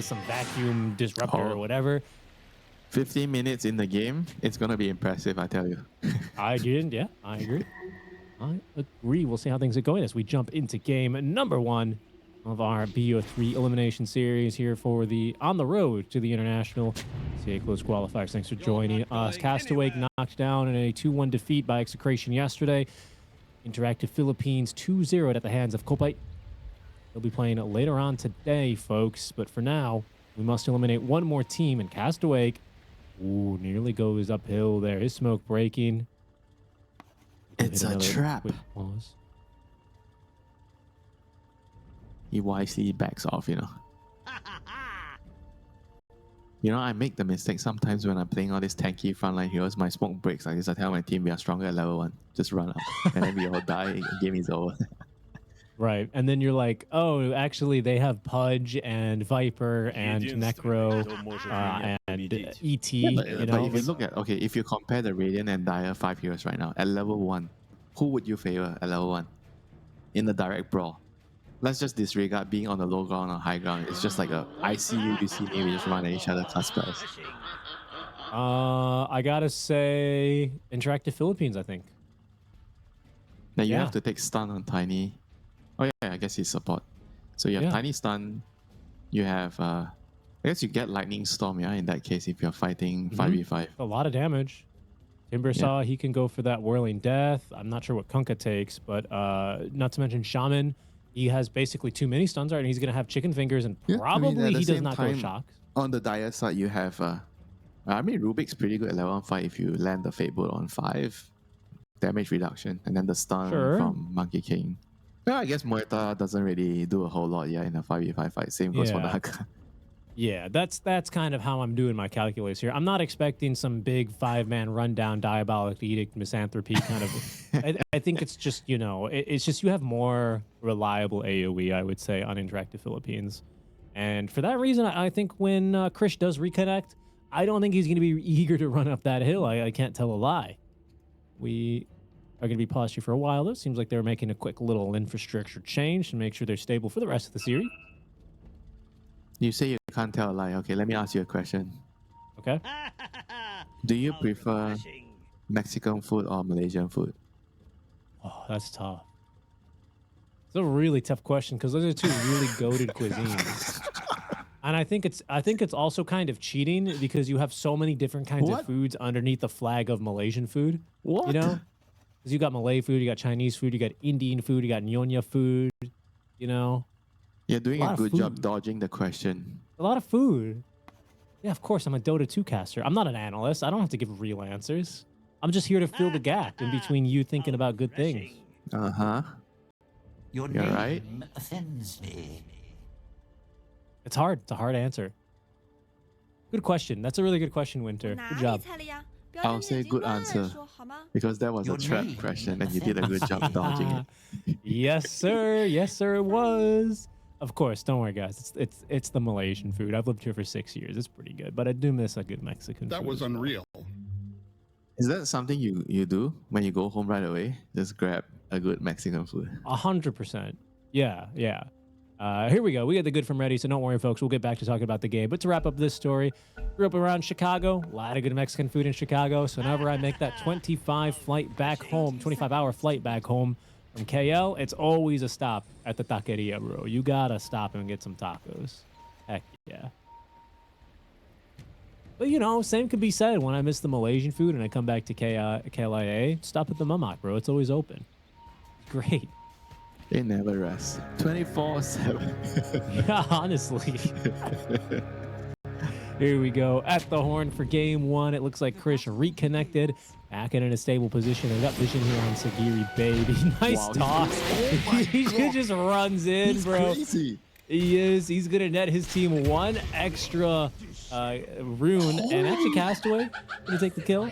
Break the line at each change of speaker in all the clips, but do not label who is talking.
some vacuum disruptor or whatever.
15 minutes in the game, it's going to be impressive, I tell you.
I agree. I agree. We'll see how things are going as we jump into game number 1 of our BO3 elimination series here for the on the road to the international CA close qualifiers. Thanks for joining us. Castawake knocked down in a 2-1 defeat by Execration yesterday. InterActive Philippines 2-0 at the hands of Kopite. They'll be playing later on today, folks. But for now, we must eliminate one more team. And Castawake, ooh, nearly goes uphill there. His smoke breaking.
It's a trap. He wisely backs off, you know. You know, I make the mistake sometimes when I'm playing all these tanky frontline heroes. My smoke breaks like this. I tell my team we are stronger at level 1. Just run up. And then we all die. Game is over.
Right. And then you're like, oh, actually, they have Pudge and Viper and Necro and ET.
Yeah,
you know?
but if you look at, okay, if you compare the Radiant and Dire 5 heroes right now, at level 1, who would you favor at level 1? In the direct brawl. Let's just disregard being on the low ground or high ground. It's just like a I see you, you see me, we just run at each other class spells.
I gotta say InterActive Philippines, I think.
Now you have to take stun on Tiny. Oh yeah, I guess he's support. So you have Tiny stun. You have I guess you get Lightning Storm, yeah, in that case if you're fighting 5v5.
A lot of damage. Timbersaw, he can go for that Whirling Death. I'm not sure what Kunkka takes, but not to mention Shaman. He has basically 2 mini stuns, right? And he's going to have chicken fingers, and probably he does not go shocks.
On the Dire side, you have... I mean, Rubik's pretty good at level 5 if you land the Fate Bolt on 5. Damage reduction, and then the stun from Monkey King. Well, I guess Moeta doesn't really do a whole lot in a 5v5 fight. Same goes for Naka.
Yeah, that's kind of how I'm doing my calculus here. I'm not expecting some big 5-man rundown, Diabolic Edict, Misanthropy kind of... I think it's just, you know, it's just you have more reliable AoE, I would say, on InterActive Philippines. And for that reason, I think when Krish does reconnect, I don't think he's going to be eager to run up that hill. I can't tell a lie. We are going to be paused here for a while, though. Seems like they're making a quick little infrastructure change to make sure they're stable for the rest of the series.
You say you can't tell a lie. Okay, let me ask you a question.
Okay.
Do you prefer Mexican food or Malaysian food?
Oh, that's tough. It's a really tough question because those are 2 really goated cuisines. And I think it's also kind of cheating because you have so many different kinds of foods underneath the flag of Malaysian food.
What?
You know? Because you got Malay food, you got Chinese food, you got Indian food, you got Nyonya food, you know?
You're doing a good job dodging the question.
A lot of food. Yeah, of course, I'm a Dota 2 caster. I'm not an analyst. I don't have to give real answers. I'm just here to fill the gap in between you thinking about good things.
Uh-huh.
You're
right.
Offends me.
It's hard. It's a hard answer. Good question. That's a really good question, Winter. Good job.
I'll say good answer because that was a trap question and you did a good job dodging it.
Yes, sir. Yes, sir, it was. Of course, don't worry, guys. It's the Malaysian food. I've lived here for 6 years. It's pretty good, but I do miss a good Mexican food.
That was unreal.
Is that something you do when you go home right away? Just grab a good Mexican food.
100%. Yeah. Here we go. We got the good from ready, so don't worry, folks. We'll get back to talking about the game. But to wrap up this story, grew up around Chicago. A lot of good Mexican food in Chicago. So whenever I make that 25-hour flight back home from KL, it's always a stop at the taqueria, bro. You gotta stop and get some tacos. Heck yeah. But, you know, same could be said when I miss the Malaysian food and I come back to KLIA. Stop at the Mamak, bro. It's always open. Great.
It never rests. 24/7.
Yeah, honestly. Here we go. At the horn for game 1. It looks like Krish reconnected. Back in a stable position. I got vision here on Sagiri, baby. Nice toss. He just runs in, bro.
Crazy.
He is. He's going to net his team 1 extra rune. And actually, Castaway going to take the kill.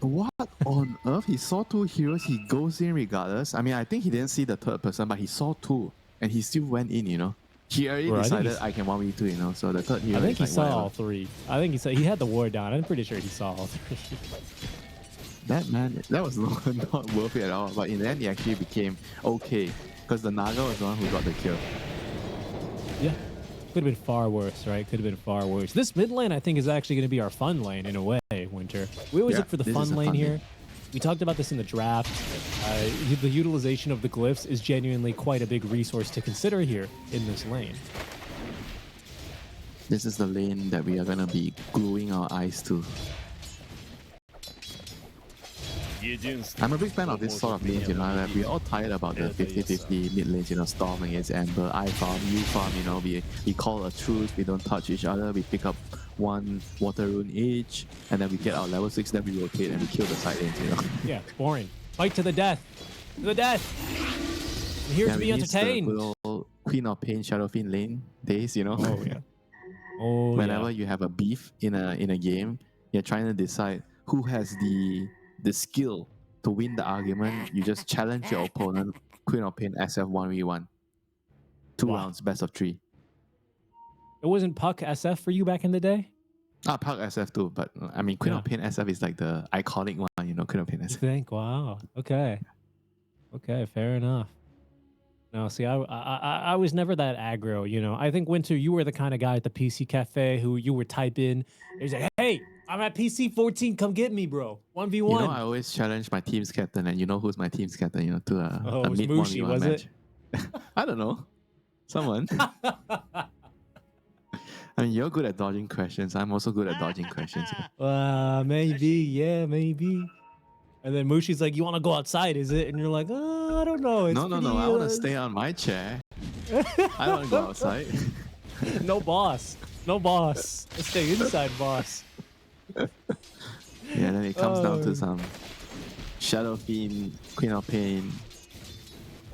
What on earth? He saw 2 heroes. He goes in regardless. I mean, I think he didn't see the 3rd person, but he saw 2. And he still went in, you know. He already decided I can 1v2, you know. So the 3rd hero
I think he saw
whatever.
all 3. I think he had the ward down. I'm pretty sure he saw all 3.
That man, that was not worth it at all. But in the end, it actually became okay. Because the Naga was the one who got the kill.
Yeah. Could have been far worse, right? Could have been far worse. This mid lane, I think, is actually going to be our fun lane in a way, Winter. We always look for the fun lane here. We talked about this in the draft. The utilization of the glyphs is genuinely quite a big resource to consider here in this lane.
This is the lane that we are going to be gluing our eyes to. I'm a big fan of this sort of lanes, you know, we're all tired about the 50-50 mid lanes, you know, Storm against Amber, I farm, you farm, you know, we call a truce, we don't touch each other, we pick up one water rune each, and then we get our level 6, then we rotate and we kill the side lanes, you know.
Yeah, boring. Fight to the death. To the death! I'm here to be entertained.
The good old Queen of Pain, Shadowfiend lane days, you know.
Oh, yeah. Oh,
Whenever you have a beef in a game, you're trying to decide who has the skill to win the argument. You just challenge your opponent, Queen of Pain SF 1v1. 2 rounds, best of 3.
It wasn't Puck SF for you back in the day?
Puck SF too, but I mean, Queen of Pain SF is like the iconic one, you know, Queen of Pain SF.
You think? Wow. Okay. Okay, fair enough. No, see, I was never that aggro, you know. I think, Winter, you were the kind of guy at the PC cafe who you would type in, he's like, hey, I'm at PC 14, come get me, bro. 1v1.
You know, I always challenge my team's captain, and you know who's my team's captain, you know, to a mid
Mushi,
1v1
was
match.
It?
I don't know. Someone. I mean, you're good at dodging questions. I'm also good at dodging questions.
Maybe, yeah, maybe. And then Mushi's like, you want to go outside, is it? And you're like, oh, I don't know. It's
no. I want to stay on my chair. I don't want to go outside.
No boss. No boss. Let's stay inside, boss.
Yeah, then it comes down to some Shadow Fiend, Queen of Pain,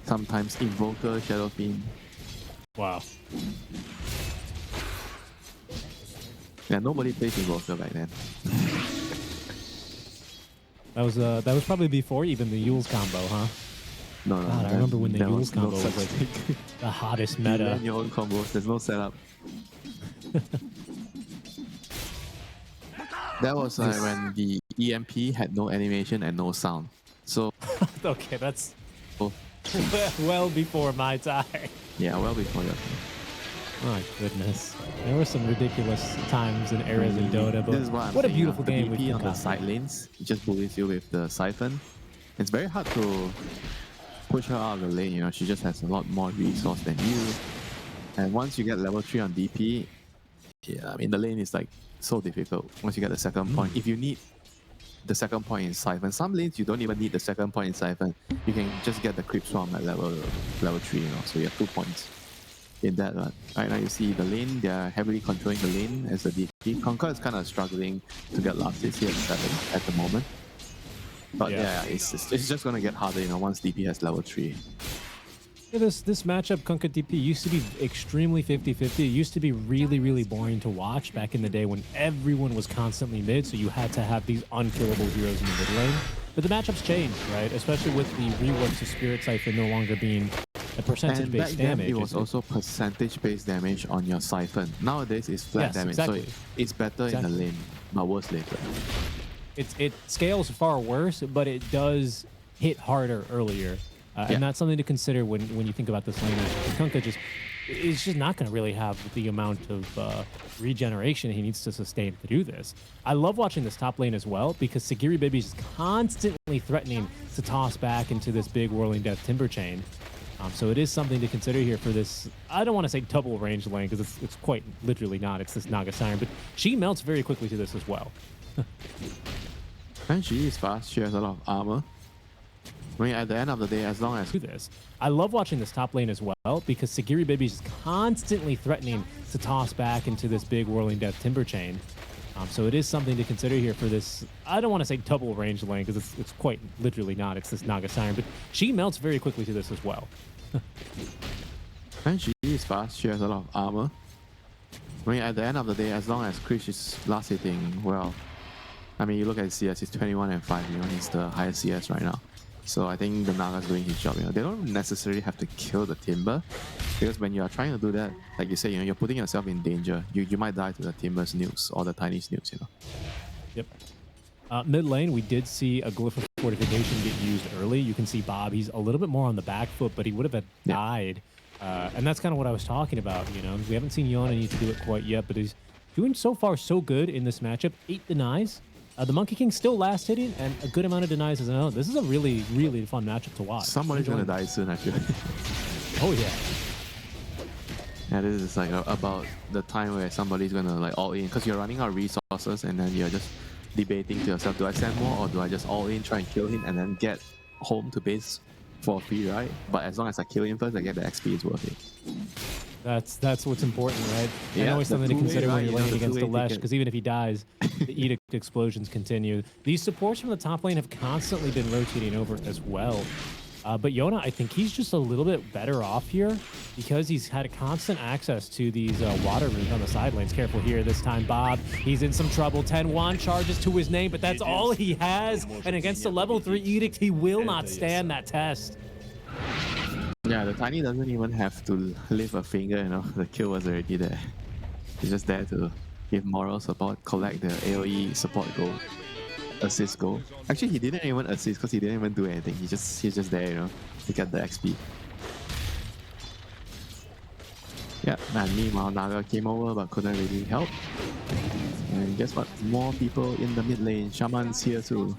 sometimes Invoker, Shadow Fiend.
Wow.
Yeah, nobody plays Invoker back then.
That was probably before even the Yules combo, huh?
No.
God, I remember when the Yules combo
was
like the hottest
You
meta.
learn your own combos. There's no setup. That was when the EMP had no animation and no sound. So
Okay, that's well before my time.
yeah, well before your time.
My goodness. There were some ridiculous times and eras in Dota, but
This is what
what a
saying,
beautiful
the
game
DP
we've
on the side lanes, it just bullies you with the Siphon. It's very hard to push her out of the lane, you know, she just has a lot more resource than you. And once you get level 3 on DP, yeah, I mean, the lane is like so difficult once you get the second point. If you need the second point in Siphon, some lanes you don't even need the second point in Siphon. You can just get the creep swarm at level 3, you know, so you have 2 points in that. Right now you see the lane, they're heavily controlling the lane as the DP. Conquer is kind of struggling to get last hits here at 7 at the moment. But yeah, it's just going to get harder, you know, once DP has level 3.
Yeah, this matchup, Kunkka DP, used to be extremely 50-50. It used to be really, really boring to watch back in the day when everyone was constantly mid, so you had to have these unkillable heroes in the mid lane. But the matchups changed, right? Especially with the rework to Spirit Siphon no longer being a percentage-based damage.
It was also percentage-based damage on your Siphon. Nowadays, it's flat damage,
exactly.
so it's better in the lane, but worse later.
It scales far worse, but it does hit harder earlier. And that's something to consider when you think about this lane. Kunkka is just not going to really have the amount of regeneration he needs to sustain to do this. I love watching this top lane as well because Sagiri Baby is constantly threatening to toss back into this big Whirling Death Timber Chain. So it is something to consider here for this. I don't want to say double range lane because it's quite literally not. It's this Naga Siren, but she melts very quickly to this as well.
And she is fast. She has a lot of armor. I mean, at the end of the day, as long as
do this, I love watching this top lane as well because Sagiri Baby is constantly threatening to toss back into this big Whirling Death Timber Chain. So it is something to consider here for this. I don't want to say double range lane because it's quite literally not. It's this Naga Siren, but she melts very quickly to this as well.
And she is fast. She has a lot of armor. I mean, at the end of the day, as long as Krish is last hitting well, I mean, you look at his CS, he's 21 and 5. You know, he's the highest CS right now. So I think the Naga's doing his job. You know, they don't necessarily have to kill the Timber, because when you are trying to do that, like you say, you know, you're putting yourself in danger. You might die to the Timber's nukes or the tiny nukes. You know.
Yep. Mid lane, we did see a Glyph of Fortification get used early. You can see Bob, he's a little bit more on the back foot, but he would have died And that's kind of what I was talking about, you know. We haven't seen Yona need to do it quite yet, but he's doing so far so good in this matchup. 8 denies. The Monkey King still last hitting and a good amount of denies as well. This is a really, really fun matchup to watch.
Somebody's going to die soon, I feel.
Oh, yeah.
Yeah, this is like about the time where somebody's going to like all in because you're running out of resources and then you're just debating to yourself, do I send more or do I just all in, try and kill him and then get home to base for free, right? But as long as I kill him first, I get the XP, is worth it.
That's what's important, right?
Yeah,
and always something to consider when you're laning against the
two-way
Lesh,
ticket.
because even if he dies, the Edict explosions continue. These supports from the top lane have constantly been rotating over as well. But Yona, I think he's just a little bit better off here because he's had constant access to these water runes on the side lanes. Careful here this time, Bob. He's in some trouble. 10-1 charges to his name, but that's all he has. And against a level 3 Edict, he will not stand that test.
Yeah, the Tiny doesn't even have to lift a finger, you know. The kill was already there. He's just there to give moral support, collect the AoE support goal, assist goal. Actually, he didn't even assist because he didn't even do anything. He's just there, you know, to get the XP. Yeah, and meanwhile, Naga came over but couldn't really help. And guess what? More people in the mid lane. Shaman's here too.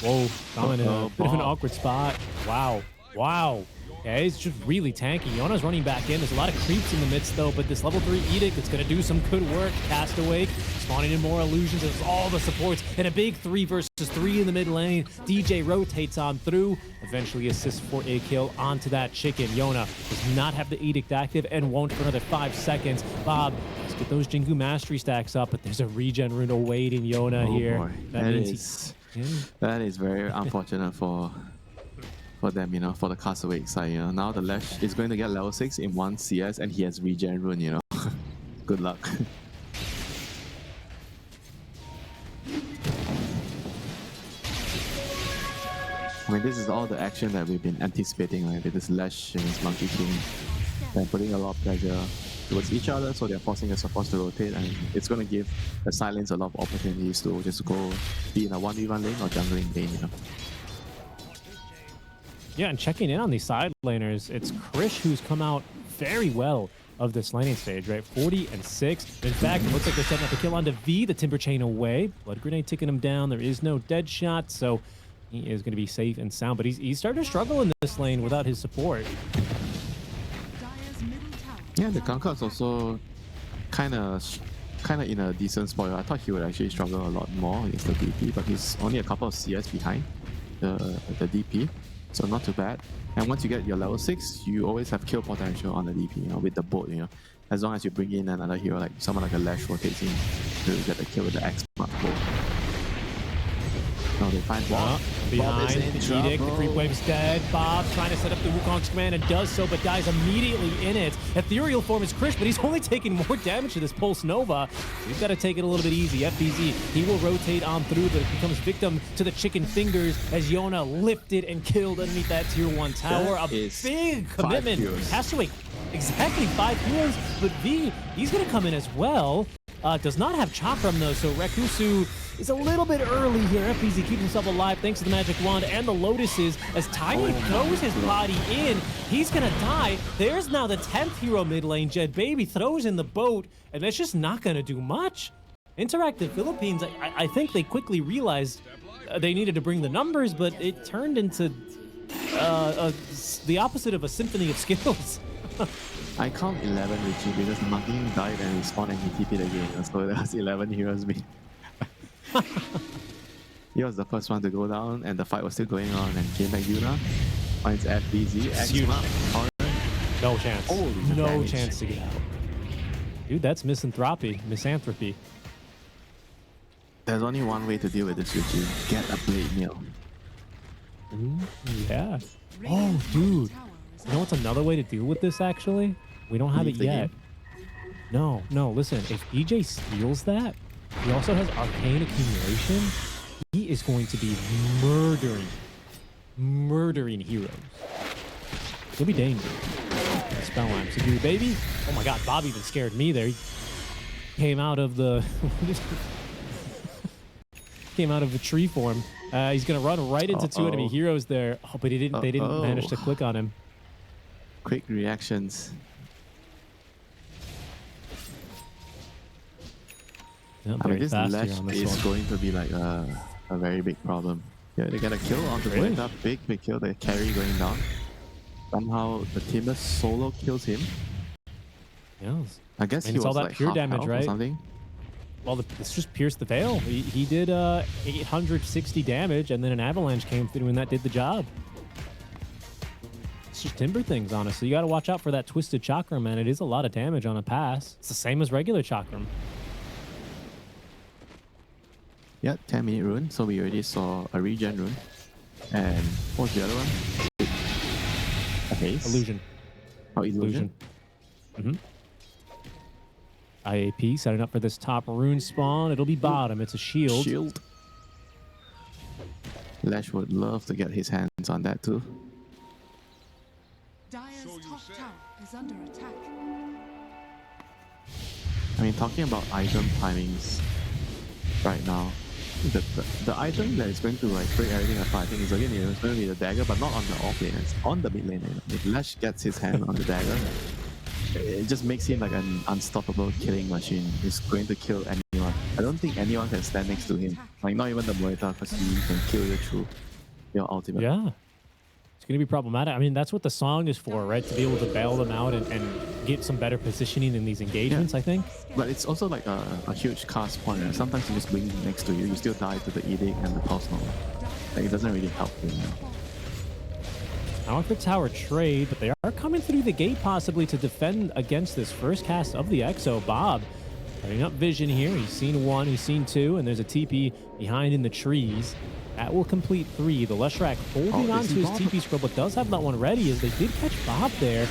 Whoa, I'm in a bit of an
Bob.
awkward spot. Wow. Wow. Okay, it's just really tanky. Yona's running back in. There's a lot of creeps in the midst, though, but this level 3 Edict, it's going to do some good work. Castawake, spawning in more illusions. There's all the supports, and a big 3 versus 3 in the mid lane. DJ rotates on through, eventually assists for a kill onto that chicken. Yona does not have the Edict active and won't for another 5 seconds. Bob, let's get those Jingu Mastery stacks up, but there's a regen rune awaiting Yona here.
Boy. That is very unfortunate for them, you know, for the Castawake side, you know. Now the Lash is going to get level 6 in 1 CS and he has regen rune, you know. Good luck. I mean, this is all the action that we've been anticipating, right? With this Lash and this Monkey King. They're putting a lot of pressure towards each other, so they're forcing the supports to rotate, and it's going to give the Silence a lot of opportunities to just go be in a 1v1 lane or jungling lane, you know.
Yeah, and checking in on these side laners, it's Krish who's come out very well of this laning stage, right? 40 and 6. In fact, it looks like they're setting up a kill onto V, the Timber Chain away. Blood Grenade taking him down. There is no dead shot, so he is going to be safe and sound. But he's starting to struggle in this lane without his support.
Yeah, the Kankak's also kind of in a decent spot. I thought he would actually struggle a lot more against the DP, but he's only a couple of CS behind the DP. So not too bad. And once you get your level 6, you always have kill potential on the DP, you know, with the boat, you know. As long as you bring in another hero, like someone like a Lash rotates in to get the kill with the X mark boat. No, they find Bob.
Behind
Bob is in
the Edict, the
trouble.
creep wave's dead. Bob trying to set up the Wukong's command and does so, but dies immediately in it. Ethereal form is Krish, but he's only taking more damage to this Pulse Nova. He's got to take it a little bit easy. FBZ, he will rotate on through, but becomes victim to the chicken fingers as Yona lifted and killed underneath that tier 1 tower.
That
A
is
big
5
commitment.
heroes.
Castawake, exactly 5 heroes, but V, he's going to come in as well. Does not have Chakram though, so Rekusu is a little bit early here. FBZ keeps himself alive thanks to the Magic Wand and the Lotuses as Tiny throws his body in. He's gonna die. There's now the 10th hero mid lane. Jed Baby throws in the boat, and that's just not gonna do much. InterActive Philippines, I think they quickly realized they needed to bring the numbers, but it turned into the opposite of a symphony of skills.
I count 11, Richie, because the Monkey King died and he spawned and he TP'd again. So that's 11 heroes being. He was the first one to go down and the fight was still going on and came back Yuna. Finds FBZ,
Huge.
X-Mark,
No chance.
Holy
No
damage.
chance to get out. Dude, that's misanthropy.
There's only one way to deal with this, Richie. Get a blade meal.
Ooh, yeah. Oh, dude. You know what's another way to deal with this, actually? We don't have
Leave
it
the
yet.
game?
No, listen. If EJ steals that, he also has Arcane Accumulation. He is going to be murdering heroes. He'll be dangerous. Spell line. Security baby. Oh my god, Bob even scared me there. He came out of the... came out of the tree form. He's gonna run right into 2 enemy heroes there. Oh, but they didn't manage to click on him.
quick reactions.
Yeah,
I mean,
very
this
fast
lash
here on this
is
one.
going to be like a very big problem. Yeah, they get a kill on the
Really?
Muerta, big kill, the carry going down. Somehow the Timber solo kills him.
Yeah.
I guess
I mean,
he
it's all
was
that
like
pure
half
damage,
health or
right?
something.
Well, it's just pierced the veil. He did 860 damage, and then an avalanche came through, and that did the job. It's just timber things, honestly. You got to watch out for that twisted chakram, man. It is a lot of damage on a pass. It's the same as regular chakram.
Yeah, 10-minute rune. So we already saw a regen rune. And what's the other one? A haste?
Illusion.
Oh, illusion.
Mm-hmm. IAP setting up for this top rune spawn. It'll be bottom. It's a shield.
Shield. Lash would love to get his hands on that too.
Dire's top tower is under attack.
I mean, talking about item timings right now, the item that is going to like break everything apart, I think is again, it's going to be the dagger, but not on the off lane, it's on the mid lane. If Lash gets his hand on the dagger, it just makes him like an unstoppable killing machine. He's going to kill anyone. I don't think anyone can stand next to him. Like not even the Muerta, because he can kill you through your ultimate.
Yeah. It's going to be problematic. I mean, that's what the song is for, right? To be able to bail them out and get some better positioning in these engagements, I think.
But it's also like a huge cast point. Right? Sometimes you just win next to you, you still die to the Edict and the Pulse Nova. Like, it doesn't really help you.
Now for tower trade, but they are coming through the gate possibly to defend against this first cast of the Exo. Bob putting up vision here. He's seen one, he's seen two, and there's a TP behind in the trees. That will complete 3. The Leshrac holding on to his TP scroll, but does have that one ready as they did catch Bob there.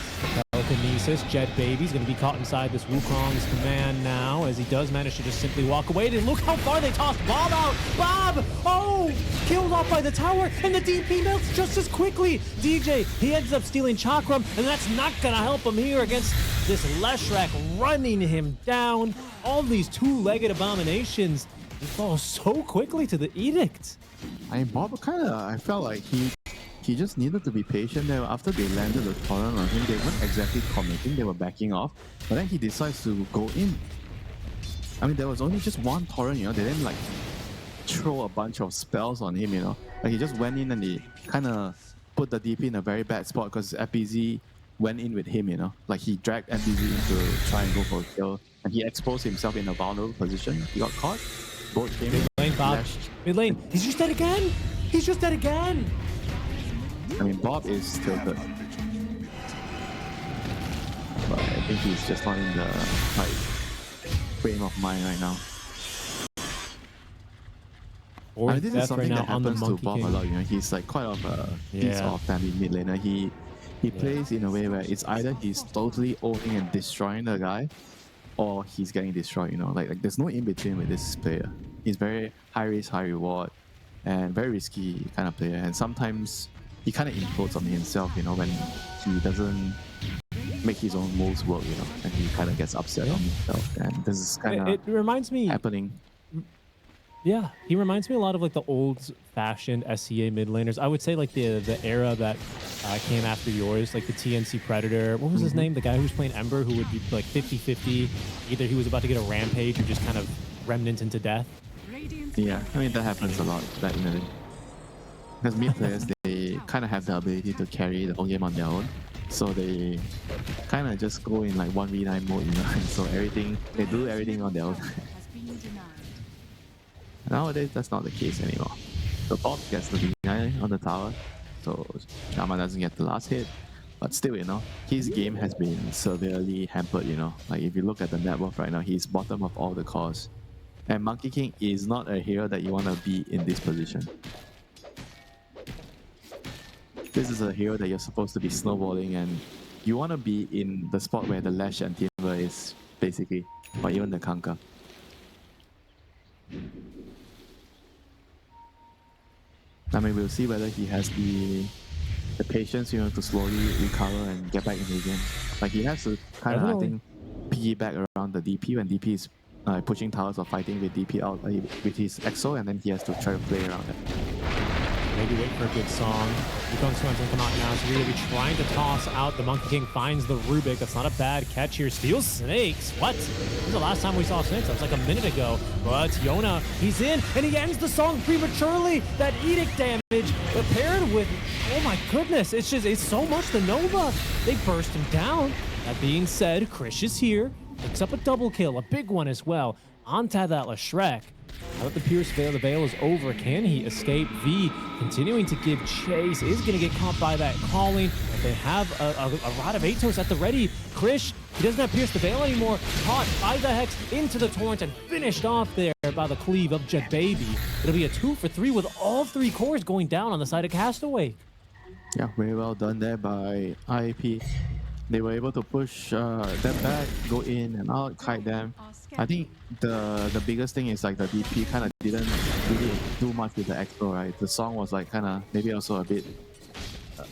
Telekinesis, Jet Baby's going to be caught inside this Wukong's command now as he does manage to just simply walk away. And look how far they tossed Bob out. Bob! Oh! Killed off by the tower, and the DP melts just as quickly. DJ, he ends up stealing Chakram, and that's not going to help him here against this Leshrac running him down. All these two-legged abominations. He falls so quickly to the Edict.
I mean, Bob I felt like he just needed to be patient there. After they landed the torrent on him, they weren't exactly committing, they were backing off. But then he decides to go in. I mean, there was only just one torrent, they didn't like throw a bunch of spells on him, Like he just went in and he kind of put the DP in a very bad spot because FBZ went in with him, Like he dragged FBZ in to try and go for a kill. And he exposed himself in a vulnerable position. He got caught. Both came in.
Mid lane, Bob. Mid lane. He's just dead again. He's just dead again.
I mean, Bob is tilted. But I think he's just not in the right frame of mind right now.
Or
this is something
right
that happens to Bob a lot, He's like quite of a piece of family mid laner. He plays in a way where it's either he's totally owning and destroying the guy, or he's getting destroyed, Like there's no in between with this player. He's very high risk, high reward, and very risky kind of player. And sometimes he kind of implodes on himself, when he doesn't make his own moves work, and he kind of gets upset on himself. And this is kind of
it reminds me
happening.
Yeah, he reminds me a lot of like the old-fashioned SCA mid laners. I would say like the era that came after yours, like the TNC Predator. What was his name? The guy who was playing Ember, who would be like 50-50. Either he was about to get a rampage or just kind of remnant into death.
Yeah, I mean that happens a lot back in the day. Because mid players, they kind of have the ability to carry the whole game on their own. So they kind of just go in like 1v9 mode, and so they do everything on their own. Nowadays, that's not the case anymore. The bot gets the deny on the tower, so Shama doesn't get the last hit. But still, his game has been severely hampered, Like if you look at the net worth right now, he's bottom of all the cores. And Monkey King is not a hero that you want to be in this position. This is a hero that you're supposed to be snowballing, and you want to be in the spot where the Lash and Timber is, basically, or even the Kanka. I mean, we'll see whether he has the patience, to slowly recover and get back in the game. Like he has to kind of, I think, piggyback around the DP when DP is pushing towers or fighting with DP out with his EXO, and then he has to try to play around it.
maybe wait for a good song. Wukong's going to come out now. So really trying to toss out. The Monkey King finds the Rubik. That's not a bad catch here. Steals snakes. What? This is the last time we saw snakes. That was like a minute ago. But Yona, he's in, and he ends the song prematurely. That edict damage paired with, oh my goodness, it's so much the Nova. They burst him down. That being said, Krish is here. Picks up a double kill, a big one as well. Onto that Shrek. Now that the Pierce Veil, the Veil is over, can he escape? V continuing to give chase, is going to get caught by that calling. But they have a Rod of Atos at the ready. Krish, he doesn't have Pierce the Veil anymore. Caught by the Hex into the Torrent and finished off there by the cleave of Jet Baby. It'll be a 2 for 3 with all 3 cores going down on the side of Castawake.
Yeah, very well done there by IAP. They were able to push them back, go in and out, kite them. I think the biggest thing is like the DP kind of didn't really do much with the expo, right? The song was like kind of maybe also a bit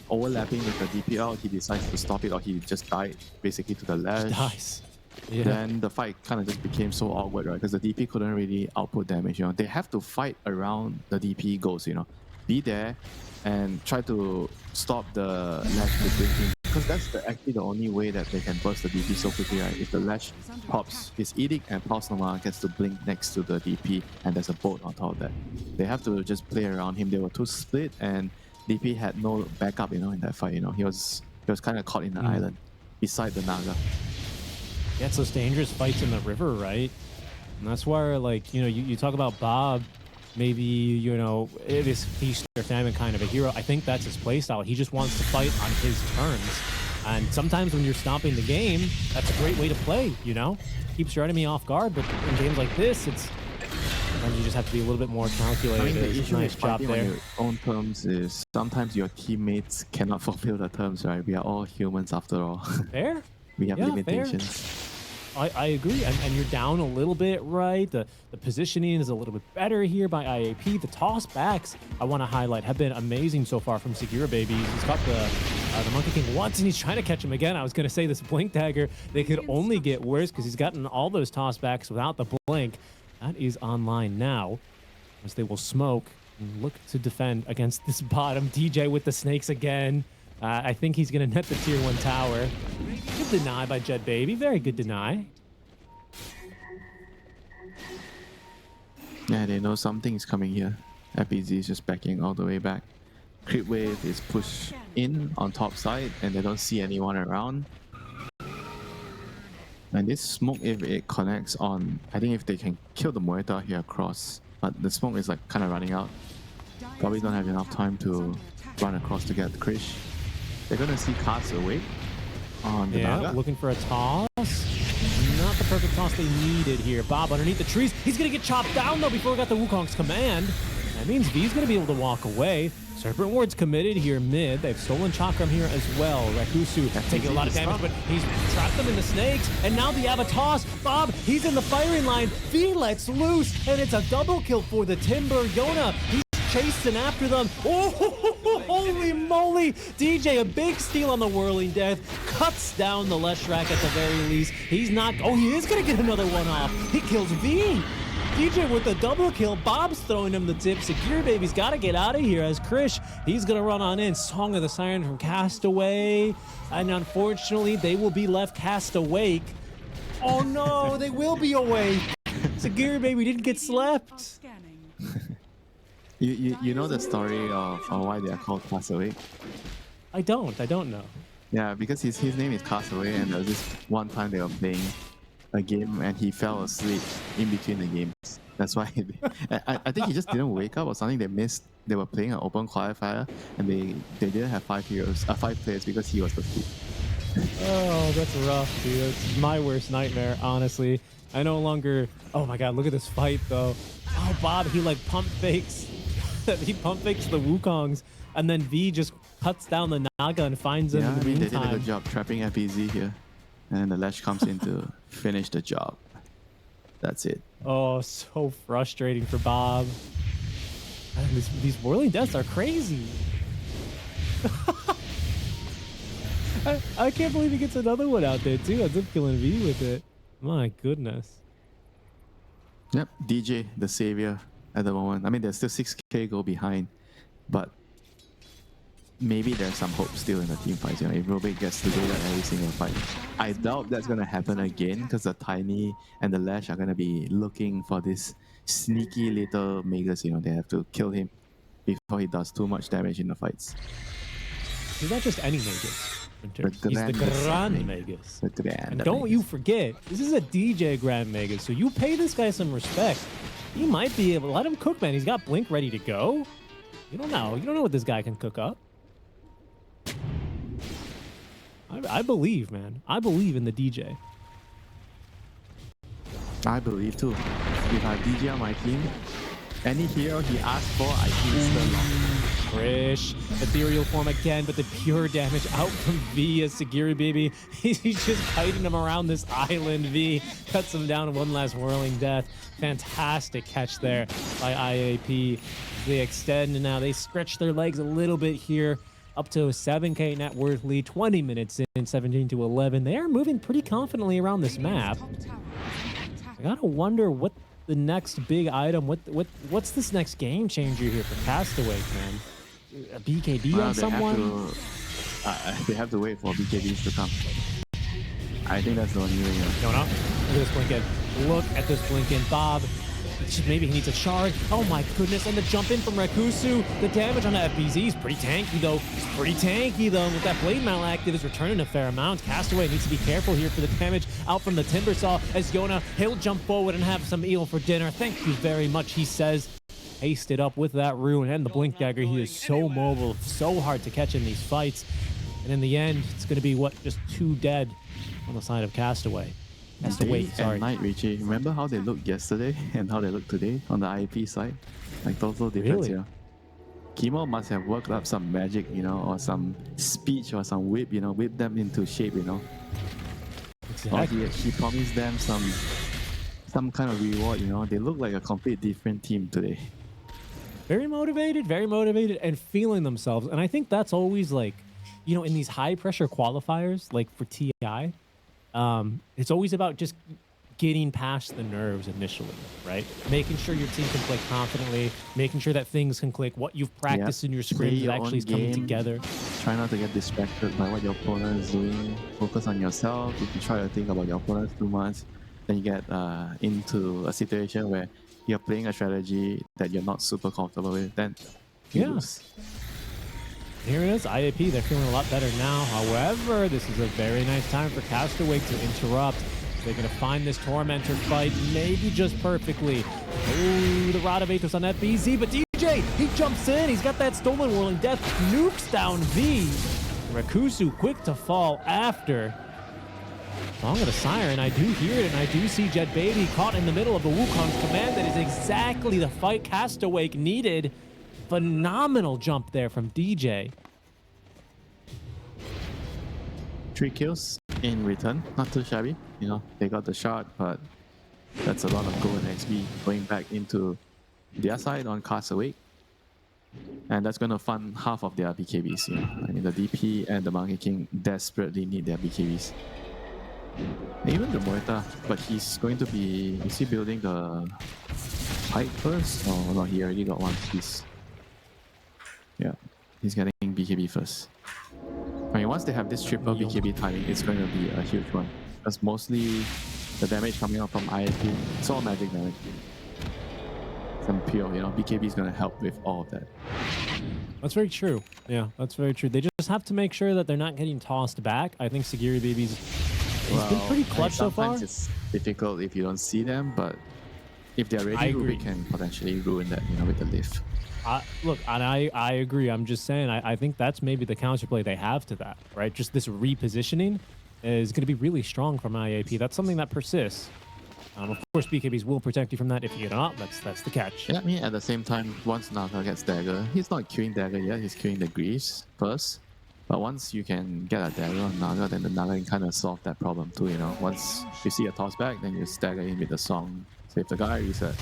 overlapping with the DP out. He decides to stop it, or he just died basically to the ledge.
Nice. Yeah.
Then the fight kind of just became so awkward, right? Because the DP couldn't really output damage. You know, they have to fight around the DP goals. You know, be there and try to stop the ledge between, because that's actually the only way that they can burst the DP so quickly, right? If the ledge pops, his Edict and Pulse Nova gets to blink next to the DP, and there's a boat on top of that. They have to just play around him. They were too split, and DP had no backup, you know, in that fight. You know, he was kind of caught in the island beside the Naga.
Yeah, it's those dangerous fights in the river, right? And that's where, like, you know, you talk about Bob. Maybe, you know, it is feast or famine kind of a hero. I think that's his playstyle. He just wants to fight on his terms. And sometimes when you're stopping the game, that's a great way to play, you know? Keeps your enemy off guard, but in games like this, sometimes you just have to be a little bit more calculated.
I mean, the issue
nice
with
job
fighting
there.
on your own terms is sometimes your teammates cannot fulfill the terms, right? We are all humans after all.
Fair?
We have
Yeah,
limitations.
Fair. I agree, and you're down a little bit, right? The positioning is a little bit better here by IAP. The toss backs, I want to highlight, have been amazing so far from Segura Baby. He's got the Monkey King once, and he's trying to catch him again. I was going to say this Blink Dagger, they could only get worse because he's gotten all those toss backs without the Blink. That is online now, as they will smoke and look to defend against this bottom. DJ with the snakes again. I think he's going to net the tier 1 tower. Good deny by Jet Baby. Very good deny.
Yeah, they know something is coming here. FBZ is just backing all the way back. Creep Wave is pushed in on top side, and they don't see anyone around. And this smoke, if it connects on, I think if they can kill the Moeta here across, but the smoke is like kind of running out. Probably don't have enough time to run across to get the Krish. They're gonna see Castawake on the Naga.
Looking for a toss. Not the perfect toss they needed here. Bob underneath the trees. He's gonna get chopped down though before we got the Wukong's command. That means V's gonna be able to walk away. Serpent Ward's committed here mid. They've stolen Chakram here as well. Rakusu taking a lot of damage, but he's trapped them in the snakes. And now the Avatos. Bob, he's in the firing line. V lets loose, and it's a double kill for the Timber. Yona, he's chasing after them. Oh, holy moly. DJ, a big steal on the Whirling Death. Cuts down the Leshrac at the very least. He's not... Oh, he is going to get another one off. He kills V. DJ with a double kill. Bob's throwing him the tip. Secure Baby's got to get out of here as Krish, he's going to run on in. Song of the Siren from Castaway. And unfortunately, they will be left Castawake. Oh no, they will be awake. Secure Baby didn't get slept.
You know the story of why they are called Castawake?
I don't know.
Yeah, because his name is Castaway, and there was this one time they were playing a game and he fell asleep in between the games. That's why I think he just didn't wake up or something. They missed. They were playing an open qualifier and they didn't have 5 players because he was asleep.
Oh, that's rough, dude. That's my worst nightmare, honestly. I no longer... Oh my god, look at this fight, though. Oh, Bob, he like pump fakes. He pump fakes the Wukongs, and then V just cuts down the Naga and finds him in the meantime.
They did a good job trapping FEZ here. And then the Lash comes in to finish the job. That's it.
Oh, so frustrating for Bob. Man, these Whirling Deaths are crazy. I can't believe he gets another one out there, too. Ends up killing V with it. My goodness.
Yep, DJ, the savior at the moment. I mean, there's still 6k go behind, but maybe there's some hope still in the team fights. If Rubik gets to do that every single fight. I doubt that's going to happen again because the Tiny and the Lash are going to be looking for this sneaky little Magus. They have to kill him before he does too much damage in the fights.
He's not just any Magus. He's the Grand Magus. And don't you forget, this is a DJ Grand Magus, so you pay this guy some respect. He might be able to let him cook, man. He's got Blink ready to go. You don't know. You don't know what this guy can cook up. I believe, man. I believe in the DJ.
I believe too. If I have DJ on my team, any hero he asks for, I instantly lock.
Frish, ethereal form again, but the pure damage out from V as Sagiri Baby. He's just kiting him around this island. V cuts him down one last whirling death. Fantastic catch there by IAP. They extend and now they stretch their legs a little bit here. Up to a 7k net worth lead, 20 minutes in, 17 to 11. They are moving pretty confidently around this map. I gotta wonder what the next big item, what's this next game changer here for Castawake, man? A BKB on someone?
They have to wait for BKBs to come. I think that's the only way.
No. Look at this Blinken. Look at this Blinken. Bob. Maybe he needs a shard. Oh my goodness. And the jump in from Rakusu. The damage on the FBZ is pretty tanky though. With that Blade Mail active is returning a fair amount. Castaway needs to be careful here for the damage out from the Timber Saw as Yona, he'll jump forward and have some eel for dinner. Thank you very much, he says. Hasted up with that rune and the Blink Dagger. He is so mobile, so hard to catch in these fights. And in the end, it's going to be, just 2 dead on the side of Castaway.
Day and night, Richie. Remember how they looked yesterday and how they look today on the IAP side? Like total difference,
Really?
Kimo must have worked up some magic, or some speech or some whip, whip them into shape,
Exactly.
Or he promised them some kind of reward, They look like a complete different team today.
Very motivated and feeling themselves. And I think that's always in these high pressure qualifiers, like for TI, it's always about just getting past the nerves initially, right? Making sure your team can play confidently, making sure that things can click, what you've practiced in your scrims actually is coming together.
Try not to get distracted by what your opponent is doing. Focus on yourself. If you try to think about your opponent too much, then you get into a situation where you're playing a strategy that you're not super comfortable with, then you lose.
Here it is, IAP, they're feeling a lot better now. However, this is a very nice time for Castawake to interrupt. They're going to find this Tormentor fight maybe just perfectly. Ooh, the Rod of Athos on FBZ, but DJ, he jumps in. He's got that Stolen Whirling Death, nukes down V. Rakusu quick to fall after. Song of the Siren, I do hear it, and I do see Jet Baby caught in the middle of the Wukong's command. That is exactly the fight Castawake needed. Phenomenal jump there from DJ.
3 kills in return, not too shabby. They got the shot, but that's a lot of gold and XP going back into their side on Castawake. And that's going to fund half of their BKBs. The DP and the Monkey King desperately need their BKBs. And even the Moita, but he's going to be... Is he building the pipe first? Oh, no, he already got one piece. Yeah, he's getting BKB first. Once they have this triple BKB timing, it's going to be a huge one. Because mostly the damage coming out from IAP, it's all magic damage. From pure, BKB is going to help with all of that.
That's very true. Yeah, that's very true. They just have to make sure that they're not getting tossed back. I think Sagiri Baby's been pretty clutch so far.
Sometimes it's difficult if you don't see them, but if they're ready, we can potentially ruin that, with the lift.
Look, and I agree. I'm just saying, I think that's maybe the counterplay they have to that, right? Just this repositioning is going to be really strong from IAP. That's something that persists. Of course, BKBs will protect you from that. If you get not, that's the catch.
Yeah, at the same time, once Naga gets Dagger, he's not queuing Dagger yet. He's queuing the Greaves first. But once you can get a Dagger on Naga, then the Naga can kind of solve that problem too, Once you see a toss back, then you stagger in with the song. Save the guy, reset.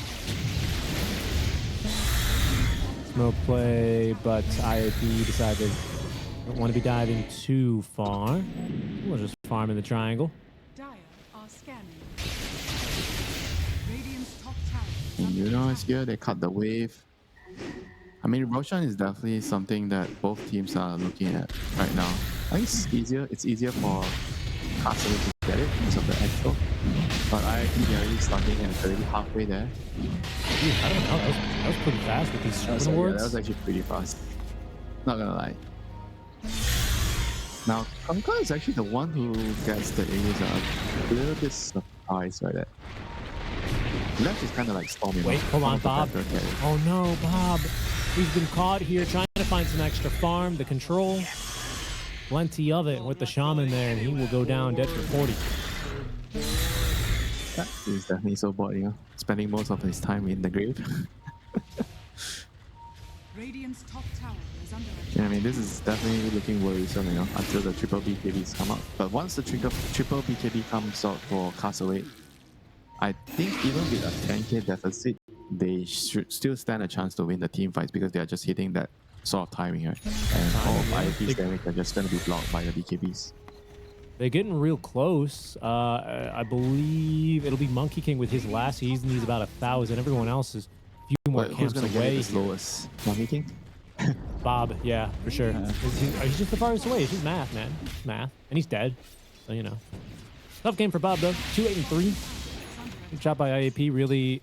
Smoke play, but IAP decided don't want to be diving too far. We'll just farm in the triangle.
Dire are scanning. Radiant's top tower.
And it's here, they cut the wave. I mean, Roshan is definitely something that both teams are looking at right now. I think it's easier. It's easier for Castawake to get it because of the expo. But I think they're already starting and already halfway there.
Dude, I don't know. That was pretty fast with these Sherman
Yeah,
awards.
that was actually pretty fast. Not gonna lie. Now, Kanka is actually the one who gets the Aegis. A little bit surprised by that. Left is kind of like storming.
Wait, hold on, Bob. Oh no, Bob. He's been caught here trying to find some extra farm. The control. Plenty of it with the shaman there, and he will go down dead for 40.
He's definitely so bored, you know, spending most of his time in the grave.
Radiant's top tower is under attack.
Yeah, I mean, this is definitely looking worrisome, you know, until the triple BKBs come out. But once the triple BKB comes out for Castawake, I think even with a 10k deficit, they should still stand a chance to win the team fights because they are just hitting that sort of timing, right? And all of IAP's damage are just going to be blocked by the BKBs.
They're getting real close. I believe it'll be Monkey King with his last season. He's about 1,000. Everyone else is a few more
Who's
camps
going to get
away.
it the slowest? Monkey King?
Bob, yeah, for sure. He's just the farthest away. It's just math, man. It's math. And he's dead. So, you know. Tough game for Bob, though. 2-8-3. Good job by IAP, really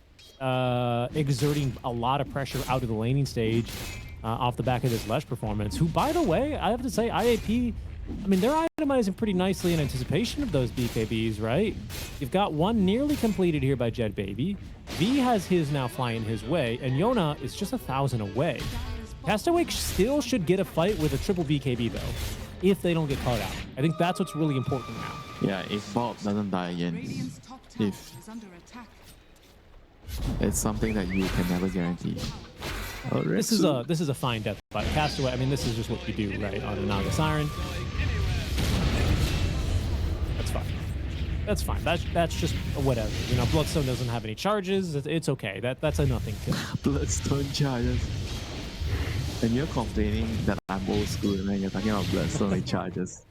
exerting a lot of pressure out of the laning stage off the back of this Lesh performance, who, by the way, I have to say, IAP, I mean, they're itemizing pretty nicely in anticipation of those BKBs, right? You've got one nearly completed here by Jed Baby. V has his now flying his way, and Yona is just 1,000 away. Castawake still should get a fight with a triple BKB, though, if they don't get caught out. I think that's what's really important now.
Yeah, if Bob doesn't die again,
Radiant's top tower
if
is under attack.
it's something that you can never guarantee.
This is a fine death by Castaway. I mean, this is just what you do, right, on a Naga Siren. That's fine. That's fine. That's just whatever. You know, Bloodstone doesn't have any charges. It's okay. That's a nothing kill.
Bloodstone charges. And you're complaining that I'm old school, man. You're talking about Bloodstone charges.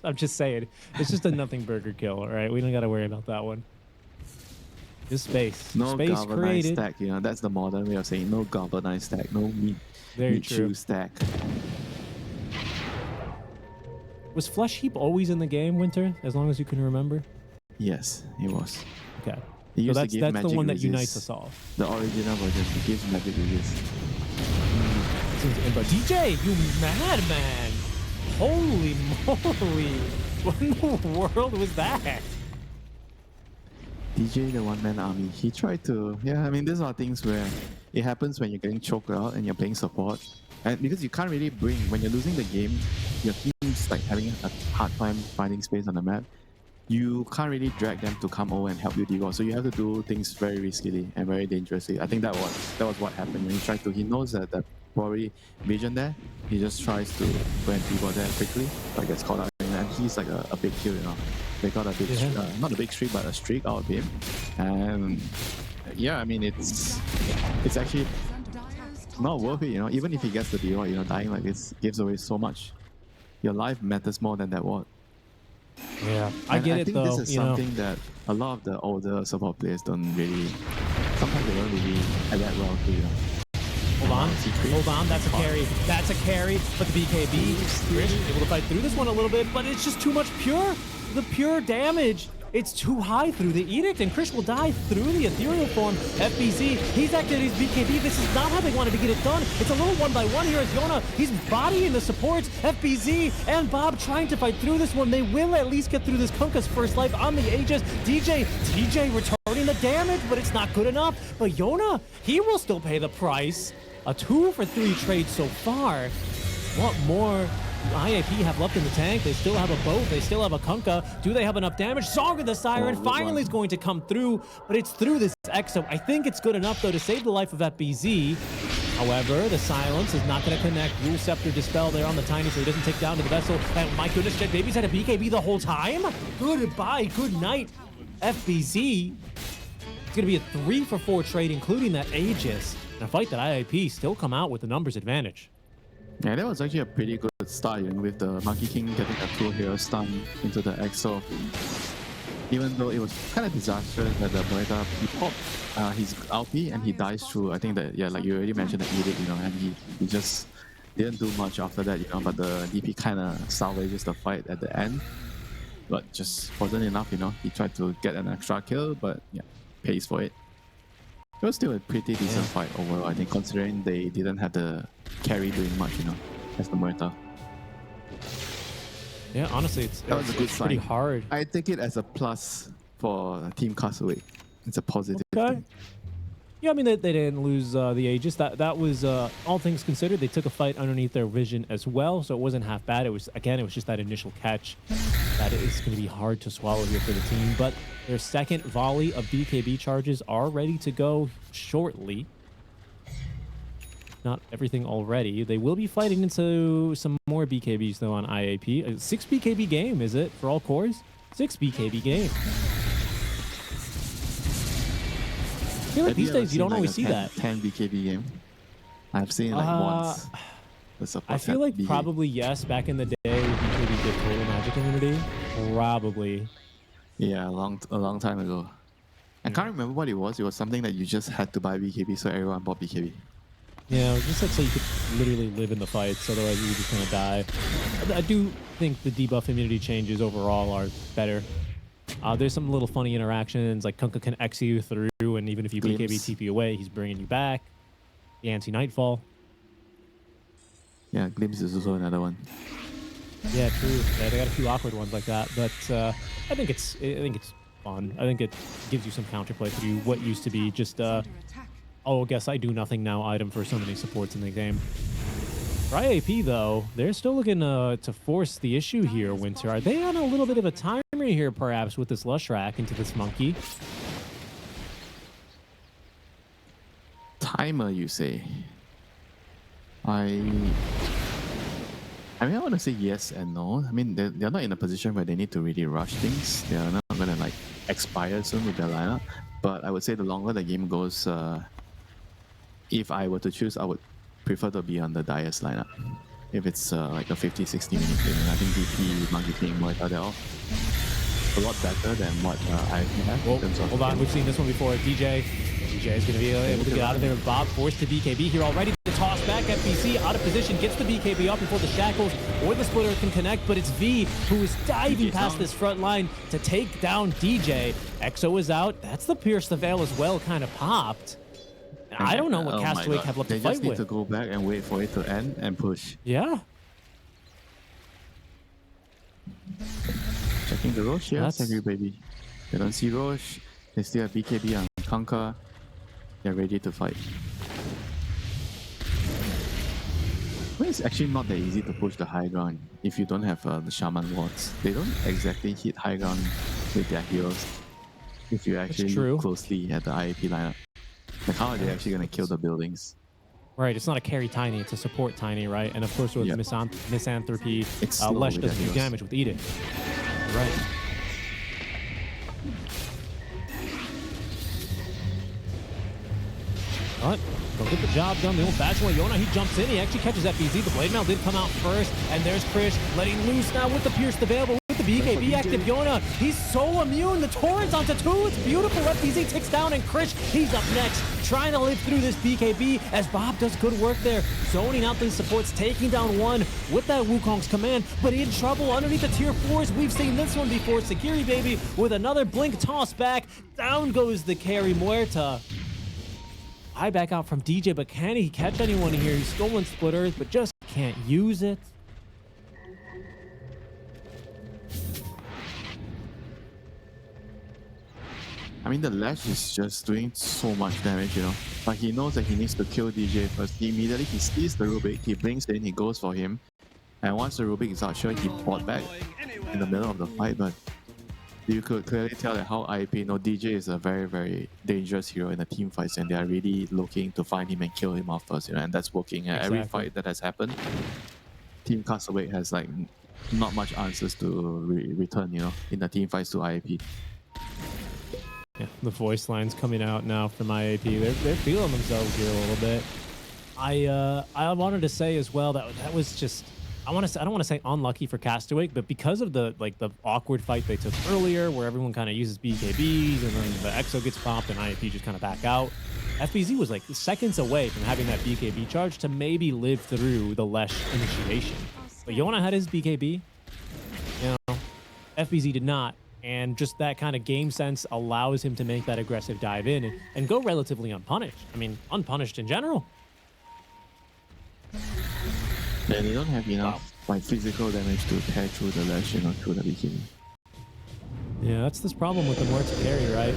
I'm just saying. It's just a nothing burger kill, all right? We don't got to worry about that one. Just space.
No
space
galvanized
created.
stack, you know. That's the modern way of saying no galvanized stack, no meat
true.
chew stack.
Was Flesh Heap always in the game, Winter, as long as you can remember?
Yes, it was.
Okay.
He
So
used to
that's
give
the
magic
one that
resist.
unites us all.
The original version, he gives magic resist.
But DJ, you madman! Holy moly! What in the world was that?
DJ, the one-man army, he tried to... Yeah, I mean, these are things where it happens when you're getting choked out and you're playing support. And because you can't really bring... When you're losing the game, your team's like having a hard time finding space on the map. You can't really drag them to come over and help you devour. So you have to do things very riskily and very dangerously. I think that was what happened when he tried to... He knows that the probably vision there. He just tries to go and devour there quickly, but gets caught out. And he's like a big kill, you know. They got a big, not a big streak, but a streak out of him. And yeah, I mean, it's actually not worth it, you know. Even if he gets the deal, you know, dying like this gives away so much. Your life matters more than that ward.
Yeah, I get
I
it
think
though.
this is something that a lot of the older support players don't really. Sometimes they don't really adapt well to, you know.
Hold on, that's a carry. That's a carry, but the BKB, Rich, able to fight through this one a little bit, but it's just too much pure. The pure damage, it's too high through the Edict, and Krish will die through the Ethereal form. FBC, he's activated his BKB. This is not how they wanted to get it done. It's a little 1-by-1 here as Yona, he's bodying the supports. FBZ and Bob trying to fight through this one. They will at least get through this Kunkka's first life on the Aegis. DJ returning the damage, but it's not good enough. But Yona, he will still pay the price. A 2-for-3 trade so far. What more IAP have left in the tank? They still have a boat. They still have a Kunkka. Do they have enough damage? Song of the Siren finally is going to come through, but it's through this Exo. I think it's good enough, though, to save the life of FBZ. However, the silence is not going to connect. Rule Scepter Dispel there on the Tiny, so he doesn't take down to the vessel. And my goodness, Jet Baby's had a BKB the whole time? Goodbye, good night, FBZ. It's going to be a 3-for-4 trade, including that Aegis. And a fight that IAP still come out with the numbers advantage.
Yeah, that was actually a pretty good start, you know, with the Monkey King getting a 2-hero stun into the Exo. Even though it was kind of disastrous that the Morita, he popped his LP and he dies through, I think that, yeah, like you already mentioned, the Edict, and he just didn't do much after that, but the DP kind of salvages the fight at the end, but just wasn't enough, He tried to get an extra kill, but yeah, pays for it. It was still a pretty decent fight overall, I think, considering they didn't have the carry doing much, as the Morita.
Yeah, honestly, it's pretty hard.
I take it as a plus for Team Castawake. It's a positive thing.
Yeah, I mean, they didn't lose the Aegis. That was, all things considered, they took a fight underneath their vision as well, so it wasn't half bad. It was just that initial catch that is going to be hard to swallow here for the team. But their second volley of BKB charges are ready to go shortly. Not everything already. They will be fighting into some more BKBs, though, on IAP. 6 BKB game, is it, for all cores? 6 BKB game. I feel like these days you don't always see that.
10 BKB game. I've seen it like once.
I feel like probably yes. Back in the day, BKB did total Magic community. Probably.
Yeah, a long time ago. I can't remember what it was. It was something that you just had to buy BKB, so everyone bought BKB.
Yeah, it was just like so you could literally live in the fights. Otherwise, you would just kind of die. I do think the debuff immunity changes overall are better. There's some little funny interactions, like Kunkka can X you through, and even if you BKB TP away, he's bringing you back. The anti-nightfall.
Yeah, Glimpse is also another one.
Yeah, true. Yeah, they got a few awkward ones like that, but I think it's fun. I think it gives you some counterplay through what used to be just oh, guess I do nothing now item for so many supports in the game. For IAP, though, they're still looking to force the issue here, Winter. Are they on a little bit of a timer here, perhaps, with this Lush Rack into this Monkey?
Timer, you say? I mean, I want to say yes and no. I mean, they're not in a position where they need to really rush things. They're not going to, expire soon with their lineup. But I would say the longer the game goes, if I were to choose, I would prefer to be on the Dire's lineup. If it's like a 50-60 minute game, I think DP, Monkey King, Moita, they're all a lot better than what I have.
Well, hold on, we've seen this one before. DJ is going to be able to get out of there. Bob forced to BKB here already. The toss back, FBC out of position, gets the BKB up before the shackles or the splitter can connect, but it's V who is diving past this front line to take down DJ. EXO is out. That's the Pierce the Veil as well, kind of popped. I don't know what Castawake have left to fight with.
They just need to go back and wait for it to end and push.
Yeah.
Checking the Roche, yeah, Sangry Baby. They don't see Roche. They still have BKB on Kunkka. They're ready to fight. Well, it's actually not that easy to push the high ground if you don't have the Shaman wards. They don't exactly hit high ground with their heroes if you actually look closely at the IAP lineup. Like, how are they actually going to kill the buildings?
Right, it's not a carry Tiny, it's a support Tiny, right? And of course with Misanthropy, Lesh does do damage with Edict. Right. But they'll get the job done the old-fashioned way. Yona, he jumps in, he actually catches that BZ. The Blade Mail did come out first, and there's Krish letting loose now with the Pierce the Veil, but with the BKB active Yona, he's so immune. The Torrent's onto 2, it's beautiful. FBZ ticks down, and Krish, he's up next, trying to live through this BKB as Bob does good work there, zoning out these supports, taking down 1 with that Wukong's command, but in trouble underneath the tier 4s. We've seen this one before. Sagiri Baby with another blink toss back. Down goes the carry Muerta. High back out from DJ, but can he catch anyone here? He's stolen splitters, but just can't use it.
I mean, the Lash is just doing so much damage, But he knows that he needs to kill DJ first. He sees the Rubik, he brings in, he goes for him. And once the Rubik is out, sure, he bought back in the middle of the fight, but you could clearly tell that how IAP, DJ is a very, very dangerous hero in the team fights, and they are really looking to find him and kill him off first, and that's working. Every fight that has happened, Team Castawake has not much answers to return, in the team fights to IAP.
Yeah, the voice lines coming out now from IAP. They're feeling themselves here a little bit. I wanted to say as well that was just I don't want to say unlucky for Castawake, but because of the awkward fight they took earlier, where everyone kind of uses BKBs and then the EXO gets popped and IAP just kind of back out. FBZ was like seconds away from having that BKB charge to maybe live through the Lesh initiation. But Yona had his BKB. You know, FBZ did not. And just that kind of game sense allows him to make that aggressive dive in and go relatively unpunished. I mean, unpunished in general.
Yeah, they don't have enough like physical damage to tear through the Lash, through the beginning.
Yeah, that's this problem with the Morta carry, right?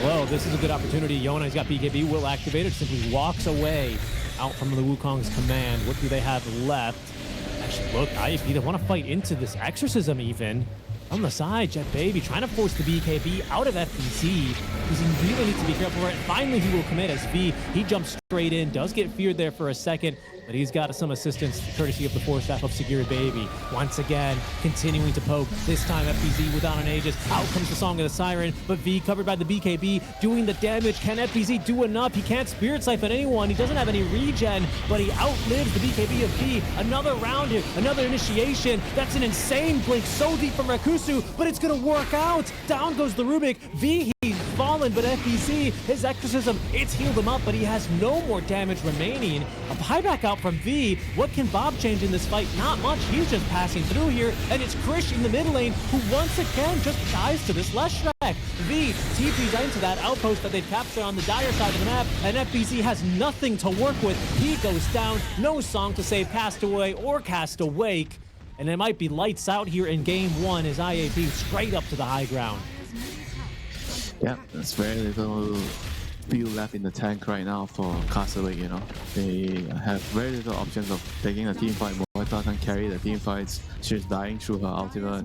Well, this is a good opportunity. Yona's got BKB, will activate it, simply walks away out from the Wukong's command. What do they have left? Actually, look, IAP, they want to fight into this exorcism even. On the side, Jet Baby trying to force the BKB out of FBZ. He really needs to be careful for it. Finally, he will commit as V. He jumps straight in, does get feared there for a second, but he's got some assistance courtesy of the force staff of Segura Baby. Once again, continuing to poke. This time, FBZ without an Aegis. Out comes the Song of the Siren, but V covered by the BKB, doing the damage. Can FBZ do enough? He can't Spirit Siphon anyone. He doesn't have any regen, but he outlives the BKB of V. Another round here, another initiation. That's an insane blink so deep from Rakusu, but it's gonna work out. Down goes the Rubik. V, he's fallen, but FBZ, his exorcism, it's healed him up, but he has no more damage remaining. A buyback out from V. What can Bob change in this fight? Not much. He's just passing through here, and it's Krish in the mid lane who once again just dies to this Lesh Shrek. V TP's into that outpost that they've captured on the dire side of the map, and FBZ has nothing to work with. He goes down. No Song to save Castaway or Castawake. And it might be lights out here in game one as IAP straight up to the high ground.
Yeah, there's very little fuel left in the tank right now for Castawake, They have very little options of taking a team fight. Moita can carry the team fights. She's dying through her ultimate.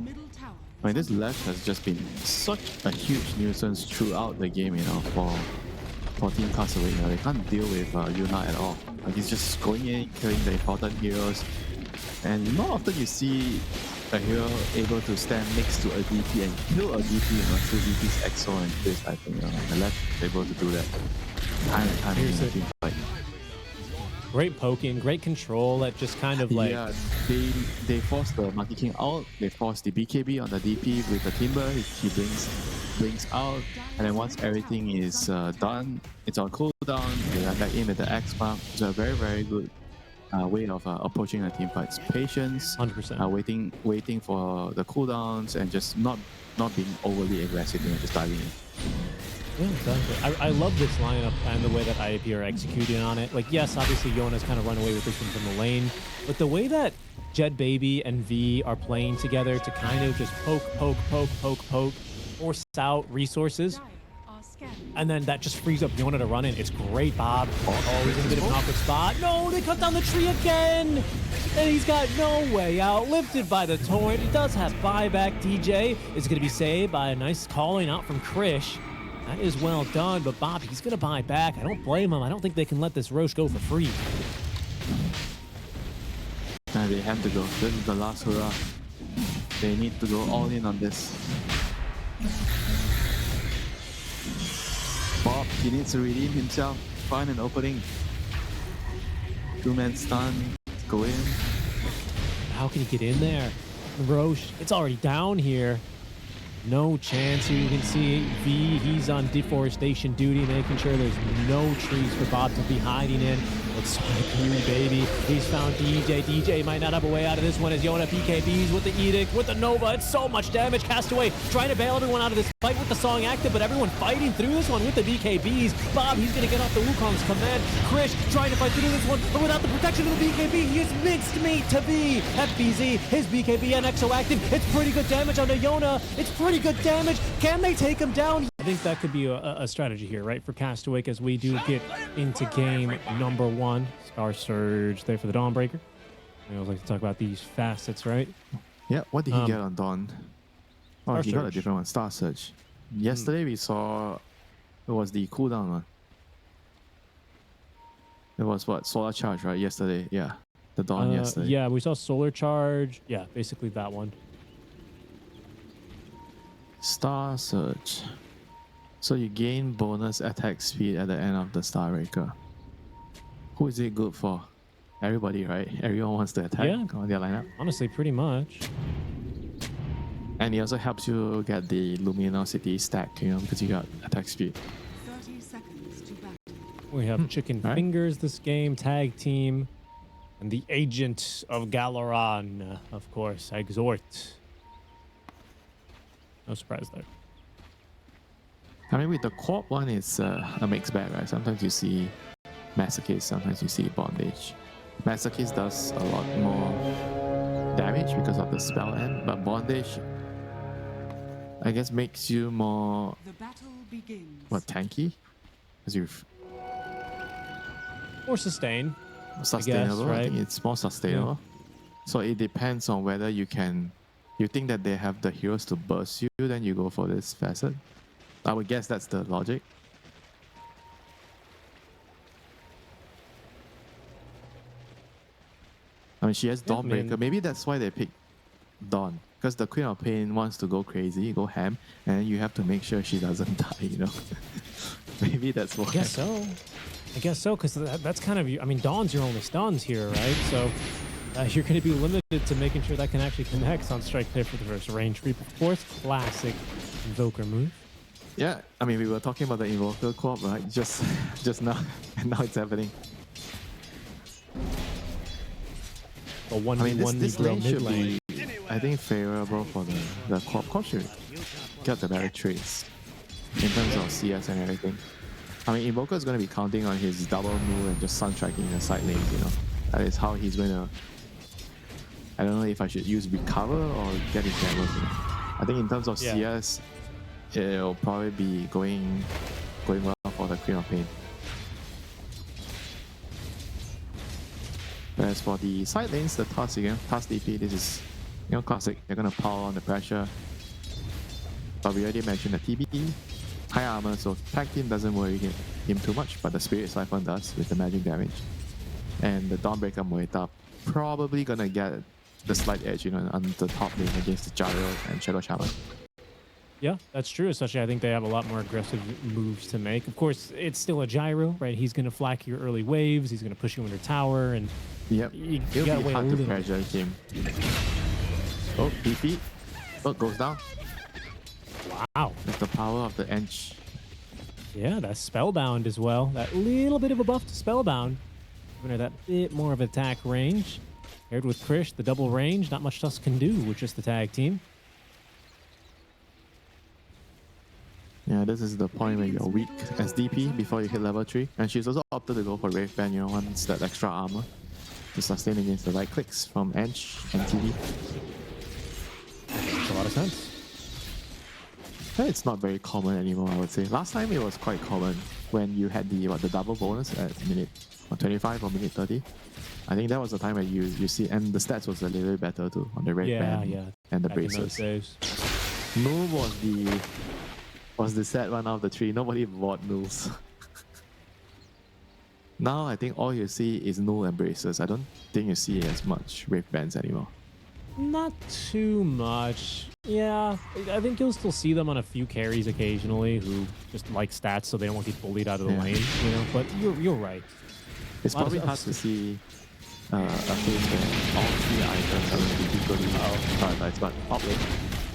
I mean, this Lesh has just been such a huge nuisance throughout the game, for Team Castawake. They can't deal with Yuna at all. Like, he's just going in, killing the important heroes. And not often you see a hero able to stand next to a DP and kill a DP, through DP's EXO and this, I think, the Lesh is able to do that time and time in the team fight.
Great poking, great control that just kind of like...
Yeah, they force the Monkey King out, they force the BKB on the DP with the Timber, he blinks out, and then once everything is done, it's on cooldown, they are back in with the X mark. It's a very, very good way of approaching a team fight. Patience,
100%.
Waiting for the cooldowns and just not being overly aggressive, just diving in.
Yeah, exactly. I love this lineup and the way that IAP are executing on it. Like, yes, obviously Yona's kind of run away with this one from the lane, but the way that Jet Baby and V are playing together to kind of just poke, force out resources, and then that just frees up Yona to run in. It's great, Bob. Oh, he's in a bit of an awkward spot. No, they cut down the tree again! And he's got no way out. Lifted by the torrent. He does have buyback. DJ is going to be saved by a nice calling out from Krish. That is well done, but Bob, he's going to buy back. I don't blame him. I don't think they can let this Roche go for free.
They have to go. This is the last hurrah. They need to go all in on this. Bob, he needs to redeem himself. Find an opening. Two-man stun. Go in.
How can he get in there? Roche, it's already down here. No chance here. You can see V, he's on deforestation duty, making sure there's no trees for Bob to be hiding in. Looks like you, baby. He's found DJ. DJ might not have a way out of this one as Yona BKBs with the Edict, with the Nova. It's so much damage. Castaway trying to bail everyone out of this fight with the Song active, but everyone fighting through this one with the BKBs. Bob, he's going to get off the Wukong's command. Krish trying to fight through this one, but without the protection of the BKB, he is mixed meat to V. FBZ, his BKB and EXO active. It's pretty good damage onto Yona. It's pretty good damage. Can they take him down? I think that could be a strategy here, right, for Castawake as we do get into game number one. Star Surge there for the Dawnbreaker. I always like to talk about these facets, right?
Yeah, what did he get on Dawn? Oh, he got a
Surge.
different one, Star Surge. Yesterday we saw it was the cooldown one. It was what? Solar Charge, right? Yesterday, yeah. The Dawn yesterday.
Yeah, we saw Solar Charge. Yeah, basically that one.
Star Surge. So you gain bonus attack speed at the end of the Starbreaker. Who is it good for? everybody, right? Everyone wants to attack on their lineup.
Honestly, pretty much.
And it also helps you get the luminosity stack, because you got attack speed.
30 seconds to battle.
We have Chicken Fingers this game, tag team, and the Agent of Galaran, of course, Exhort. No surprise there.
I mean, with the Corp one, it's a mixed bag, right? Sometimes you see Masochist, sometimes you see Bondage. Masochist does a lot more damage because of the spell end, but Bondage, I guess, makes you more
The battle begins.
tanky, because you're
Or sustain.
sustainable. I
right?
think it's more sustainable. So it depends on whether you think that they have the heroes to burst you, then you go for this facet. I would guess that's the logic. I mean, she has Dawnbreaker. Maybe that's why they picked Dawn. Because the Queen of Pain wants to go crazy, go ham, and you have to make sure she doesn't die, Maybe that's why.
I guess so, because that's kind of, I mean, Dawn's your only stuns here, right? So you're going to be limited to making sure that can actually connect on Strike Clear for the first range creep. Of course, classic Invoker move.
Yeah, I mean, we were talking about the Invoker Corp, right? Just now, and now it's happening.
A 1v1
this
Negro
lane
mid
should
lane.
be, I think, favorable for the Corp. Corp should get the better trades in terms of CS and everything. I mean, Invoker is going to be counting on his double move and just sun striking the side lanes, That is how he's going to... I don't know if I should use Recover or get his damage. I think in terms of CS, it'll probably be going well for the Queen of Pain. Whereas for the side lanes, the Tusk DP, this is classic. They're gonna power on the pressure. But we already mentioned the TB, high armor, so tag team doesn't worry him too much, but the Spirit Siphon does with the magic damage. And the Dawnbreaker Moeta probably gonna get the slight edge, on the top lane against the Gyro and Shadow Shaman.
Yeah, that's true. Especially, I think they have a lot more aggressive moves to make. Of course, it's still a Gyro, right? He's going to flack your early waves. He's going to push you under tower, and
yep,
you gotta
it'll be
wait
hard
a
to
little
pressure him. Oh, DP. Oh, goes down.
Wow.
That's the power of the Ench.
Yeah, that's Spellbound as well. That little bit of a buff to Spellbound. Giving her that bit more of attack range. Paired with Krish, the double range. Not much Tusk can do with just the tag team.
Yeah, this is the point where you're weak as DP before you hit level 3. And she's also opted to go for Wraith Band, wants that extra armor to sustain against the right clicks from Ench and TD.
Makes a lot of sense.
It's not very common anymore, I would say. Last time it was quite common when you had the double bonus at minute 25 or minute 30. I think that was the time where you see, and the stats was a little bit better too on the Wraith Band and the
Back in those
braces.
days.
Null was the sad one out of the three. Nobody bought Nulls. Now I think all you see is Null and braces. I don't think you see as much Wraith Bands anymore.
Not too much. Yeah, I think you'll still see them on a few carries occasionally who just like stats so they don't want to get bullied out of the lane, but you're right.
It's probably hard to see a case where all three items are going to be equally prioritized, but top lane.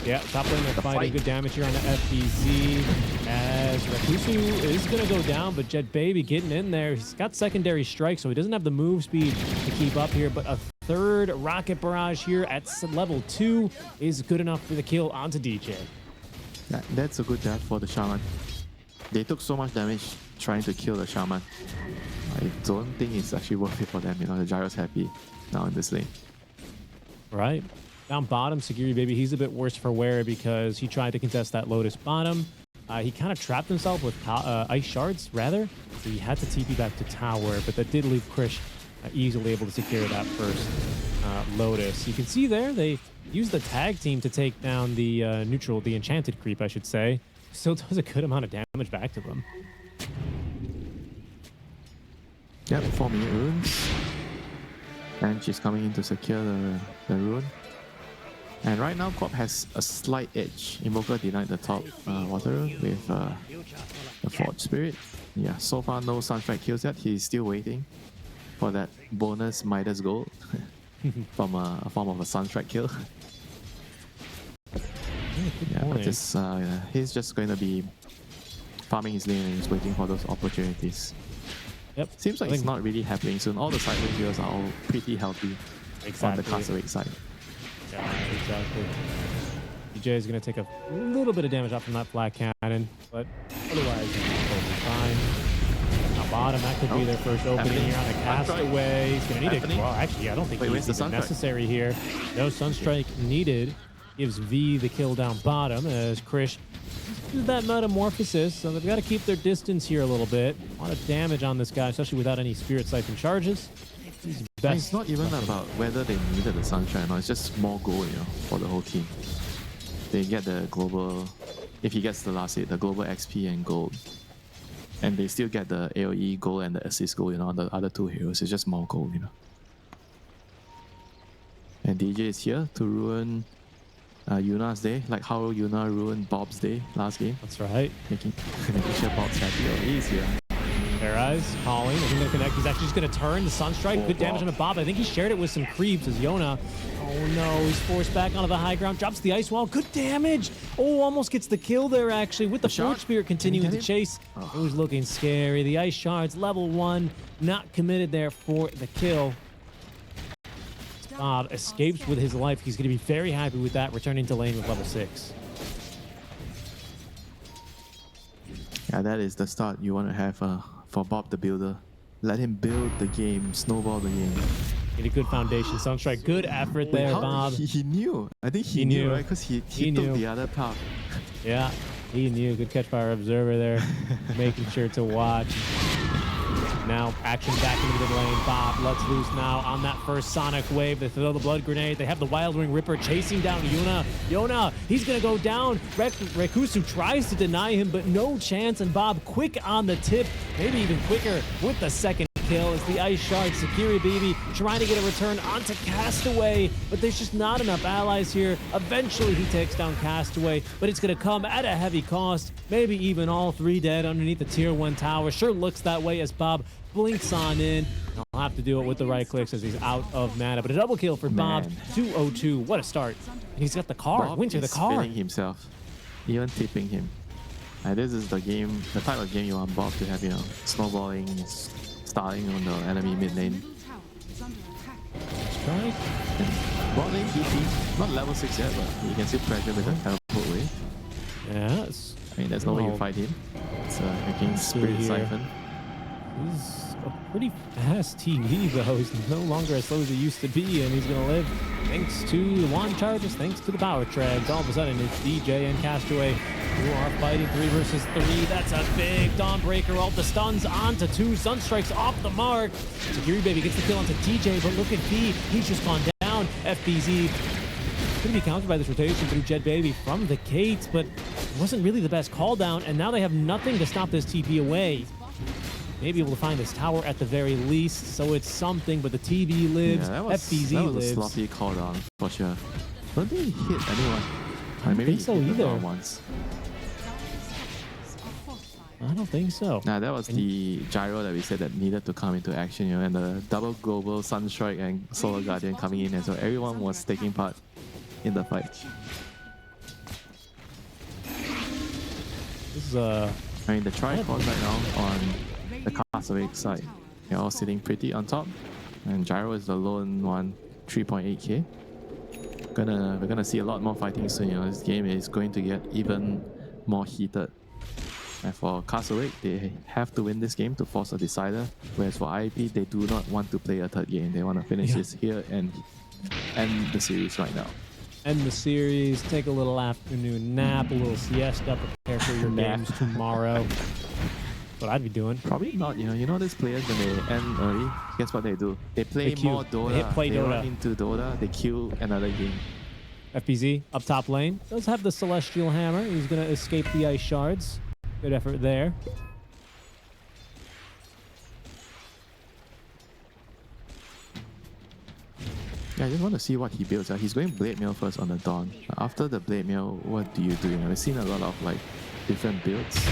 Yeah, top lane, they're fighting good damage here on the FBZ as Rakusu is going to go down, but Jet Baby getting in there. He's got secondary strike, so he doesn't have the move speed to keep up here, but a third Rocket Barrage here at level 2 is good enough for the kill onto DJ.
That's a good death for the Shaman. They took so much damage trying to kill the Shaman. I don't think it's actually worth it for them. The Gyro's happy now in this lane.
Right. Down bottom, Sagiri Baby, he's a bit worse for wear because he tried to contest that Lotus bottom. He kind of trapped himself with Ice Shards, rather. So he had to TP back to tower, but that did leave Krish easily able to secure that first Lotus. You can see there, they used the tag team to take down the the enchanted creep, I should say. Still does a good amount of damage back to them.
Yep, 4 minute runes. And she's coming in to secure the rune. And right now, Corp has a slight edge. Invoker denied the top water rune with the Forge Spirit. Yeah, so far no Sunstrike kills yet. He's still waiting. for that bonus Midas gold from a form of a Sunstrike kill. Yeah, but just, he's just going to be farming his lane and he's waiting for those opportunities.
Yep.
Seems like it's not really happening soon. All the side lane heroes are all pretty healthy on the Castawake side.
Yeah, exactly. DJ is going to take a little bit of damage off from that flat cannon, but otherwise he's totally fine. Now bottom, that could be their first opening here on the Castaway. He's going to need it. Well, actually, I don't think it's even necessary here. No Sunstrike needed. Gives V the kill down bottom as Krish does that metamorphosis, so they've got to keep their distance here a little bit. A lot of damage on this guy, especially without any Spirit Siphon charges.
It's not even about whether they needed the Sunshine or not. It's just more gold, for the whole team. They get the global, if he gets the last hit, the global XP and gold. And they still get the AoE gold and the assist gold, on the other two heroes. It's just more gold, And DJ is here to ruin Yuna's day, like how Yuna ruined Bob's day last game.
That's right.
Making sure Bob's happy. He's here.
Fair Eyes, calling. Is he going to connect? He's actually just going to turn the Sunstrike. Good damage on Bob. I think he shared it with some creeps as Yona. Oh no, he's forced back onto the high ground. Drops the ice wall. Good damage. Oh, almost gets the kill there actually with the Forge Spirit continuing to chase. Oh. It was looking scary. The ice shards, level 1, not committed there for the kill. Bob escapes with his life. He's going to be very happy with that, returning to lane with level 6.
Yeah, that is the start you want to have for Bob the Builder. Let him build the game, snowball the game.
Get a good foundation. Sunstrike, good effort there, Bob.
He knew. I think he knew, right? Because he took the other path.
Yeah, he knew. Good catch by our observer there. Making sure to watch. Now action back into the lane. Bob lets loose now on that first Sonic wave. They throw the blood grenade. They have the Wild Wing Ripper chasing down Yuna. Yona, he's going to go down. Rekusu tries to deny him, but no chance. And Bob quick on the tip, maybe even quicker with the second kill as the Ice Shard, Sakiri Baby trying to get a return onto Castaway, but there's just not enough allies here. Eventually he takes down Castaway, but it's going to come at a heavy cost. Maybe even all 3 dead underneath the tier 1 tower. Sure looks that way as Bob blinks on in. He'll have to do it with the right clicks as he's out of mana, but a double kill for Bob. 202. What a start. And he's got the car.
Bob
Winter, the car.
Spinning himself, even tipping him. This is the game, the type of game you want Bob to have, snowballing, starting on the enemy mid lane.
Strike.
Bot lane DP, not level 6 yet, but you can still pressure with a teleport wave.
Yes.
I mean, there's no way you fight him. It's making Spirit Siphon.
He's a pretty fast TV though. He's no longer as slow as he used to be, and he's going to live thanks to the wand charges, thanks to the power treads. All of a sudden, it's DJ and Castaway who are fighting 3 versus 3. That's a big Dawnbreaker. All the stuns onto 2. Sunstrikes off the mark. Sakiri Baby gets the kill onto DJ, but look at V. He's just gone down. FBZ going to be countered by this rotation through Jet Baby from the Kate, but it wasn't really the best call down, and now they have nothing to stop this TP away. Maybe able to find this tower at the very least, so it's something, but the TB lives,
yeah,
FBZ
that was
lives.
A sloppy call down for sure. Don't think he hit anyone.
I don't
maybe
think so either.
Once.
I don't think so.
Nah, that was the gyro that we said that needed to come into action, and the double global Sunstrike and Solar Guardian coming in, and so everyone was taking part in the fight.
This is
I mean, the tripod right now on the Castawake side, they're all sitting pretty on top, and Gyro is the lone one, 3.8k. We're gonna see a lot more fighting soon. This game is going to get even more heated. And for Castawake, they have to win this game to force a decider, whereas for IEP, they do not want to play a third game. They want to finish this here and end the series right now.
End the series, take a little afternoon nap, a little siesta, prepare for your games tomorrow. That's what I'd be doing.
Probably not, you know these players when they end early, guess what they do? They play more Dota. They run into Dota, they kill another game.
FBZ up top lane does have the Celestial Hammer. He's going to escape the Ice Shards. Good effort there.
Yeah, I just want to see what he builds. He's going Blade Mail first on the Dawn. After the Blade Mail, what do you do? We've seen a lot of like different builds.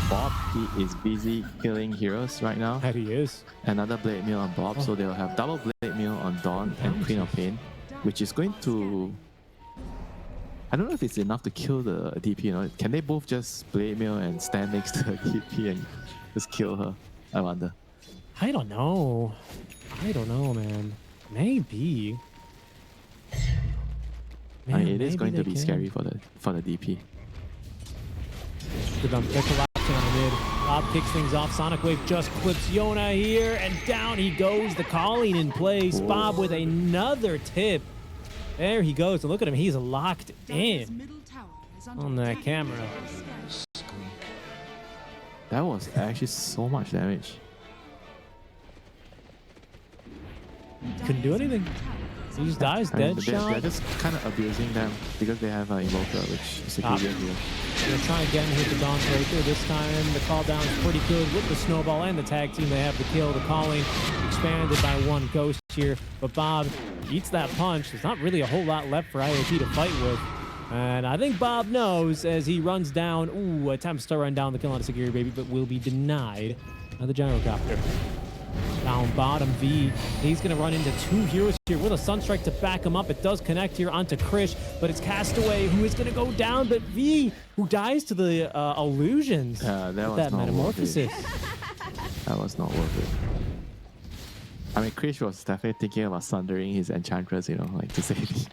Bob, he is busy killing heroes right now.
That he is.
Another Blade Mail on Bob, so they'll have double Blade Mail on Dawn and Queen of Pain, which is going to... I don't know if it's enough to kill the DP, you know. Can they both just Blade Mail and stand next to the DP and just kill her? I wonder.
I don't know. Man. Maybe.
I mean, it is
maybe
going to
they
be
can.
scary for the DP.
They're collapsing on the mid. Bob kicks things off. Sonic Wave just clips Yona here, and down he goes. The calling in place.
Whoa.
Bob with another tip. There he goes. And look at him. He's locked
Dire's
in
middle tower is under
on that
attack.
camera.
That was actually so much damage.
Couldn't do anything. He just dies.
I mean,
Dead
they're
shot.
just kind of abusing them because they have an Invoker, which is a
Top.
good here.
They're trying again to hit the Dawn Breaker. This time the call down is pretty good with the snowball and the tag team. They have the kill. The calling expanded by one ghost here. But Bob eats that punch. There's not really a whole lot left for IAP to fight with. And I think Bob knows as he runs down. Ooh, attempts to run down the kill on a Security Baby, but will be denied by the Gyrocopter. Down bottom, V. He's going to run into two heroes here with a Sunstrike to back him up. It does connect here onto Krish, but it's Castaway who is going to go down. But V, who dies to the illusions.
That was
That
not
metamorphosis.
That was not worth it. I mean, Krish was definitely thinking about sundering his Enchantress, you know, like to save me.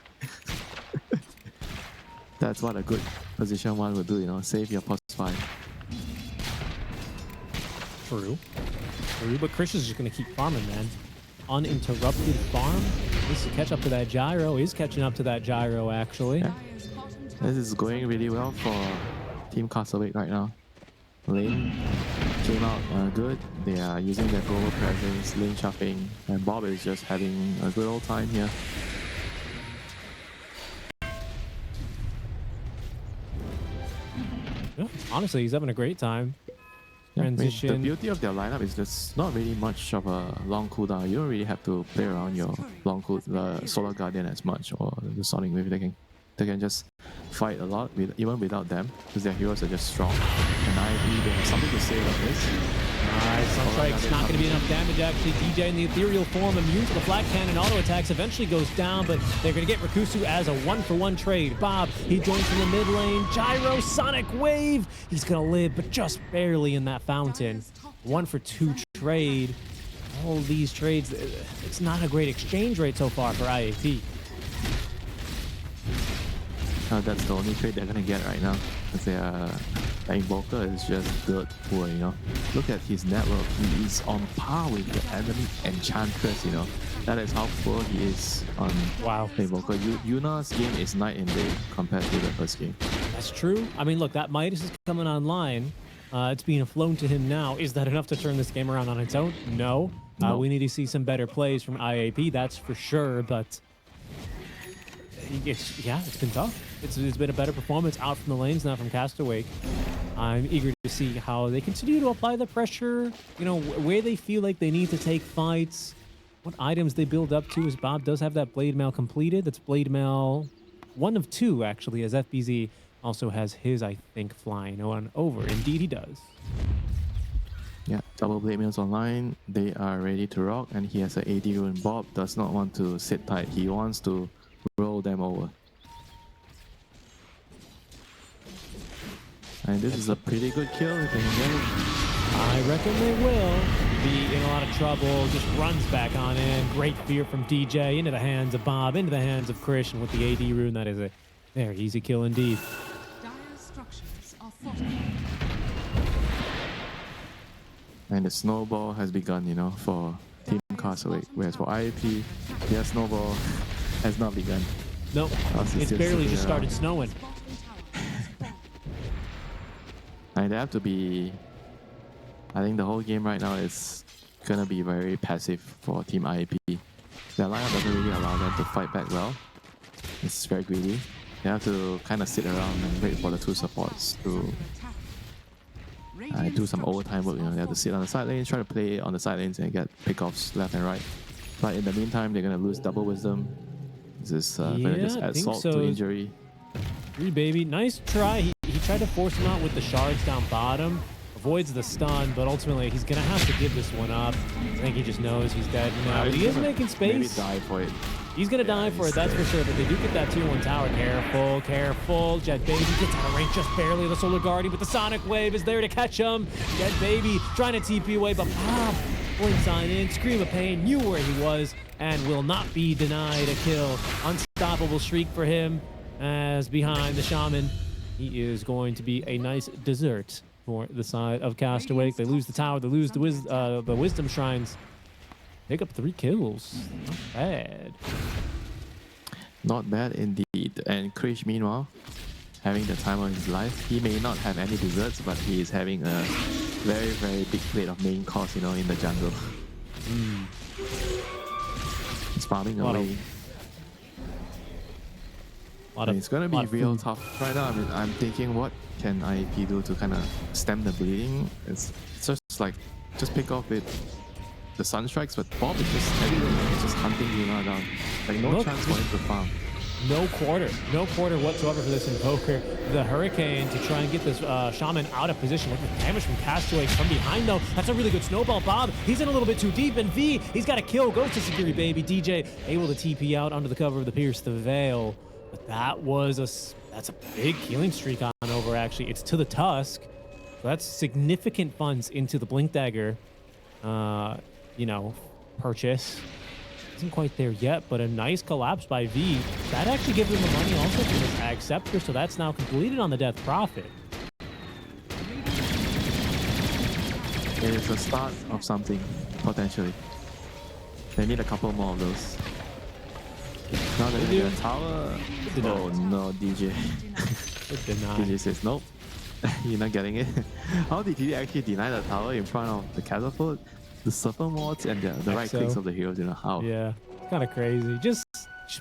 That's what a good position one would do, you know, save your plus 5.
True, but Krish is just going to keep farming, man. Uninterrupted farm. Needs to catch up to that gyro. Is catching up to that gyro, actually.
Yeah. This is going really well for Team Castawake right now. Lane came out good. They are using their global presence, lane shopping, and Bob is just having a good old time here.
Yeah, honestly, he's having a great time.
Yeah, I mean,
Transition.
the beauty of their lineup is there's not really much of a long cooldown. You don't really have to play around your long cool, the Solar Guardian as much, or the Sonic Wave. They can just fight a lot even without them because their heroes are just strong. And IB, they have something to say about this.
Sunstrike's not going to be enough damage, actually. DJ in the ethereal form, immune to the flat cannon auto attacks, eventually goes down, but they're going to get Rakusu as a 1-for-1 trade. Bob, he joins from the mid lane. Gyro, Sonic Wave. He's going to live, but just barely in that fountain. 1-for-2 trade. All these trades, it's not a great exchange rate so far for IAP.
That's the only trade they're gonna get right now. Because their Invoker is just dirt poor, you know. Look at his network. He is on par with the enemy Enchantress, you know. That is how poor he is on Invoker. Yuna's game is night and day compared to the first game.
That's true. I mean, look, that Midas is coming online. It's being flown to him now. Is that enough to turn this game around on its own? No.
No.
We need to see some better plays from IAP, that's for sure, but it's been tough. It's been a better performance out from the lanes now from Castawake. I'm eager to see how they continue to apply the pressure, you know, where they feel like they need to take fights, what items they build up to, as Bob does have that Blade Mail completed. That's Blade Mail 1 of 2, actually, as FBZ also has his, I think, flying on over. Indeed, he does.
Yeah, double Blade Mails online. They are ready to rock, and he has an AD rune. Bob does not want to sit tight. He wants to roll them over. And this is a pretty good kill if they can get it.
I reckon they will be in a lot of trouble. Just runs back on in. Great fear from DJ into the hands of Bob, into the hands of Krish, and with the AD rune, that is a very easy kill indeed.
Dire structures are fortified.
And the snowball has begun, you know, for Team Castawake. Whereas for IAP, their snowball has not begun.
Nope, it's barely just started snowing.
And they have to be... I think the whole game right now is gonna be very passive for Team IAP. Their lineup doesn't really allow them to fight back well. It's very greedy. They have to kind of sit around and wait for the two supports to do some overtime work. You know, they have to sit on the side lanes, try to play on the side lanes and get pickoffs left and right. But in the meantime, they're gonna lose double wisdom. This is gonna just
Yeah, I
add
think
salt
so.
to injury.
Agree, baby. Nice try. He tried to force him out with the shards down bottom. Avoids the stun, but ultimately he's gonna have to give this one up. I think he just knows he's dead now. But he is making space.
Maybe die for it.
He's gonna die for it, that's for sure. But they do get that tier 1 tower. Careful, careful. Jet Baby gets out of range just barely. The Solar Guardian, but the Sonic Wave is there to catch him. Jet Baby trying to TP away, but Bob blindside in. Scream of Pain knew where he was and will not be denied a kill. Unstoppable streak for him, as behind the Shaman, he is going to be a nice dessert for the side of Castawake. They lose the tower, they lose the Wisdom Shrines. Pick up 3 kills. Not bad.
Not bad indeed. And Krish, meanwhile, having the time of his life. He may not have any desserts, but he is having a very, very big plate of main course, you know, in the jungle. He's farming away. It's gonna be real tough right now. I mean, I'm thinking, what can IAP do to kind of stem the bleeding? It's just like, just pick off with the Sunstrikes, but Bob is just everywhere. He's just hunting Luna down. Like, no chance for him to farm.
No quarter whatsoever for this Invoker. The Hurricane to try and get this Shaman out of position. Look at the damage from Castawake from behind, though. That's a really good snowball. Bob, he's in a little bit too deep, and V, he's got a kill. Goes to Security Baby. DJ able to TP out under the cover of the Pierce the Veil. But that's a big healing streak on over, actually. It's to the Tusk. So that's significant funds into the Blink Dagger, you know, purchase. Isn't quite there yet, but a nice collapse by V. That actually gives him the money also for this Ag Scepter, so that's now completed on the Death Prophet.
It is the start of something, potentially. They need a couple more of those. Now they're gonna get a tower. Oh no, DJ. DJ says nope. You're not getting it. How did he actually deny the tower in front of the catapult? The Serpent Wards and the right clicks of the heroes, you know how?
Yeah, kind of crazy. Just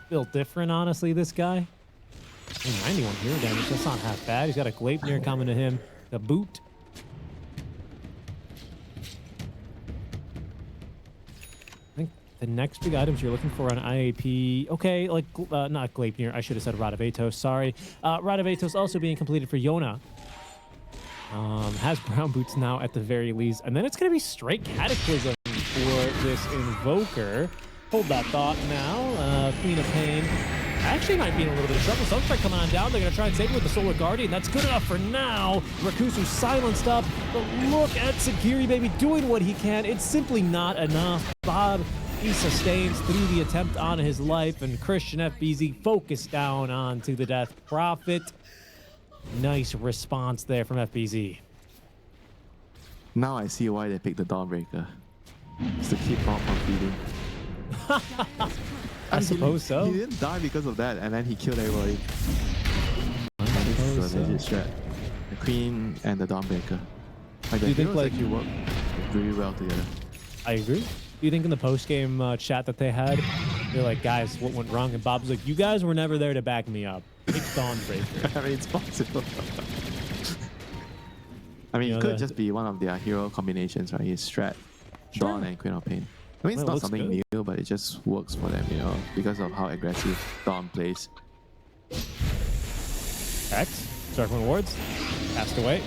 built different, honestly, this guy. 91 hero damage, that's not half bad. He's got a Gleipnir coming to him to boot. I think the next big items you're looking for on IAP, okay, like, not Gleipnir, I should have said Rod of Atos, sorry. Rod of Atos also being completed for Yona. Has brown boots now at the very least, and then it's going to be straight Cataclysm for this Invoker. Hold that thought now. Queen of Pain actually might be in a little bit of trouble. Sunstrike coming on down. They're going to try and save it with the Solar Guardian. That's good enough for now. Rakusu silenced up, but look at Security Baby doing what he can. It's simply not enough. Bob, he sustains through the attempt on his life, and Christian FBZ focused down onto the Death Prophet. Nice response there from FBZ.
Now I see why they picked the Dawnbreaker. Just to keep Bob from feeding.
I suppose so.
He didn't die because of that, and then he killed everybody. This is a legit strat. The Queen and the Dawnbreaker. Like, the heroes actually work really well together.
I agree. Do you think in the post-game chat that they had, they're like, guys, what went wrong? And Bob's like, you guys were never there to back me up. Pick Dawnbreaker.
I mean, it's possible. I mean, it could just be one of their hero combinations, right? It's Strat, Dawn, and Queen of Pain. I mean, it's not something new, but it just works for them, you know, because of how aggressive Dawn plays.
X, Circling Wards, passed away.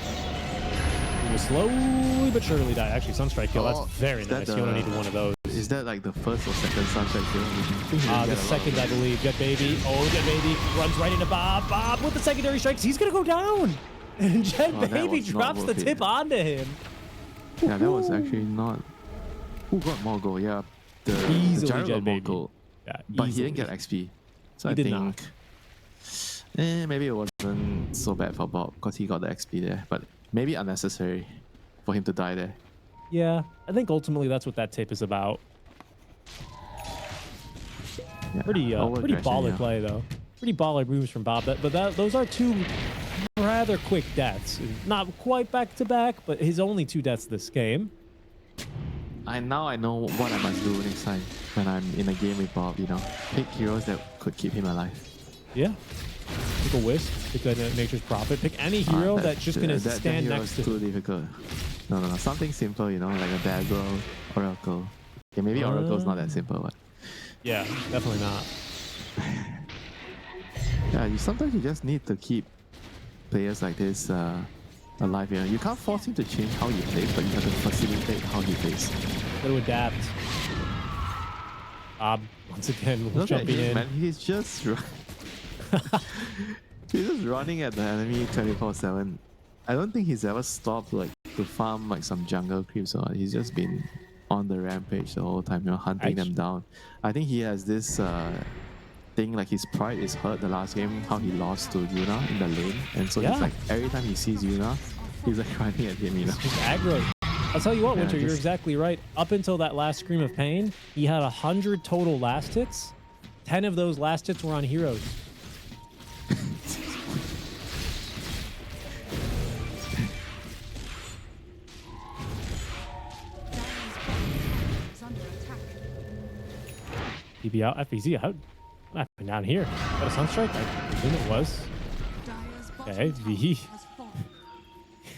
He will slowly but surely die. Actually, Sunstrike kill, that's very nice. You only needed one of those.
Is that like the first or second Sunstrike kill?
The second, I believe. Jet Baby. Oh, Jet Baby runs right into Bob. Bob with the secondary strikes. He's going to go down. And Jet Baby drops the tip onto him.
Yeah, that was actually not... Who got more gold? Yeah, the Gyro got more gold. Yeah, but he didn't get XP. So I think... maybe it wasn't so bad for Bob because he got the XP there. But maybe unnecessary for him to die there.
Yeah, I think ultimately that's what that tip is about.
Yeah,
pretty baller play though. Pretty baller moves from Bob. But those are two rather quick deaths. Not quite back to back, but his only 2 deaths this game.
Now I know what I must do next time when I'm in a game with Bob. You know, pick heroes that could keep him alive.
Yeah. Pick a Wisp, pick a Nature's Prophet, pick any hero that's just gonna stand next to.
Too difficult. No. Something simple, you know, like a Dagger, Oracle. Yeah, maybe Oracle's not that simple, but
Yeah, definitely not.
yeah, sometimes you just need to keep players like this alive. You know, you can't force him to change how he plays, but you have to facilitate how he plays.
Got to adapt. Once again,
Look at
jumping
him,
in.
man. He's just he's just running at the enemy 24/7. I don't think he's ever stopped like to farm like some jungle creeps or he's just been on the rampage the whole time, you know, hunting them down. I think he has this thing like his pride is hurt the last game, how he lost to Yuna in the lane. And so he's like every time he sees Yuna, he's like running at him, you know.
Just aggro. I'll tell you what,
Yeah,
Winter, you're exactly right. Up until that last Scream of Pain, he had 100 total last hits. 10 of those last hits were on heroes.
Is under attack.
TP out, FBZ out. What happened down here? Got a Sunstrike? I presume it was.
Dyer's bottom
Okay,
tower
V.
has fallen.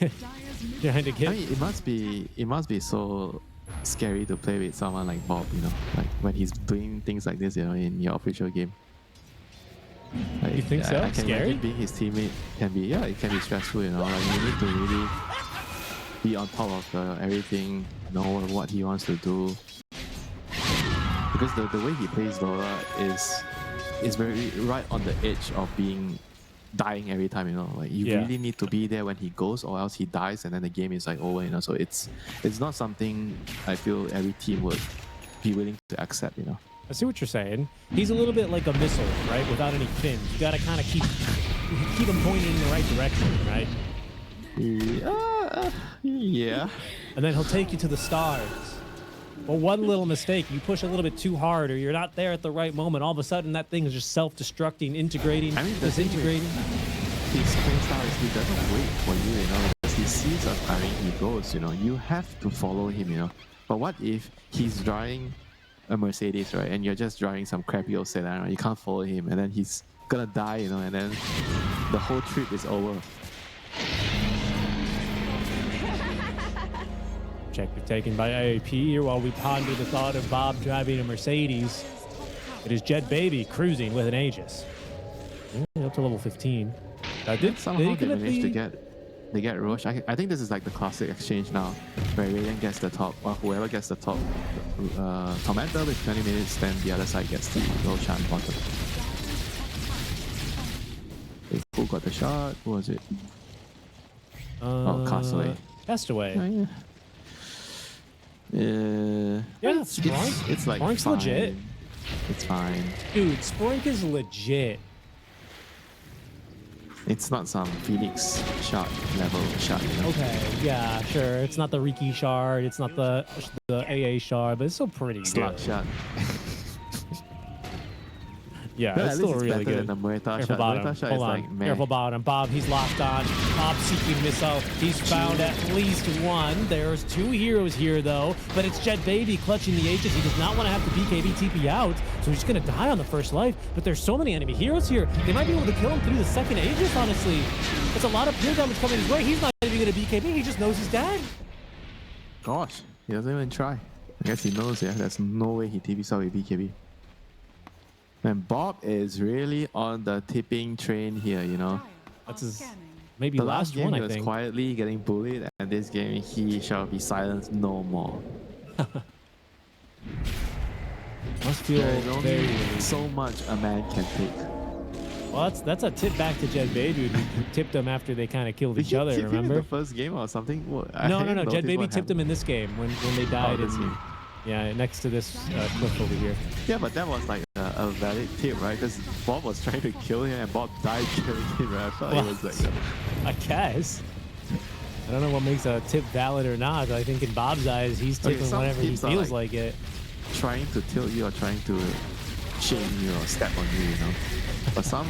Dyer's middle
Behind the
tower
kid.
I mean, it must be so scary to play with someone like Bob, you know, like when he's doing things like this, you know, in your official game. Like,
You think so?
I can
Scary?
imagine being his teammate can be, yeah, it can be stressful, you know, like you need to really be on top of everything, know what he wants to do. Because the way he plays Dora is very right on the edge of being dying every time, you know, like you really need to be there when he goes or else he dies and then the game is like over, you know. So it's not something I feel every team would be willing to accept, you know.
I see what you're saying. He's a little bit like a missile, right? Without any fins. You gotta kind of keep him pointing in the right direction, right?
Yeah.
And then he'll take you to the stars. But one little mistake, you push a little bit too hard or you're not there at the right moment, all of a sudden that thing is just self-destructing, integrating,
I mean, the thing
disintegrating.
His playstyle is he doesn't wait for you, you know. As he sees a firing, he goes, you know. You have to follow him, you know. But what if he's driving a Mercedes, right? And you're just driving some crappy old sedan, right? You can't follow him and then he's gonna die, you know, and then the whole trip is over.
Objective taken by AAP here while we ponder the thought of Bob driving a Mercedes. It is Jet Baby cruising with an Aegis. Yeah, up to level 15.
Somehow they managed to get Roche. I think this is like the classic exchange now, where Radiant gets the top, or whoever gets the top Tormentor with 20 minutes, then the other side gets the Roshan bottom. Who got the shot? Who was it? Castawake.
Castawake.
Oh, yeah.
Yeah,
it's like
Sprunk's
fine.
legit.
It's fine.
Dude, Sprunk is legit.
It's not some Phoenix shot level shot, you know?
Okay, yeah, sure. It's not the Riki shard. It's not the AA shard, but it's still pretty
Slug
good.
shot.
Yeah,
Well,
it's
at
still
least it's
really
better
good.
than the Muerta
Careful
shot.
bottom.
Muerta shot
Hold
is
on.
like, meh.
Careful bottom. Bob, he's locked on. Bob seeking missile. He's found at least one. There's two heroes here, though. But it's Jet Baby clutching the Aegis. He does not want to have the BKB TP out, so he's going to die on the first life. But there's so many enemy heroes here. They might be able to kill him through the second Aegis, honestly. There's a lot of peer damage coming his way. He's not even going to BKB. He just knows he's dead.
Gosh, he doesn't even try. I guess he knows, yeah, there's no way he TPs out with BKB. And Bob is really on the tipping train here, you know.
That's his maybe
The
last
game
one,
he
I
was
think.
quietly getting bullied, and this game he shall be silenced no more.
Must feel
There is only
very...
so much a man can take.
Well, that's a tip back to Jet Baby, who tipped him after they kind of killed
Did
each
he
other,
tip him in
remember?
the first game or something?
No. Jet Baby tipped him in this game when they died.
this game.
Yeah, next to this cliff over here.
Yeah, but that was like a valid tip, right? Because Bob was trying to kill him and Bob died killing him, right? I thought it was like...
I guess. I don't know what makes a tip valid or not. I think in Bob's eyes, he's tipping
some
whenever he
tips are
feels like it.
trying to tilt you or trying to shame you or step on you, you know. But some,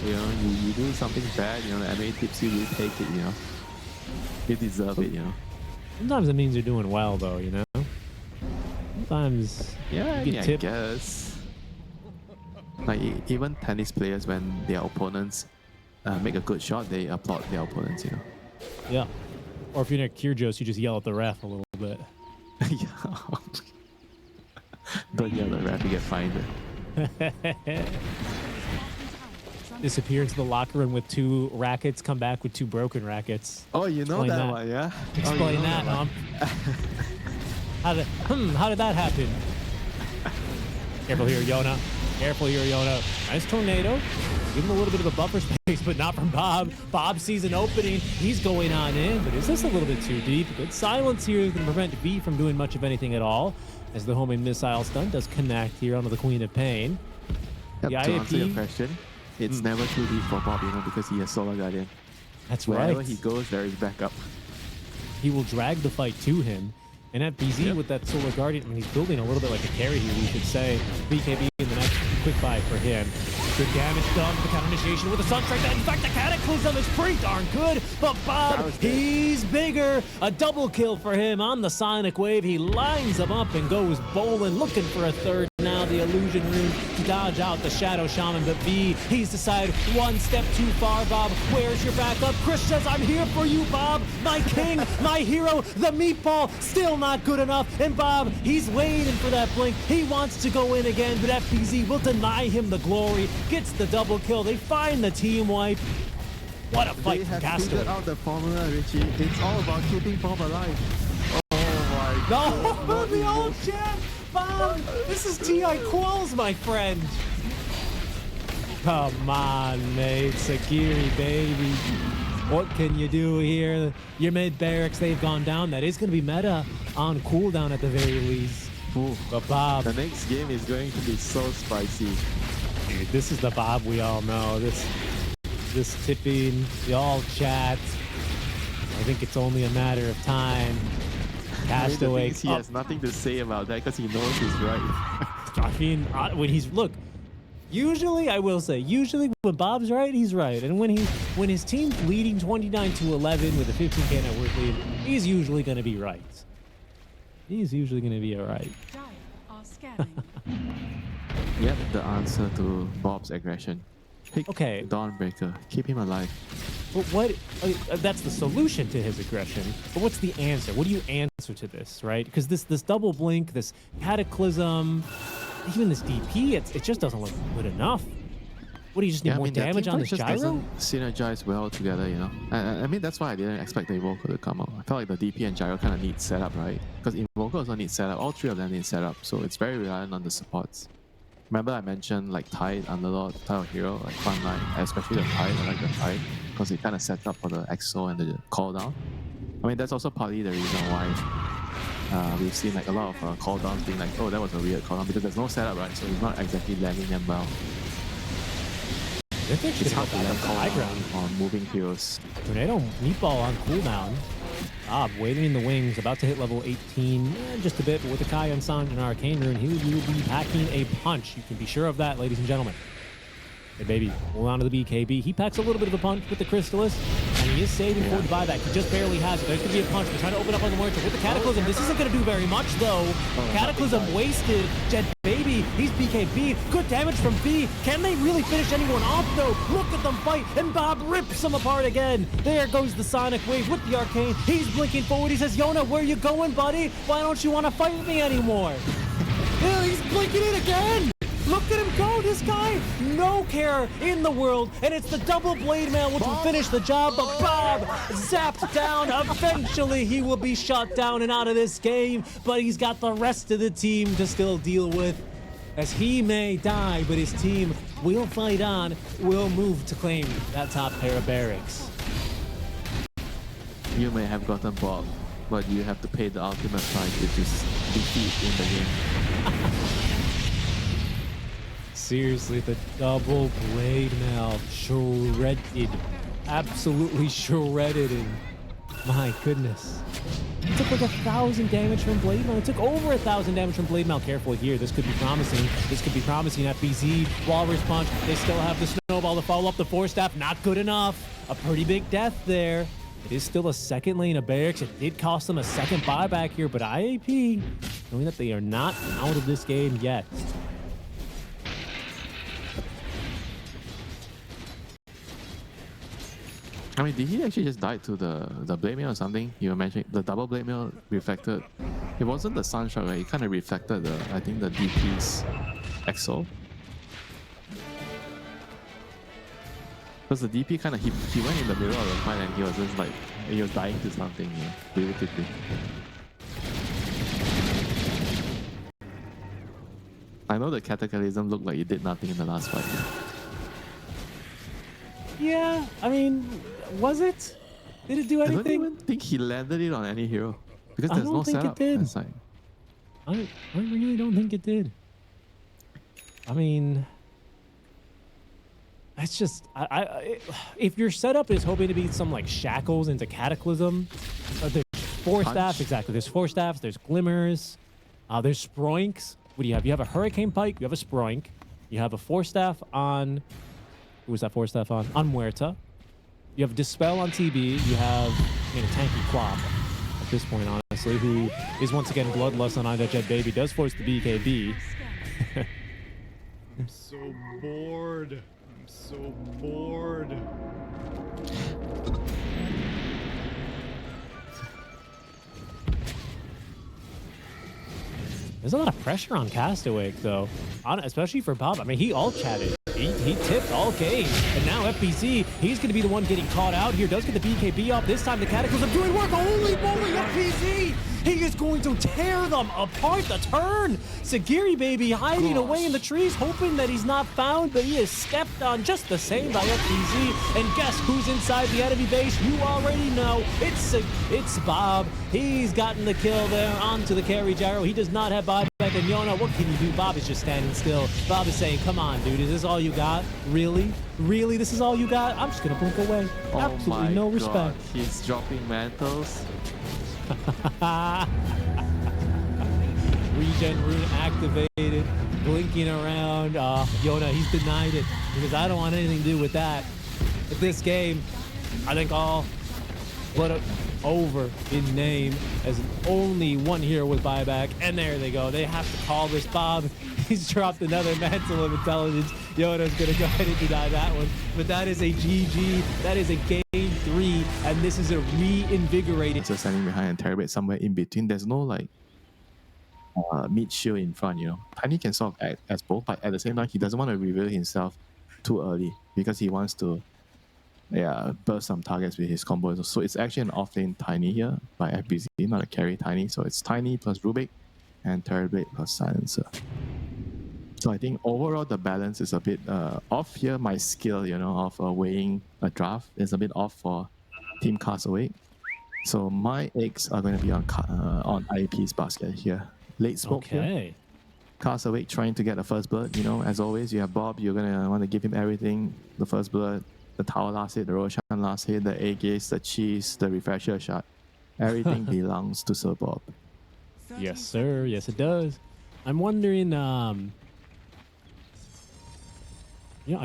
you know, you do something bad, you know, the MA tips you, you take it, you know. You deserve it, you know.
Sometimes it means you're doing well, though, you know? Sometimes
Yeah,
you get
I
tipped.
guess. Like, even tennis players, when their opponents make a good shot, they applaud their opponents, you know.
Yeah. Or if you're near Kyrgios, you just yell at the ref a little bit.
Yeah. Don't yell at the ref, you get fined.
Disappear into the locker room with 2 rackets, come back with 2 broken rackets.
Oh, you know
Explain
that one, yeah?
Explain
you know
that,
one.
How did that happen? Careful here, Yona. Careful here, Yona. Nice tornado. Give him a little bit of a buffer space, but not from Bob. Bob sees an opening. He's going on in, but is this a little bit too deep? Good silence here is going to prevent V from doing much of anything at all, as the homing missile stun does connect here onto the Queen of Pain.
Yep,
The
to answer your
IAP,
question, it's never too deep for Bob, because he has Solar Guardian.
that's
Wherever
right.
he goes, there is backup.
He will drag the fight to him. And at BZ with that Solar Guardian, I mean, he's building a little bit like a carry here, we should say. BKB in the next quick buy for him. Good damage done with the counter initiation with the Sunstrike. In fact, the Cataclysm is pretty darn good, but Bob, he's bigger. A double kill for him on the Sonic Wave. He lines them up and goes bowling, looking for a third. Now the Illusion Rune to dodge out the Shadow Shaman, but V, he's decided one step too far. Bob, where's your backup? Chris says, I'm here for you, Bob. My king, my hero, the meatball, still not good enough. And Bob, he's waiting for that blink. He wants to go in again, but FPZ will deny him the glory. Gets the double kill. They find the team wipe. What a fight
They
from
have figured
Castawake.
out the formula, Richie. It's all about keeping Bob alive. Oh my god.
No, the old champ, Bob. This is T.I. Qualls, my friend. Come on, mate. Sagiri, baby. What can you do here? Your mid barracks, they've gone down. That is going to be meta on cooldown at the very least.
Ooh.
But Bob,
The next game is going to be so spicy.
dude, this is the Bob we all know. This tipping, the all chat. I think it's only a matter of time. Castawake.
He has nothing to say about that because he knows he's right.
I mean, when he's look. Usually, I will say, usually when Bob's right, he's right, and when his team's leading 29-11 with a 15K net worth lead, he's usually going to be right. He's usually going to be all right.
Dire are scanning.
Yep, the answer to Bob's aggression. Pick
Okay.
Dawnbreaker. Keep him alive.
But what? That's the solution to his aggression. But what's the answer? What do you answer to this, right? Because this double blink, this cataclysm, even this DP, it just doesn't look good enough. What do you just need more
their
damage
team
on
fight
this
just
gyro?
doesn't synergize well together, I mean, that's why I didn't expect the Evoker to come out. I felt like the DP and gyro kind of need setup, right? Because Evoker also needs setup. All 3 of them need setup, so it's very reliant on the supports. Remember I mentioned like Tide, Underlord, Tide of Hero, like fun line, especially the Tide. I like the Tide because it kind of sets up for the EXO and the call down. I mean, that's also partly the reason why we've seen like a lot of call downs being like, oh, that was a weird call down because there's no setup, right? So he's not exactly landing them well. It's hard to land call
high
down
ground.
on moving heroes.
Tornado meatball on cooldown. Bob waiting in the wings, about to hit level 18, just a bit, but with the Kai on Sange and Arcane Rune, he will be packing a punch. You can be sure of that, ladies and gentlemen. Hey, baby, hold on to the BKB. He packs a little bit of a punch with the Crystallis, and he is saving for the buyback. He just barely has it. There's going to be a punch. They're trying to open up on the Moira with the Cataclysm. This isn't going to do very much, though. Cataclysm wasted. Jet Baby, he's BKB. Good damage from V. Can they really finish anyone off, though? Look at them fight, and Bob rips them apart again. There goes the Sonic Wave with the Arcane. He's blinking forward. He says, Yona, where you going, buddy? Why don't you want to fight me anymore? Yeah, he's blinking it again. Look at him go, this guy. No care in the world. And it's the double blade mail which will finish the job. But Bob zapped down. Eventually, he will be shot down and out of this game. But he's got the rest of the team to still deal with. As he may die, but his team will fight on, will move to claim that top pair of barracks.
You may have gotten Bob, but you have to pay the ultimate price, which is defeat in the game.
Seriously, the double blade mail shredded. Absolutely shredded. And my goodness. It took like 1,000 damage from blade mail. It took over 1,000 damage from blade mail. Careful here. This could be promising. This could be promising. FBZ, Walrus Punch. They still have the snowball to follow up the Force Staff. Not good enough. A pretty big death there. It is still a second lane of barracks. It did cost them a second buyback here, but IAP, knowing that they are not out of this game yet.
I mean, did he actually just die to the blade mail or something? You were mentioning the double blade mail reflected. It wasn't the sunshot, right? It kind of reflected I think the DP's exo. Because the DP kind of he went in the middle of the fight and he was just like he was dying to something, really quickly. I know the Cataclysm looked like it did nothing in the last fight.
Yeah, I mean, was it? Did it do anything?
I don't even think he landed it on any hero because there's no setup.
Did.
It's like,
I really don't think it did. I mean, it's just if your setup is hoping to be some like shackles into Cataclysm, there's four staffs exactly. There's four staffs. There's glimmers. There's sproinks. What do you have? You have a Hurricane Pike. You have a sproink. You have a four staff on. Who was that four staff on? On Muerta. You have Dispel on TB. You have a tanky Quap at this point, honestly, who is once again Bloodlust on Ida Jet Baby. Does force the BKB.
I'm so bored. I'm so bored.
There's a lot of pressure on Castawake, though, especially for Bob. I mean, he all chatted. He tipped all game. And now FPC, he's going to be the one getting caught out here. Does get the BKB off. This time the Cataclysm doing work. Holy moly, FPC! He is going to tear them apart. The turn. Sagiri baby hiding away in the trees, hoping that he's not found, but he is stepped on just the same by FPZ. And guess who's inside the enemy base? You already know. It's Bob. He's gotten the kill there onto the carry gyro. He does not have buyback. And Yona, what can you do? Bob is just standing still. Bob is saying, come on, dude. Is this all you got? Really? Really? This is all you got? I'm just going to blink away.
oh
Absolutely no respect.
God. He's dropping mantles.
Regen rune activated, blinking around. Yona, he's denied it because I don't want anything to do with that. But this game, I think all but over in name as only one hero with buyback. And there they go. They have to call this Bob. He's dropped another mantle of intelligence. Yoda's going to go ahead and deny that one. But that is a GG. That is a game 3. And this is a reinvigorated.
Just standing behind and Terrorblade somewhere in between. There's no like mid shield in front, Tiny can sort of act as both, but at the same time, he doesn't want to reveal himself too early because he wants to burst some targets with his combos. So it's actually an offlane Tiny here by FBZ, not a carry Tiny. So it's Tiny plus Rubik and Terrorblade plus Silencer. So I think overall the balance is a bit off here. My skill, of weighing a draft is a bit off for Team Castawake. So my eggs are going to be on IAP's basket here. Late smoke here. Castawake trying to get the first blood. As always, you have Bob. You're going to want to give him everything. The first blood, the tower last hit, the Roshan last hit, the A-Gaze, the cheese, the refresher shot. Everything belongs to Sir Bob.
Yes, sir. Yes, it does. I'm wondering... I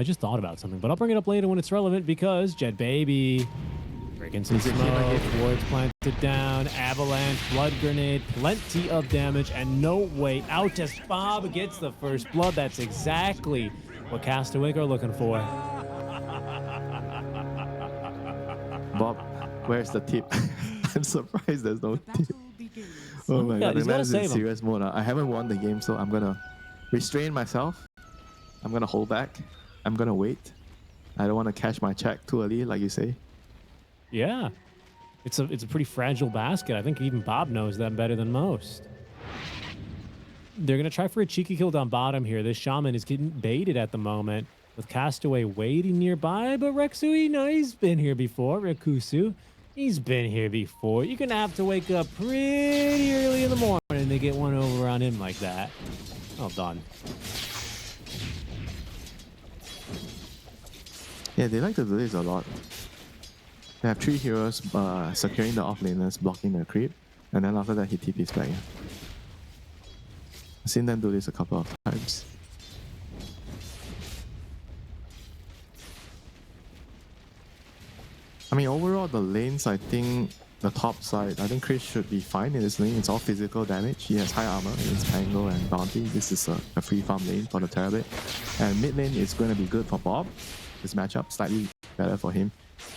just thought about something, but I'll bring it up later when it's relevant because Jet Baby... Breaking some smoke, wards planted down, avalanche, blood grenade, plenty of damage, and no way out as Bob gets the first blood. That's exactly what Castawake are looking for.
Bob, where's the tip? I'm surprised there's no tip. Oh my god, the man's in serious mode. I haven't won the game, so I'm gonna restrain myself. I'm gonna hold back. I'm gonna wait. I don't want to cash my check too early, like you say.
Yeah, it's a pretty fragile basket. I think even Bob knows that better than most. They're going to try for a cheeky kill down bottom here. This Shaman is getting baited at the moment with Castaway waiting nearby, but Rexu, he's been here before. Rekusu, he's been here before. You're going to have to wake up pretty early in the morning to get one over on him like that. Well done.
Yeah, they like to do this a lot. They have 3 heroes securing the offlaners, blocking the creep, and then after that he TP's back. I've seen them do this a couple of times. I mean, overall the lanes, I think the top side, I think Chris should be fine in this lane. It's all physical damage. He has high armor against Pango and Bounty. This is a free farm lane for the Terrorblade. And mid lane is going to be good for Bob. This matchup slightly better for him.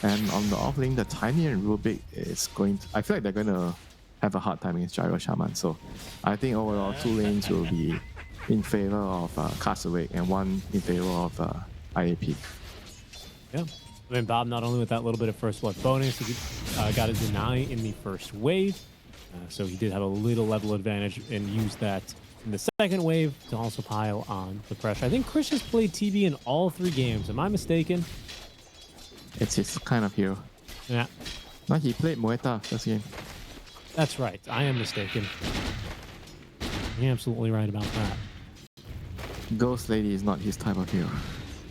And on the off lane, the Tiny and Rubik is going to, I feel like they're going to have a hard time against Gyro Shaman. So I think overall 2 lanes will be in favor of Castawake and 1 in favor of IAP.
Yeah. I mean, Bob, not only with that little bit of first blood bonus, he got a deny in the first wave. So he did have a little level advantage and used that in the second wave to also pile on the pressure. I think Chris has played TB in all 3 games. Am I mistaken?
It's his kind of hero.
Yeah.
No, he played Moeta first game.
That's right. I am mistaken. You're absolutely right about that.
Ghost Lady is not his type of hero.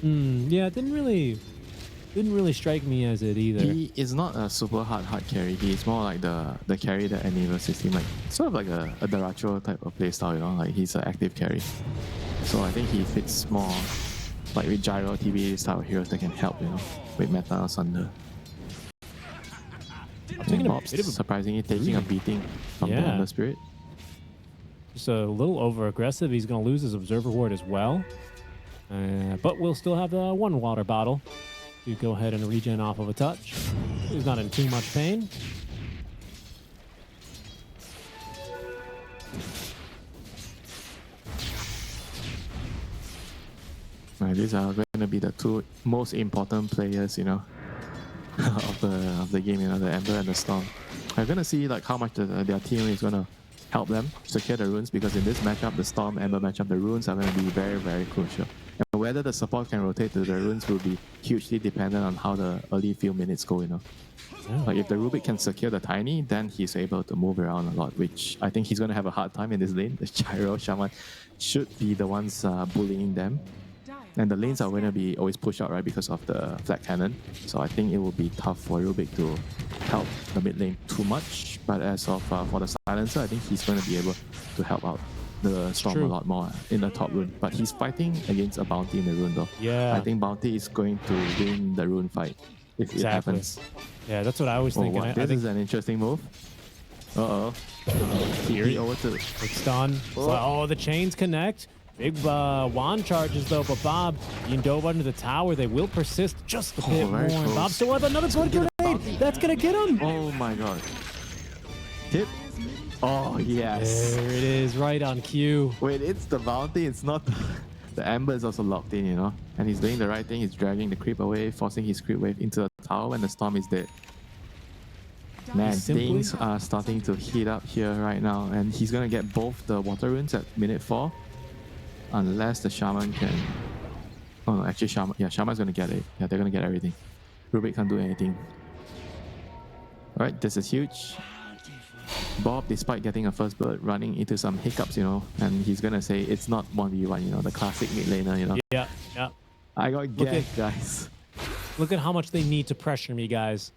Yeah, it didn't really strike me as it either.
He is not a super hard carry. He's more like the carry that enables his team, like sort of like a Daracho type of playstyle, you know, like he's an active carry. So I think he fits more like with Gyro, TB style heroes that can help, you know, with Meta or Sunder. And Bob's surprisingly taking a beating from the Ember Spirit.
Just a little over aggressive. He's going to lose his Observer Ward as well. But we'll still have 1 water bottle to go ahead and regen off of a touch. He's not in too much pain.
These are going to be the 2 most important players, you know, of the game, you know, the Ember and the Storm. I'm going to see like how much their team is going to help them secure the runes, because in this matchup, the Storm Ember matchup, the runes are going to be very, very crucial. And whether the support can rotate to the runes will be hugely dependent on how the early few minutes go, you know.
Yeah.
Like if the Rubik can secure the Tiny, then he's able to move around a lot, which I think he's going to have a hard time in this lane. The Gyro Shaman should be the ones bullying them. And the lanes are going to be always pushed out, right, because of the flat cannon. So I think it will be tough for Rubik to help the mid lane too much. But as of for the Silencer, I think he's going to be able to help out the Storm a lot more in the top rune. But he's fighting against a Bounty in the rune though.
Yeah.
I think Bounty is going to win the rune fight if it happens.
Yeah, that's what I was thinking.
I think this is an interesting move. He over to...
It's done. Oh, the chains connect. Big wand charges though, but Bob being dove under the tower. They will persist just a bit more.
Close.
Bob still has another blood grenade. That's gonna get him.
Oh my god. Tip. Oh yes.
There it is, right on cue.
Wait, it's the Bounty. It's not the Ember is also locked in, you know. And he's doing the right thing. He's dragging the creep away, forcing his creep wave into the tower when the Storm is dead. Man, things are starting to heat up here right now, and he's gonna get both the water runes at minute 4. Unless the Shaman can... Oh no, actually Shaman's gonna get it. Yeah, they're gonna get everything. Rubik can't do anything. Alright, this is huge. Bob, despite getting a first blood, running into some hiccups, you know, and he's gonna say it's not 1v1, you know, the classic mid laner, you know.
Yeah.
I got ganked, guys.
Look at how much they need to pressure me, guys.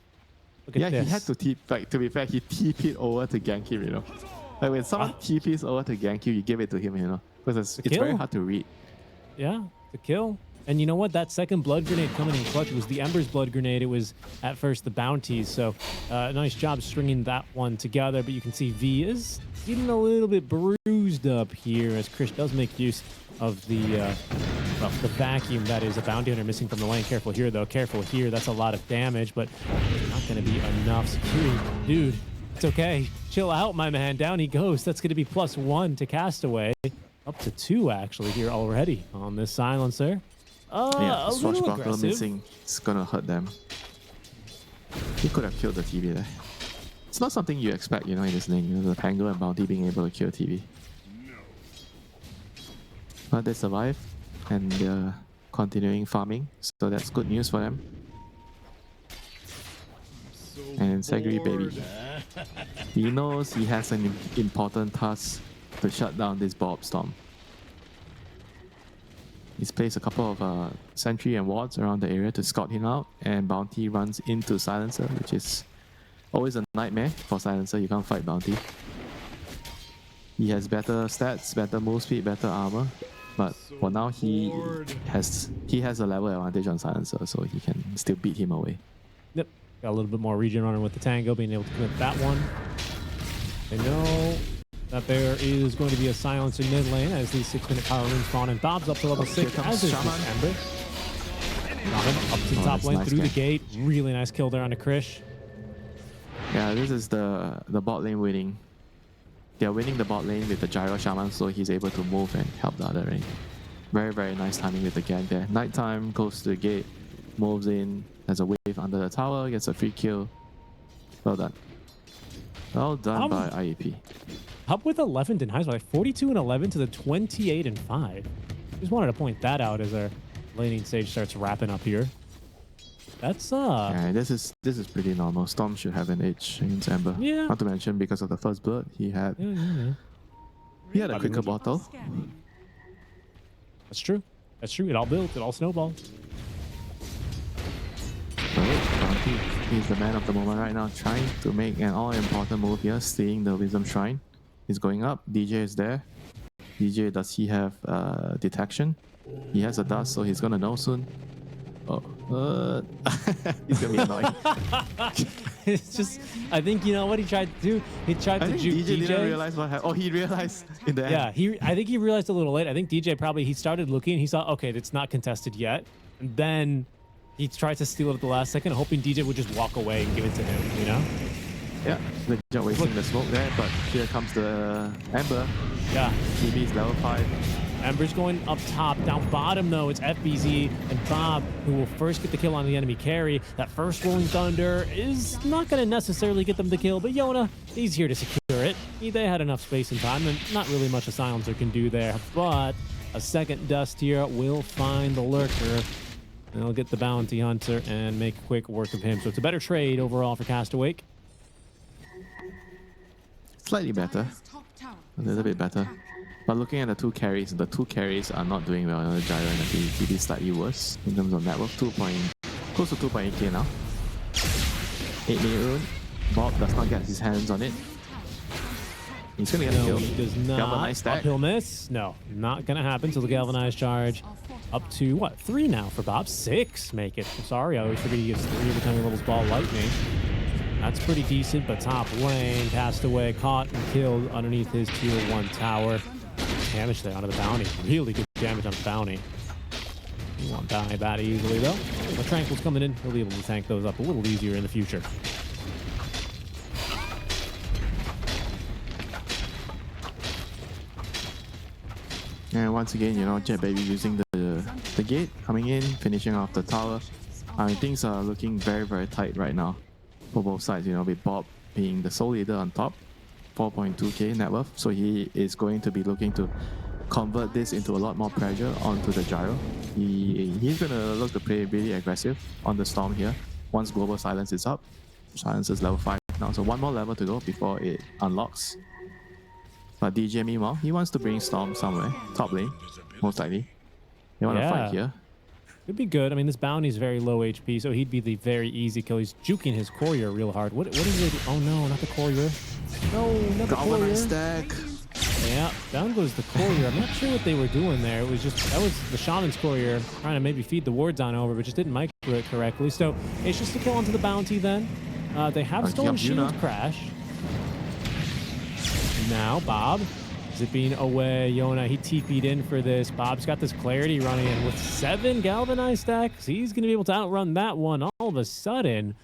Look at this.
He had to to be fair, he TP'd over to gank him, you know. Like when someone TP's over to gank you give it to him, you know. Because it's very hard to read.
Yeah, the kill. And you know what? That second blood grenade coming in clutch was the Ember's blood grenade. It was at first the Bounties. So nice job stringing that one together. But you can see V is getting a little bit bruised up here as Chris does make use of the vacuum that is a Bounty Hunter missing from the lane. Careful here, though. Careful here. That's a lot of damage, but it's not going to be enough security. Dude, it's okay. Chill out, my man. Down he goes. That's going to be +1 to Castaway. Up to 2 actually here already on this Silencer. A little aggressive.
Missing. It's gonna hurt them. He could have killed the TV there. It's not something you expect, you know, in this lane. You know, the Pango and Bounty being able to kill TV. But they survive and they're continuing farming, so that's good news for them. And Sagri, baby, he knows he has an important task to shut down this Bob Storm. He's placed a couple of sentry and wards around the area to scout him out, and Bounty runs into Silencer, which is always a nightmare for Silencer. You can't fight Bounty. He has better stats, better move speed, better armor, but for now he has a level advantage on Silencer, so he can still beat him away.
Yep, got a little bit more regen running with the Tango, being able to commit that one. They know that there is going to be a silence in mid lane as these 6-minute power runes spawn, and Bob's up to level 6 as is this Ember. Got him up to the top
that's
lane
nice
through the
gank.
gate. Really nice kill there on the Krish.
Yeah, this is the bot lane winning. They're winning the bot lane with the Gyro Shaman, so he's able to move and help the other lane. Very, very nice timing with the gank there. Nighttime goes to the gate, moves in, has a wave under the tower, gets a free kill. Well done. Well done by IEP.
Up with 11 denies by 42 and 11 to the 28 and 5. Just wanted to point that out as our laning stage starts wrapping up here. That's
Yeah, this is pretty normal. Storm should have an edge against Ember.
Yeah.
Not to mention because of the first blood, he had a quicker bottle.
Scanning.
That's true. That's true. It all built. It all snowballed.
He's the man of the moment right now, trying to make an all-important move here, seeing the Wisdom Shrine. He's going up. DJ is there. DJ, does he have detection? He has a dust, so he's gonna know soon. Oh, he's gonna be annoying.
It's just, I think you know what he tried to do. He tried
I
to
think
juke
DJ
DJ.
didn't realize what happened. Oh, he realized in the end.
Yeah, I think he realized a little late. I think DJ probably he started looking. He saw, okay, it's not contested yet, and then he tried to steal it at the last second, hoping DJ would just walk away and give it to him. You know?
Yeah, good job wasting the smoke there, but here comes the Ember.
Yeah.
TB is level 5.
Ember's going up top. Down bottom, though, it's FBZ and Bob who will first get the kill on the enemy carry. That first Rolling Thunder is not going to necessarily get them the kill, but Yona, he's here to secure it. They had enough space and time, and not really much a Silencer can do there. But a second Dust here will find the Lurker. And they'll get the Bounty Hunter and make quick work of him. So it's a better trade overall for Castawake.
Slightly better. A little bit better. But looking at the two carries are not doing well on the Gyro and the TB is slightly worse in terms of network. Close to 2.8k now. 8 minute rune. Bob does not get his hands on it. He's gonna get a
No,
kill.
he does not.
Galvanized stack.
Uphill miss. No, not gonna happen till the Galvanized charge. Up to what? 3 now for Bob. 6 make it. I'm sorry, I always forget he gets 3 every time he levels ball lightning. That's pretty decent, but top lane, Castaway caught and killed underneath his tier 1 tower. Damage there onto the bounty. Really good damage on the bounty. He won't die that easily though. The Tranquil's coming in. He'll be able to tank those up a little easier in the future.
And once again, you know, Jet Baby using the gate, coming in, finishing off the tower. I mean, things are looking very, very tight right now for both sides, you know, with Bob being the sole leader on top, 4.2k net worth. So he is going to be looking to convert this into a lot more pressure onto the Gyro. He's going to look to play really aggressive on the Storm here. Once Global Silence is up, Silence is level 5 now, so one more level to go before it unlocks. But DJ, meanwhile, he wants to bring Storm somewhere, top lane, most likely. They want to fight here.
Could be good. I mean, this bounty's very low HP, so he'd be the very easy kill. He's juking his courier real hard. What is it? Oh no, not the courier. No, not the courier.
Galvanized stack.
Yeah, down goes the courier. I'm not sure what they were doing there. It was just, that was the shaman's courier trying to maybe feed the wards on over, but just didn't micro it correctly. So it's just a kill onto the bounty then. They have stolen shield crash. Now Bob zipping away. Yona, he TP'd in for this. Bob's got this clarity running in with 7 galvanized stacks. He's going to be able to outrun that one all of a sudden.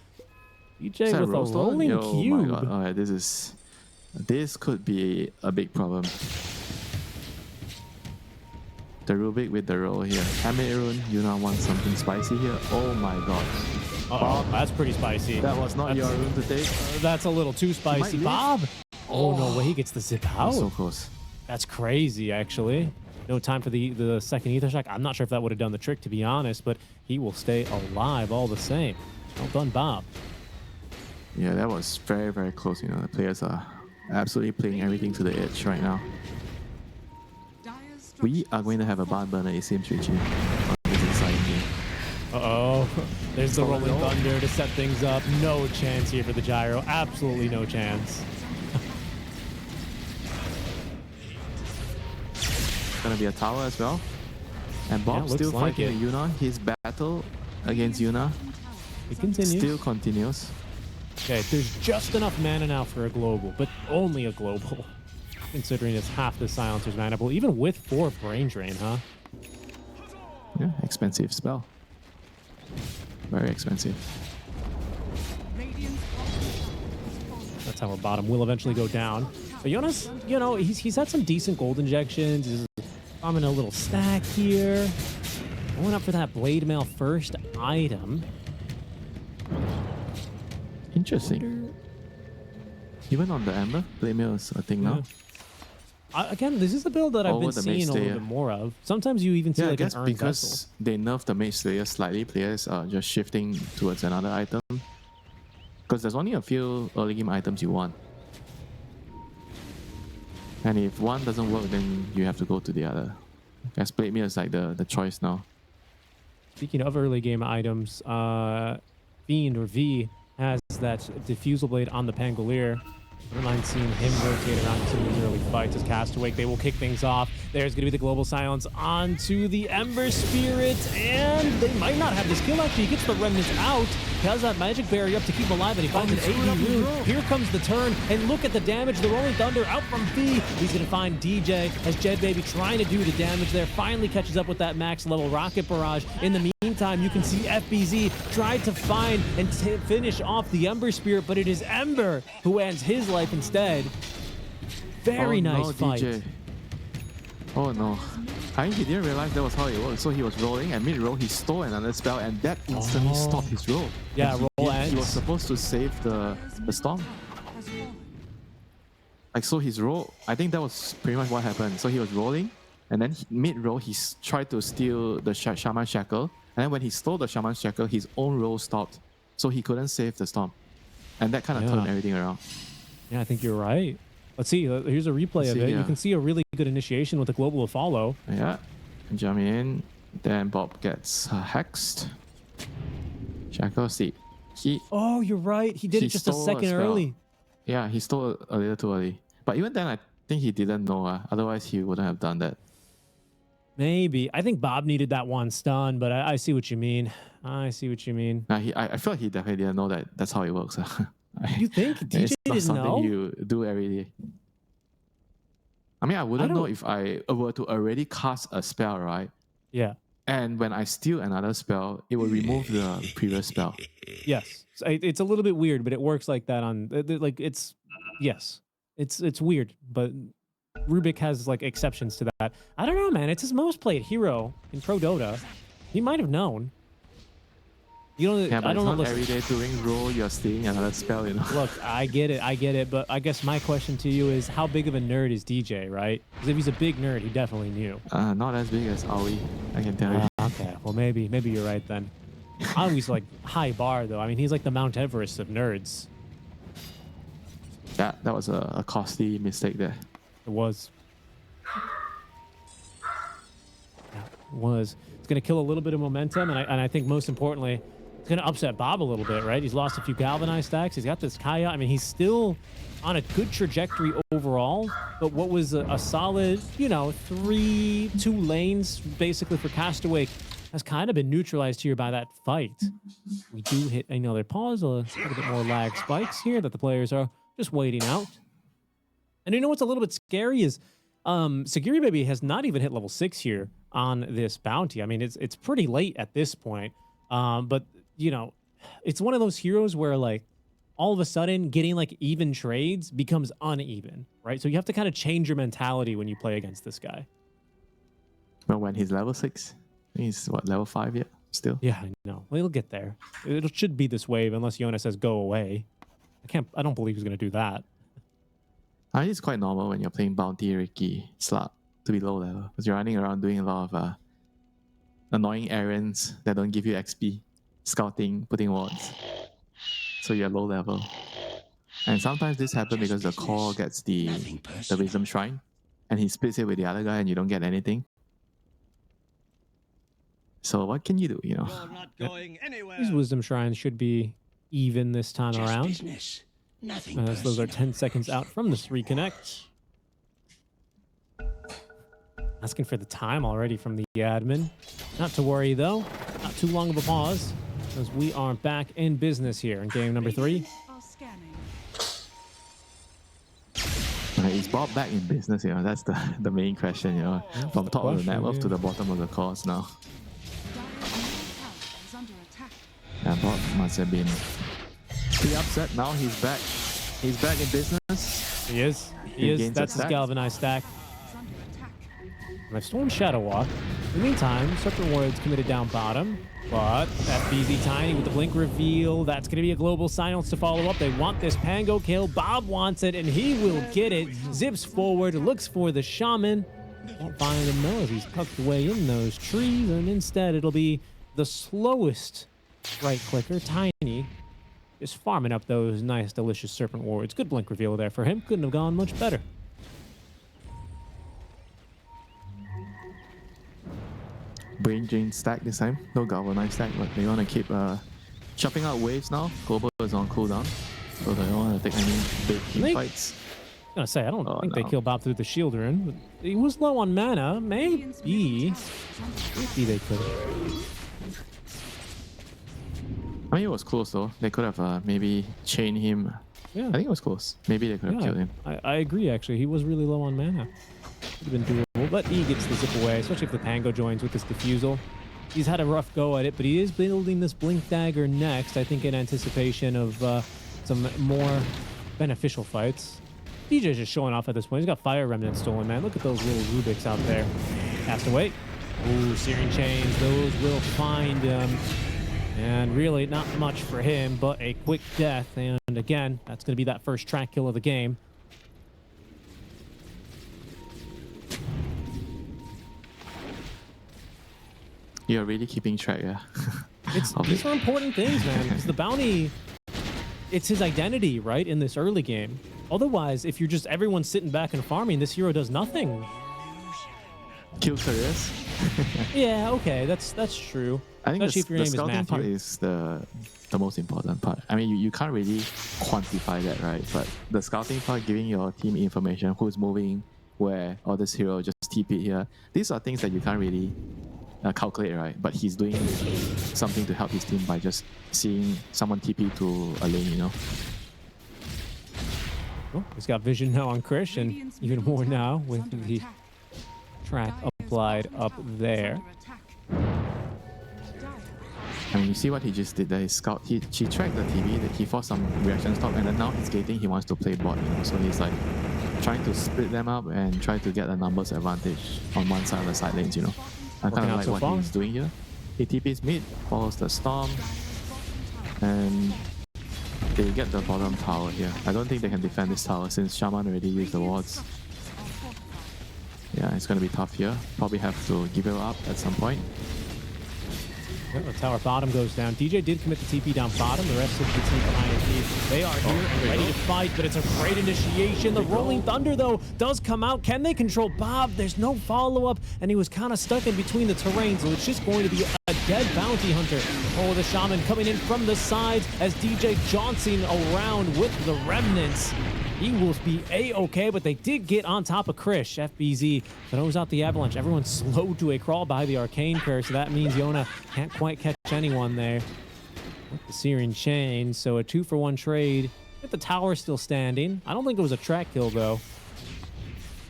DJ with a rolling cube.
My God. All right, this could be a big problem. The Rubik with the roll here. Cameroon, Yuna wants something spicy here. Oh my God.
Oh, that's pretty spicy.
That was not your room to take.
That's a little too spicy. Bob. Oh, no way. He gets the zip out.
So close.
That's crazy, actually. No time for the second ether shock. I'm not sure if that would have done the trick, to be honest, but he will stay alive all the same. Well done, Bob.
Yeah, that was very, very close. You know, the players are absolutely playing everything to the edge right now. We are going to have a barn burner, it seems, Richie, on this exciting game.
Uh-oh. There's the Rolling Thunder to set things up. No chance here for the Gyro. Absolutely no chance.
Gonna be a tower as well. And Bob still fighting with Yuna. His battle against Yuna
it continues.
Still continues.
Okay, there's just enough mana now for a global, but only a global. Considering it's half the Silencer's mana pool, even with 4 Brain Drain, huh?
Yeah, expensive spell. Very expensive.
Radiant's bottom tower has fallen.
That's how our bottom will eventually go down. But Jonas, you know, he's had some decent gold injections. He's farming a little stack here. Going up for that blade mail first item.
Interesting. Even on the Ember, blade mail is a thing now.
Again, this is the build that I've
Over
been
the
seeing
Mage
a little
Slayer.
bit more of. Sometimes you even see
Yeah, I
like an
guess
earned
because
vessel.
they nerfed the Mage Slayer slightly, players are just shifting towards another item. Because there's only a few early game items you want. And if one doesn't work, then you have to go to the other. I guess blade mail is like the choice now.
Speaking of early game items, Fiend or V has that diffusal blade on the Pangolier. I don't mind seeing him rotate around in some of these early fights as Castawake. They will kick things off. There's going to be the Global Silence onto the Ember Spirit, and they might not have this kill actually. He gets the Remnants out. He has that magic barrier up to keep him alive, and he finds an AD rune. Here comes the turn, and look at the damage. The Rolling Thunder out from V. He's going to find DJ as Jed Baby trying to do the damage there. Finally catches up with that max level Rocket Barrage. In the meantime, you can see FBZ tried to find and finish off the Ember Spirit, but it is Ember who ends his life instead. Very nice fight.
DJ. Oh no. I think he didn't realize that was how it worked. So he was rolling, and mid-roll he stole another spell, and that instantly stopped his roll.
Yeah,
And
roll
he was
ends.
supposed to save the storm.
Has fallen.
Like, so his roll, I think that was pretty much what happened. So he was rolling, and then mid-roll he tried to steal the Shaman Shackle, and then when he stole the Shaman Shackle, his own roll stopped. So he couldn't save the storm. And that kind of turned everything around.
Yeah, I think you're right. Let's see. Here's a replay of it. You can see a really good initiation with the Global Follow.
Yeah, jump in. Then Bob gets hexed. Shackle, see.
Oh, you're right. He did it just a
stole
second
spell.
early.
Yeah, he stole a little too early. But even then, I think he didn't know. Otherwise, he wouldn't have done that.
Maybe. I think Bob needed that one stun, but I see what you mean. I see what you mean.
I feel like he definitely didn't know that that's how it works.
You think DJ
it's not
didn't
something
know?
you do every day. I mean, I wouldn't know
don't-
if I were to already cast a spell, right?
Yeah.
And when I steal another spell, it will remove the previous spell.
Yes. So it's a little bit weird, but it works like that on like it's yes. It's weird, but Rubik has like exceptions to that. I don't know, man. It's his most played hero in Pro Dota. He might have known. You know,
Yeah, but
I don't know.
it's not
Listen,
every day doing roll, you're stealing another spell, you know.
look, I get it, but I guess my question to you is how big of a nerd is DJ, right? Because if he's a big nerd, he definitely knew.
Not as big as Aoi, I can tell you.
Okay, well maybe you're right then. Always like high bar though. I mean, he's like the Mount Everest of nerds.
Yeah, that was a costly mistake there.
It was. Yeah, it was. It's gonna kill a little bit of momentum, and I think most importantly, it's gonna upset Bob a little bit, right? He's lost a few galvanized stacks. He's got this Kaya. I mean, he's still on a good trajectory overall, but what was a solid, you know, 2 lanes basically for Castawake has kind of been neutralized here by that fight. We do hit another pause, a little bit more lag spikes here that the players are just waiting out. And you know what's a little bit scary is Sagiri Baby has not even hit level 6 here on this bounty. I mean, it's pretty late at this point. But, you know, it's one of those heroes where, like, all of a sudden getting, like, even trades becomes uneven, right? So you have to kind of change your mentality when you play against this guy.
But when he's level 6, he's what, level 5 yet? Still?
Yeah, I know. Well, he'll get there. It should be this wave unless Yona says go away. I don't believe he's going to do that.
I think it's quite normal when you're playing Bounty, Ricky, Slap to be low level. Because you're running around doing a lot of annoying errands that don't give you XP. Scouting, putting wards. So you're low level. And sometimes this happens because the core gets the Wisdom Shrine. And he splits it with the other guy and you don't get anything. So what can you do, you know?
You're not going anywhere.
These Wisdom Shrines should be even this time
Just
around.
business. Nothing
As those are
personal.
10 seconds out from this reconnect. Asking for the time already from the admin. Not to worry though. Not too long of a pause. As we are back in business here in game number 3.
Are scanning.
Is Bob back in business, you know? That's the main question, you know? From top of the
question,
network
yeah.
to the bottom of the course now.
Dire's middle tower is under attack.
Yeah, Bob must have been pretty upset. Now he's back. He's back in business.
He is.
He
He is.
gains a
That's his
stack.
galvanized stack.
Is under attack.
And I've stolen Shadow Walk. In the meantime, Serpent Ward's committed down bottom. But FBZ Tiny with the blink reveal. That's going to be a global silence to follow up. They want this Pango kill. Bob wants it, and he will get it. Zips forward, looks for the Shaman. Won't find him though as he's tucked away in those trees. And instead, it'll be the slowest right clicker, Tiny. Just farming up those nice, delicious Serpent Wards. Good blink reveal there for him. Couldn't have gone much better.
Brain drain stack this time. No galvanized stack, but they want to keep chopping out waves now. Global is on cooldown, so they don't want to take any big team fights.
I'm gonna say, I don't think they
no.
kill Bob through the shield rune. But he was low on mana. Maybe they could.
I mean, it was close though. They could have maybe chained him.
Yeah.
I think it was close. Maybe they could have killed him.
I agree, actually. He was really low on mana. Could have been doable, but he gets the zip away, especially if the Pango joins with this Diffusal. He's had a rough go at it, but he is building this Blink Dagger next, I think in anticipation of some more beneficial fights. DJ's just showing off at this point. He's got Fire Remnant stolen, man. Look at those little Rubiks out there. Castawake. Ooh, Searing Chains. Those will find him. And really not much for him, but a quick death. And again, that's going to be that first track kill of the game.
You're really keeping track, yeah.
These are important things, man, because the bounty, it's his identity, right, in this early game. Otherwise, if you're just everyone sitting back and farming, this hero does nothing.
Kill careers.
Yeah, okay, that's true.
I think
Especially if your
the
name is
scouting part
Matthew.
is the most important part. I mean, you can't really quantify that, right? But the scouting part, giving your team information, who's moving, where, or this hero just TP here. These are things that you can't really calculate, right? But he's doing something to help his team by just seeing someone TP to a lane, you know?
Oh, he's got vision now on Krish, and
Radiant's
even
middle
more
tower
now
is
with
under
the
attack.
track
Dire's
applied
bottom
up
tower is
there.
under attack. Dire
I mean, you see what he just did there. His scout, he tracked the TV, he forced some reaction stop, and then now he's gating, he wants to play bot, you know? So he's like trying to split them up and try to get a numbers advantage on one side of the side lanes, you know? I
Working
kind of
out
like
so
what
far.
he's doing here. He TPs mid, follows the storm, and they get the bottom tower here. I don't think they can defend this tower since Shaman already used the wards. Yeah, it's gonna be tough here. Probably have to give it up at some point.
Yeah, the tower bottom goes down. DJ did commit the TP down bottom. The rest of the team behind it. They are here and ready to fight, but it's a great initiation. The Rolling Thunder, though, does come out. Can they control Bob? There's no follow-up, and he was kind of stuck in between the terrains, so it's just going to be a dead bounty hunter. Oh, the Shaman coming in from the sides as DJ Johnson around with the Remnants. He will be A-okay, but they did get on top of Krish. FBZ throws out the Avalanche. Everyone's slow to a crawl by the Arcane Curse, so that means Yona can't quite catch anyone there. With the Searing Chain, so a 2-for-1 trade. With the tower still standing. I don't think it was a track kill, though.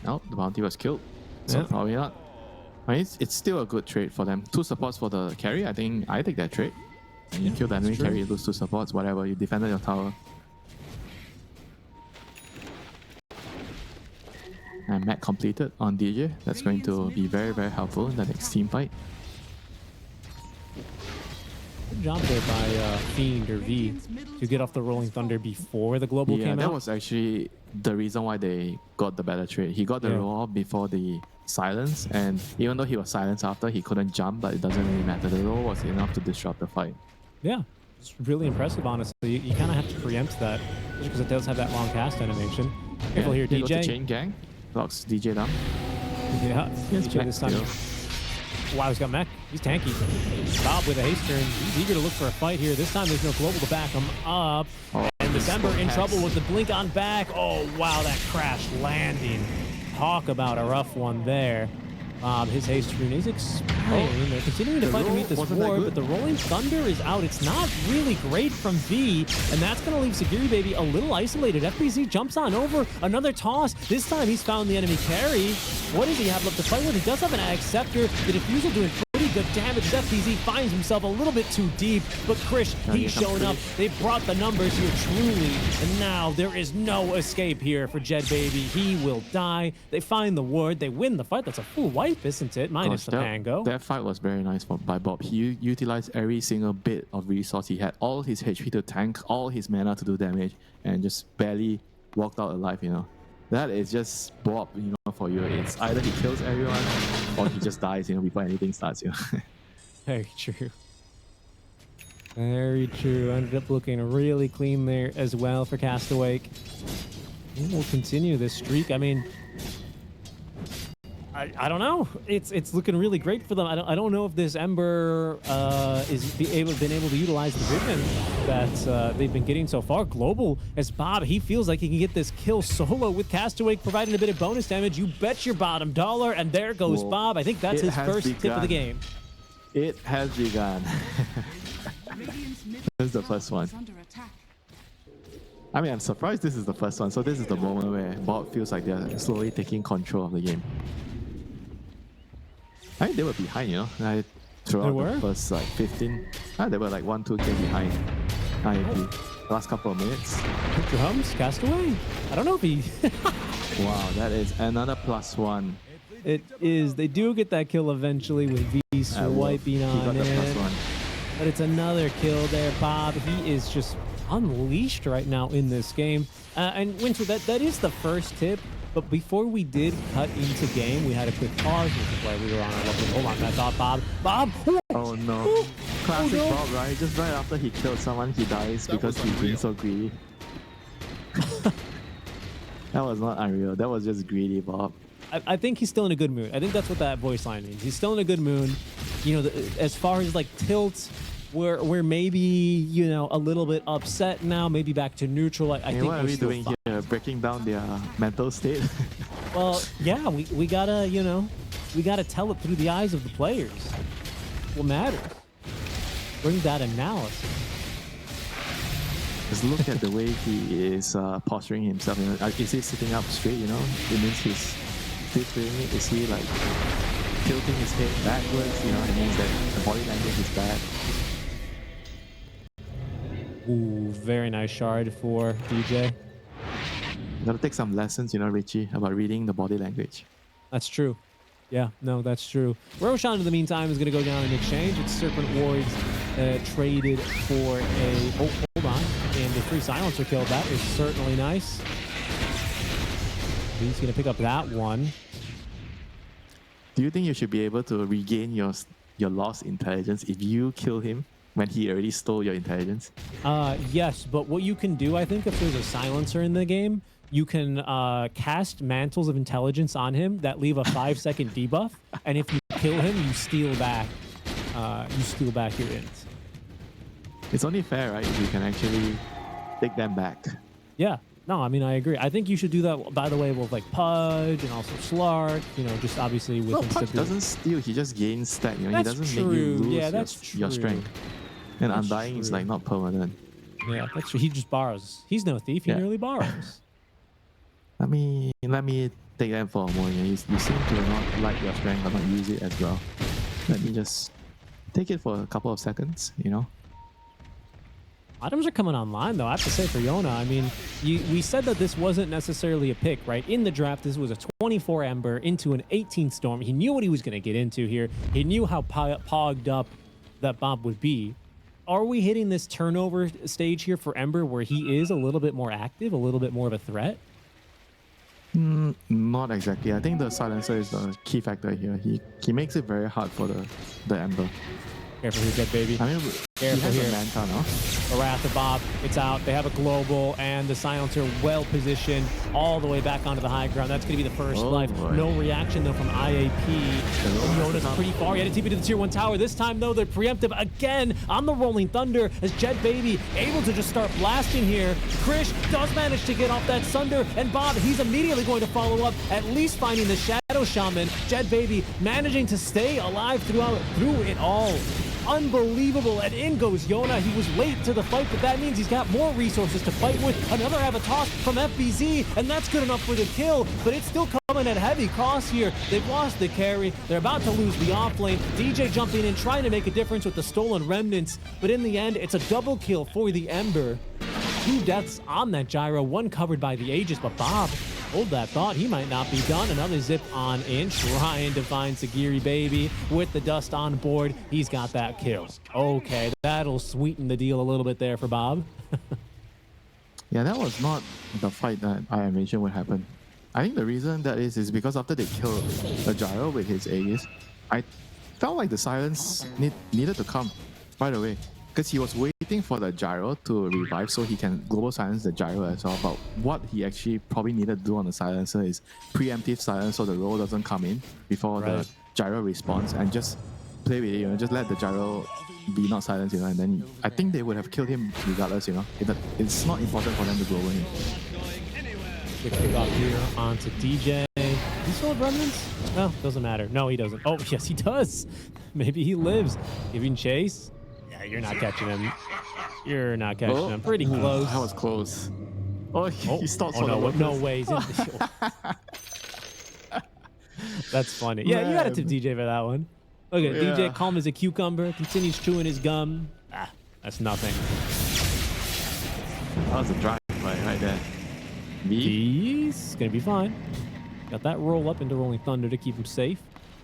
No, the bounty was killed. So
Yeah.
probably not. I mean, it's still a good trade for them. 2 supports for the carry. I think I take that trade. And you kill the enemy
true.
carry, you lose 2 supports, whatever. You defended your tower. And Mac completed on DJ. That's going to be very, very helpful in the next team fight.
Good job there by Fiend or V to get off the Rolling Thunder before the global
Yeah,
came
that
out.
was actually the reason why they got the better trade. He got the
Yeah.
roll before the silence, and even though he was silenced after, he couldn't jump, but it doesn't really matter. The roll was enough to disrupt the fight.
Yeah, it's really impressive, honestly. You kind of have to preempt that, just because it does have that long cast animation. Careful here,
He got the
DJ.
chain gang, locks DJ down.
Yeah,
Yes,
DJ this time.
Mac,
Wow, he's got mech. He's tanky. Bob with a haste turn. He's eager to look for a fight here. This time there's no global to back him up.
Oh,
And
this
December in
Hex.
trouble with the blink on back. Oh, wow, that crash landing. Talk about a rough one there. His haste rune is expiring. They're continuing to
The
fight to
roll
meet this
wasn't that
ward,
good.
but the Rolling Thunder is out. It's not really great from V, and that's going to leave Sagiri Baby a little isolated. FBZ jumps on over, another toss. This time he's found the enemy carry. What does he have left to fight with? He does have an Ag Scepter. The Diffusal doing pretty the damage. Def DZ finds himself a little bit too deep, but Krish, he's showing up. They brought the numbers here truly, and now there is no escape here for Jed Baby. He will die. They find the ward. They win the fight. That's a full wipe, isn't it? Minus the Pango.
That fight was very nice by Bob. He utilized every single bit of resource he had. All his HP to tank, all his mana to do damage, and just barely walked out alive, you know. That is just Bob, you know, for you. It's either he kills everyone or he just dies, you know, before anything starts, you know.
Very true. Very true. Ended up looking really clean there as well for Castawake. And we'll continue this streak. I mean, I don't know. It's looking really great for them. I don't know if this Ember been able to utilize the vision that they've been getting so far. Global as Bob, he feels like he can get this kill solo with Castawake providing a bit of bonus damage. You bet your bottom dollar, and there goes Bob. I think that's his first tip of the game.
It has begun. This is the first one. I mean, I'm surprised this is the first one. So this is the moment where Bob feels like they're slowly taking control of the game. I think they were behind, you know. Throughout the first like 15, they were like 1-2 game behind IAP. Last couple of minutes.
Drums, Castaway. I don't know if he.
Wow, that is another +1.
It is. They do get that kill eventually with V swiping on it. But it's another kill there, Bob. He is just unleashed right now in this game. And Winter, that is the first tip. But before we did cut into game, we had a quick pause, which is why we were on our level. Hold on, that's off, Bob. Bob!
Oh no. Classic Bob, right? Just right after he killed someone, he dies because he's being so greedy. That was not unreal. That was just greedy, Bob.
I think he's still in a good mood. I think that's what that voice line means. He's still in a good mood. You know, as far as like tilts, we're maybe, you know, a little bit upset now, maybe back to neutral. I think
what are we doing here? Breaking down their mental state?
Well, yeah, we gotta, you know, we gotta tell it through the eyes of the players. What matters? Bring that analysis.
Just look at the way he is posturing himself. You know, is he sitting up straight? You know, it means he's still feeling it. Is he like tilting his head backwards? You know, it means that the body language is bad.
Ooh, very nice shard for DJ.
You gotta take some lessons, you know, Richie, about reading the body language.
That's true. Yeah, no, that's true. Roshan, in the meantime, is going to go down in exchange. It's Serpent Wards traded for a... Oh, hold on. And the free silencer kill. That is certainly nice. He's going to pick up that one.
Do you think you should be able to regain your lost intelligence if you kill him when he already stole your intelligence?
Yes, but what you can do, I think, if there's a silencer in the game, you can cast Mantles of Intelligence on him that leave a 5-second debuff, and if you kill him, you steal back your int.
It's only fair, right, if you can actually take them back.
Yeah. No, I mean, I agree. I think you should do that, by the way, with like Pudge and also Slark, you know, just obviously with...
No, Pudge doesn't steal, he just gains stat, you know,
that's
he doesn't
true.
make you lose
Yeah,
your strength. And
that's
Undying
true.
is like not permanent.
Yeah, that's true. He just borrows. He's no thief, he merely borrows.
Let me take them for a moment. You seem to not like your strength or not use it as well. Let me just take it for a couple of seconds, you know?
Items are coming online, though. I have to say for Yona, I mean, we said that this wasn't necessarily a pick, right? In the draft, this was a 24 Ember into an 18 Storm. He knew what he was going to get into here. He knew how pogged up that Bob would be. Are we hitting this turnover stage here for Ember where he is a little bit more active, a little bit more of a threat?
Not exactly. I think the silencer is the key factor here. He makes it very hard for the Ember.
Careful here, Jet Baby.
I mean,
Careful
he
here.
has a Manta, no?
The Wrath of Bob, it's out. They have a global, and the silencer well positioned all the way back onto the high ground. That's going to be the first life.
Boy.
No reaction, though, from IAP. Yoda's pretty far. He had a TP to the tier 1 tower. This time, though, they're preemptive again on the Rolling Thunder as Jet Baby able to just start blasting here. Krish does manage to get off that Sunder, and Bob, he's immediately going to follow up, at least finding the Shadow Shaman. Jet Baby managing to stay alive through it all. Unbelievable. And in goes Yona. He was late to the fight, but that means he's got more resources to fight with. Another Avatos from FBZ, and that's good enough for the kill, but it's still coming at heavy cost here. They've lost the carry. They're about to lose the off lane. DJ jumping in, trying to make a difference with the stolen remnants, but in the end, it's a double kill for the Ember. 2 deaths on that gyro, 1 covered by the Aegis, but Bob, hold that thought, he might not be done. Another zip on in, trying to find Sagiri Baby with the dust on board. He's got that kill. Okay, that'll sweeten the deal a little bit there for Bob.
Yeah, that was not the fight that I envisioned would happen. I think the reason that is because after they killed the gyro with his Aegis, I felt like the silence needed to come right away. Because he was waiting for the gyro to revive so he can global silence the gyro as well. But what he actually probably needed to do on the silencer is preemptive silence so the roll doesn't come in before the gyro responds, and just play with it, just let the gyro be not silenced, and then I think they would have killed him regardless, It's not important for them to global him.
Quick pick off here onto DJ. Does he still have remnants? Well, doesn't matter. No, he doesn't. Oh, yes, he does. Maybe he lives. Giving chase. Yeah, you're not catching him. You're not catching him. Pretty close.
That was close. Oh, he stopped.
Oh, no, no way. That's funny. Yeah, you got it to DJ for that one. Okay, DJ calm as a cucumber, continues chewing his gum. Ah, that's nothing.
That was a drive right there.
He's gonna be fine. Got that roll up into Rolling Thunder to keep him safe.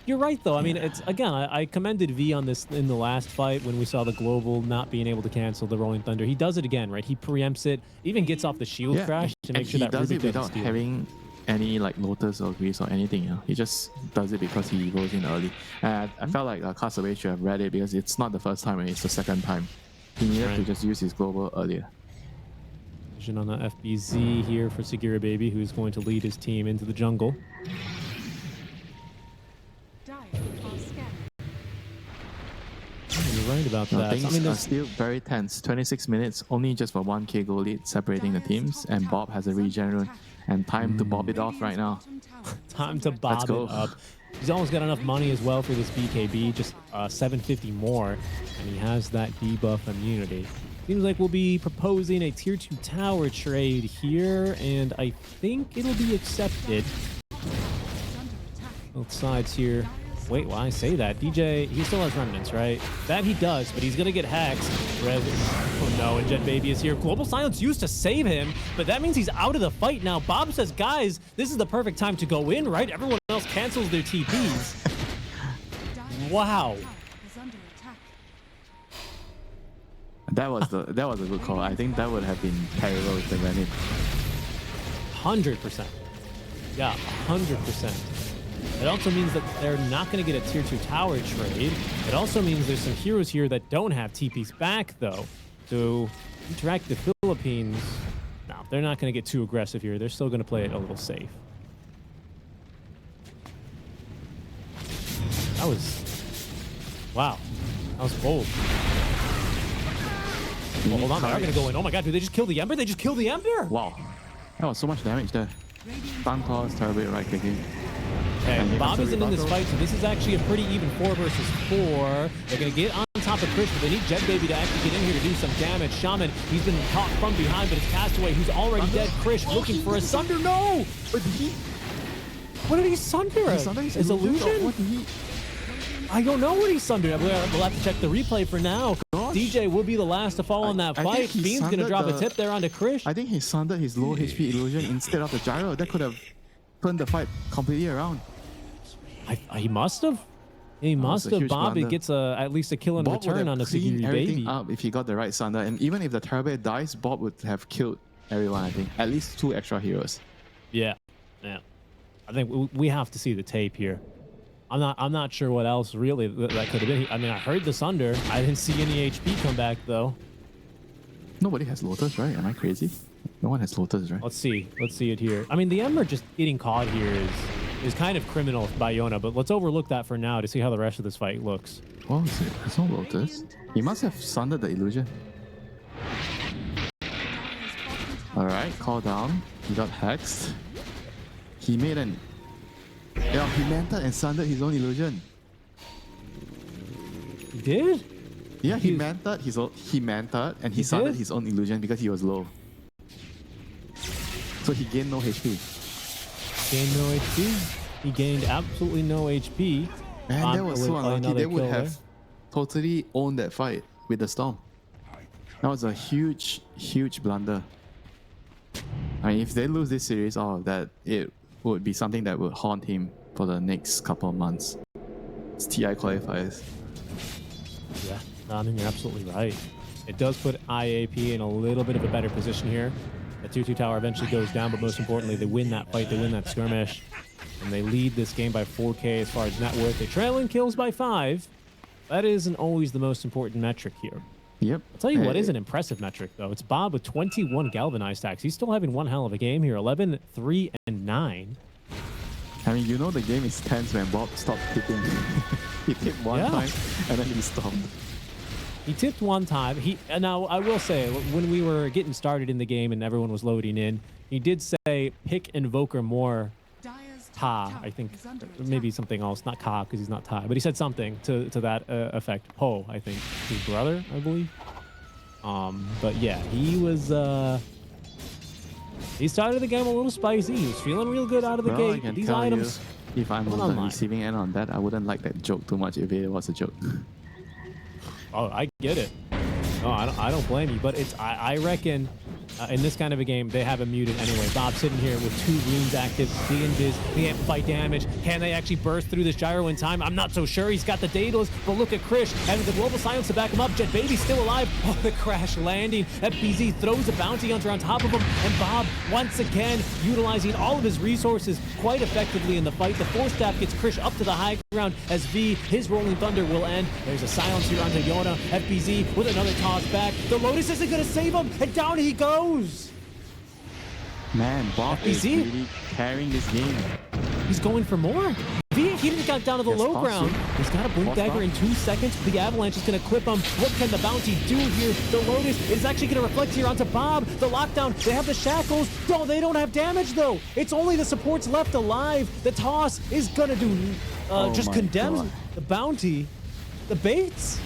You're right, though. I mean, it's again, I commended V on this in the last fight when we saw the global not being able to cancel the Rolling Thunder. He does it again, right? He preempts it, even gets off the shield crash to make sure that
does
Rubik
it without
steal.
having any like Lotus or Grease or anything. He just does it because he goes in early. And I felt like Castawake should have read it because it's not the first time, it's the second time. He needed to just use his global earlier.
Vision on the FBZ here for Sagiri Baby, who's going to lead his team into the jungle. You're right about that.
Things are still very tense. 26 minutes, only just for 1k goal lead separating the teams, and Bob has a regen and time to bob it off right now.
Time to bob it up. He's almost got enough money as well for this BKB, just 750 more, and he has that debuff immunity. Seems like we'll be proposing a tier 2 tower trade here, and I think it'll be accepted. Both sides here. Wait, why I say that? DJ, he still has remnants, right? That he does, but he's gonna get hexed. Oh no, and Jet Baby is here. Global Silence used to save him, but that means he's out of the fight now. Bob says, guys, this is the perfect time to go in, right? Everyone else cancels their TPs. Wow.
That was a good call. I think that would have been terrible if they ran it.
100%. Yeah, 100%. It also means that they're not going to get a tier 2 tower trade. It also means there's some heroes here that don't have TPs back, though. So, InterActive Philippines, no, they're not going to get too aggressive here. They're still going to play it a little safe. That was... Wow. That was bold. Well, hold on, they are going to go in. Oh my god, did they just kill the Ember? They just killed the Ember!
Wow. That was so much damage there. Stun toss, terrible right clicking.
Okay, Bob isn't in this fight, so this is actually a pretty even 4 versus 4. They're going to get on top of Krish, but they need Jet Baby to actually get in here to do some damage. Shaman, he's been caught from behind, but it's Castawake who's already dead. Krish looking for a Sunder. No!
But
What did he Sunder? His illusion?
What did he...
I don't know what he sundered. We'll have to check the replay for now. DJ will be the last to fall in that fight. Fiend's going to drop a tip there onto Krish.
I think he sundered his low HP illusion instead of the gyro. That could have turned the fight completely around.
He must have. He must have. Bob gets at least a kill in return on the Sagiri Baby.
Up if he got the right sunder. And even if the Turbo dies, Bob would have killed everyone, I think. At least 2 extra heroes.
Yeah. Yeah. I think we have to see the tape here. I'm not sure what else really that could have been. I mean, I heard the Sunder. I didn't see any HP come back though.
Nobody has Lotus, right? Am I crazy? No one has Lotus, right?
Let's see it here. I mean, the Ember just getting caught here is kind of criminal by Yona, but let's overlook that for now to see how the rest of this fight looks.
What was it? There's no Lotus. He must have sundered the illusion. Alright, call down. He got hexed. He made an... Yeah, he landed and sundered his own illusion.
He did?
Yeah, he manted and he started
did?
his own illusion because he was low. So he gained no HP.
Gained no HP. He gained absolutely no HP.
Man, that was so
Probably
unlucky.
another
They would
kill
have
there.
totally owned that fight with the Storm. That was a huge, huge blunder. I mean, if they lose this series, that it would be something that would haunt him for the next couple of months. It's TI qualifiers.
Yeah, no, I mean, you're absolutely right. It does put IAP in a little bit of a better position here. The 2-2 tower eventually goes down, but most importantly, they win that fight, they win that skirmish, and they lead this game by 4K as far as net worth. They trail in kills by 5. That isn't always the most important metric here.
Yep.
I'll tell you what is an impressive metric, though. It's Bob with 21 galvanized stacks. He's still having one hell of a game here. 11, 3, and 9.
I mean, you know the game is tense when Bob stopped tipping. He tipped one time and then he stopped.
He tipped one time. Now, I will say, when we were getting started in the game and everyone was loading in, he did say, pick Invoker more
Dire's
Ta,
top
I think.
is under
Maybe
attack.
something else. Not Ka, because he's not Thai. But he said something to that effect. Ho, I think. His brother, I believe. But yeah, he was... he started the game a little spicy. He was feeling real good out of the
Well, I
gate.
can
These
tell
items...
you, if I'm on the
online.
receiving end on that, I wouldn't like that joke too much if it was a joke.
Oh, I get it. No, I don't blame you. But I reckon in this kind of a game, they have him muted anyway. Bob's sitting here with 2 runes active, the invis, the amplify damage. Can they actually burst through this gyro in time? I'm not so sure. He's got the Daedalus, but look at Krish having the global silence to back him up. Jet Baby's still alive. Oh, the crash landing. FBZ throws a bounty hunter on top of him, and Bob once again utilizing all of his resources quite effectively in the fight. The Force Staff gets Krish up to the high ground as V, his Rolling Thunder will end. There's a silence here onto Yona. FBZ with another toss back. The Lotus isn't going to save him, and down he goes.
Man, Bob is
FBZ.
really carrying this game.
He's going for more. He just got down to the
Yes,
low
boss,
ground.
yeah.
He's got a blink
Boss
dagger
boss.
in 2 seconds. The avalanche is going to clip him. What can the bounty do here? The Lotus is actually going to reflect here onto Bob. The lockdown, they have the shackles. No, they don't have damage though. It's only the supports left alive. The toss is going to do, just
my
condemns
God.
the bounty. The baits.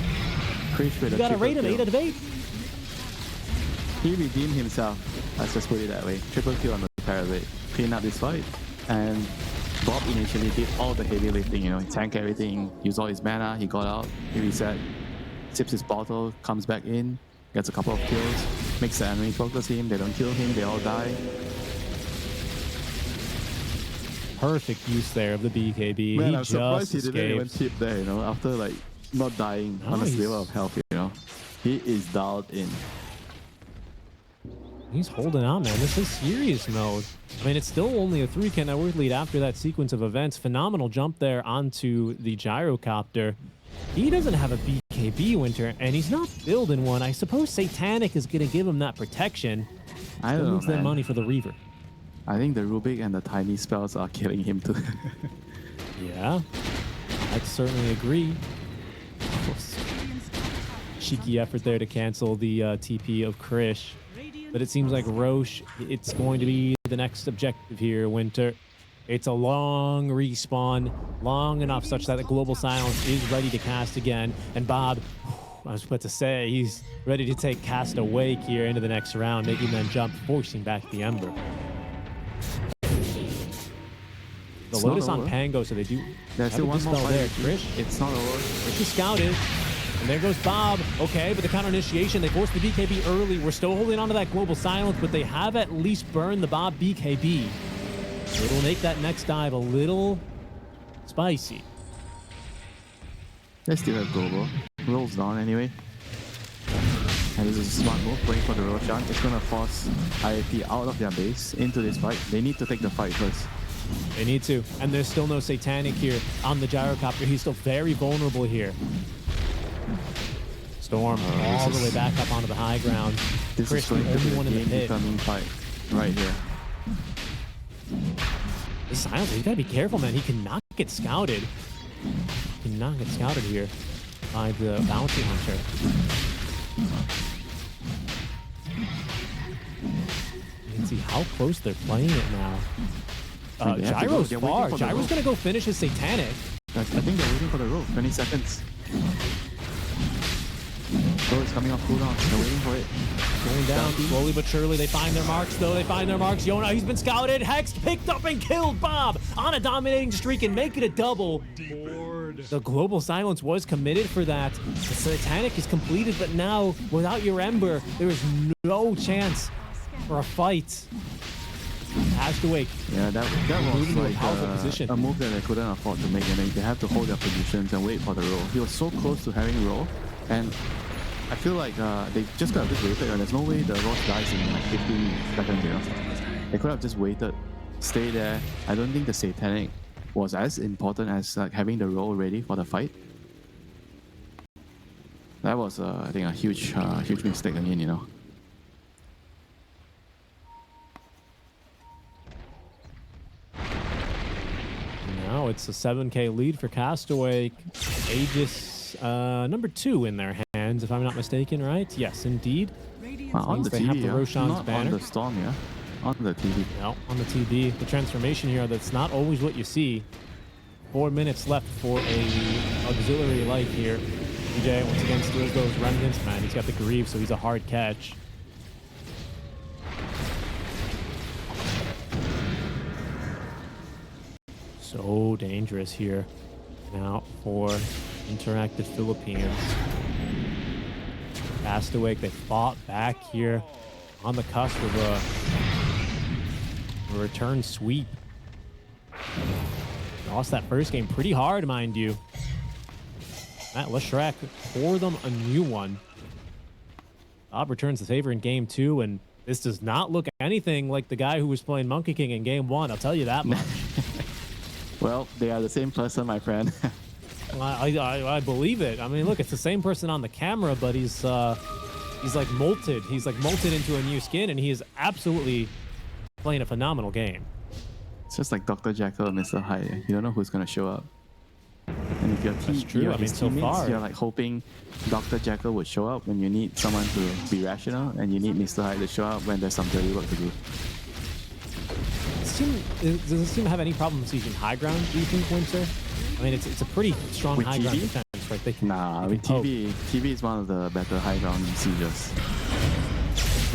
Krish with
You
a
got to
triple
rate him
kill.
8 out of 8.
He redeemed himself. Let's just put it that way. Triple kill on the Parabate. Clean up this fight. And Bob initially did all the heavy lifting, he tanked everything, used all his mana, he got out, he reset, sips his bottle, comes back in, gets a couple of kills, makes the enemy focus him, they don't kill him, they all die.
Perfect use there of the BKB.
Man,
he
I'm surprised he
just
didn't even
escaped.
tip there, after like not dying on a
Nice.
sliver of health, He is dialed in.
He's holding out, man. This is serious mode. I mean, it's still only a 3K net worth lead after that sequence of events. Phenomenal jump there onto the gyrocopter. He doesn't have a BKB, Winter, and he's not building one. I suppose Satanic is going to give him that protection.
I
Still
don't
needs
know,
that
man.
money for the Reaver.
I think the Rubik and the tiny spells are killing him too.
Yeah, I'd certainly agree. Cheeky effort there to cancel the TP of Krish. But it seems like Roche, it's going to be the next objective here, Winter. It's a long respawn, long enough such that the Global Silence is ready to cast again. And Bob, I was about to say, he's ready to take Castawake here into the next round, making them jump, forcing back the Ember. The
It's
Lotus
not
on
over.
Pango, so they do
There's
have
still
a
one more
dispel
fight.
there. Krish,
It's not over.
Krish is scouted. And there goes Bob. Okay, but the counter initiation, they forced the BKB early. We're still holding on to that Global Silence, but they have at least burned the Bob BKB. So it'll make that next dive a little spicy.
They still have global. Rolls down anyway. And this is a smart move going for the Roshan. It's gonna force IAP out of their base into this fight. They need to take the fight first.
They need to. And there's still no Satanic here on the gyrocopter. He's still very vulnerable here. Storm all the way back up onto the high ground.
This
Krish,
is going
the
to be
only
a
one in the pit.
game-determining fight right here.
The Silence, you gotta be careful, man. He cannot get scouted. He cannot get scouted here by the Bounty Hunter. You can see how close they're playing it now.
They have to go.
Gyro's
They're waiting
far.
for the
Gyro's
rope.
gonna go finish his Satanic.
I think they're waiting for the rope. 20 seconds. Oh, it's coming off cooldown. They're waiting for it.
Going down slowly but surely. They find their marks, though. They find their marks. Yona, he's been scouted. Hex picked up and killed Bob on a dominating streak and make it a double.
Board.
The global silence was committed for that. The Satanic is completed, but now, without your Ember, there is no chance for a fight. Castawake.
Yeah, that was
Moving to a
like
powerful position.
a move that they couldn't afford to make, and they have to hold their positions and wait for the roll. He was so close to having roll, and I feel like they just could have just waited, and there's no way the roll dies in like 15 seconds, you know. They could have just waited, stay there. I don't think the Satanic was as important as like having the roll ready for the fight. That was, I think, a huge mistake again, you know.
Now it's a 7K lead for Castawake. Aegis number 2 in their hands, if I'm not mistaken, right? Yes, indeed.
On the
they
TV,
have the Roshan's
not
banner.
on the Storm, yeah. On the TV.
No, on the TV. The transformation here, that's not always what you see. 4 minutes left for a auxiliary light here. DJ once again steals those remnants, man. He's got the Grieve, so he's a hard catch. So dangerous here now for InterActive Philippines. Castawake, they fought back here on the cusp of a return sweep. Lost that first game pretty hard, mind you. Matt Leshrek for them a new one. Bob returns the favor in game 2, and this does not look anything like the guy who was playing Monkey King in game 1, I'll tell you that much.
Well, they are the same person, my friend.
I believe it. I mean, look, it's the same person on the camera, but he's like molted. He's like molted into a new skin, and he is absolutely playing a phenomenal game.
It's just like Dr. Jekyll and Mr. Hyde. You don't know who's gonna show up. And if
That's true. I mean, so far
you're like hoping Dr. Jekyll would show up when you need someone to be rational, and you need Mr. Hyde to show up when there's some dirty work to do.
Does this team have any problem sieging high ground, do you think, Winter? I mean, it's a pretty strong
With
high ground
TV?
defense, right? They can,
Nah,
they
with
can poke.
TV is one of the better high ground siegers.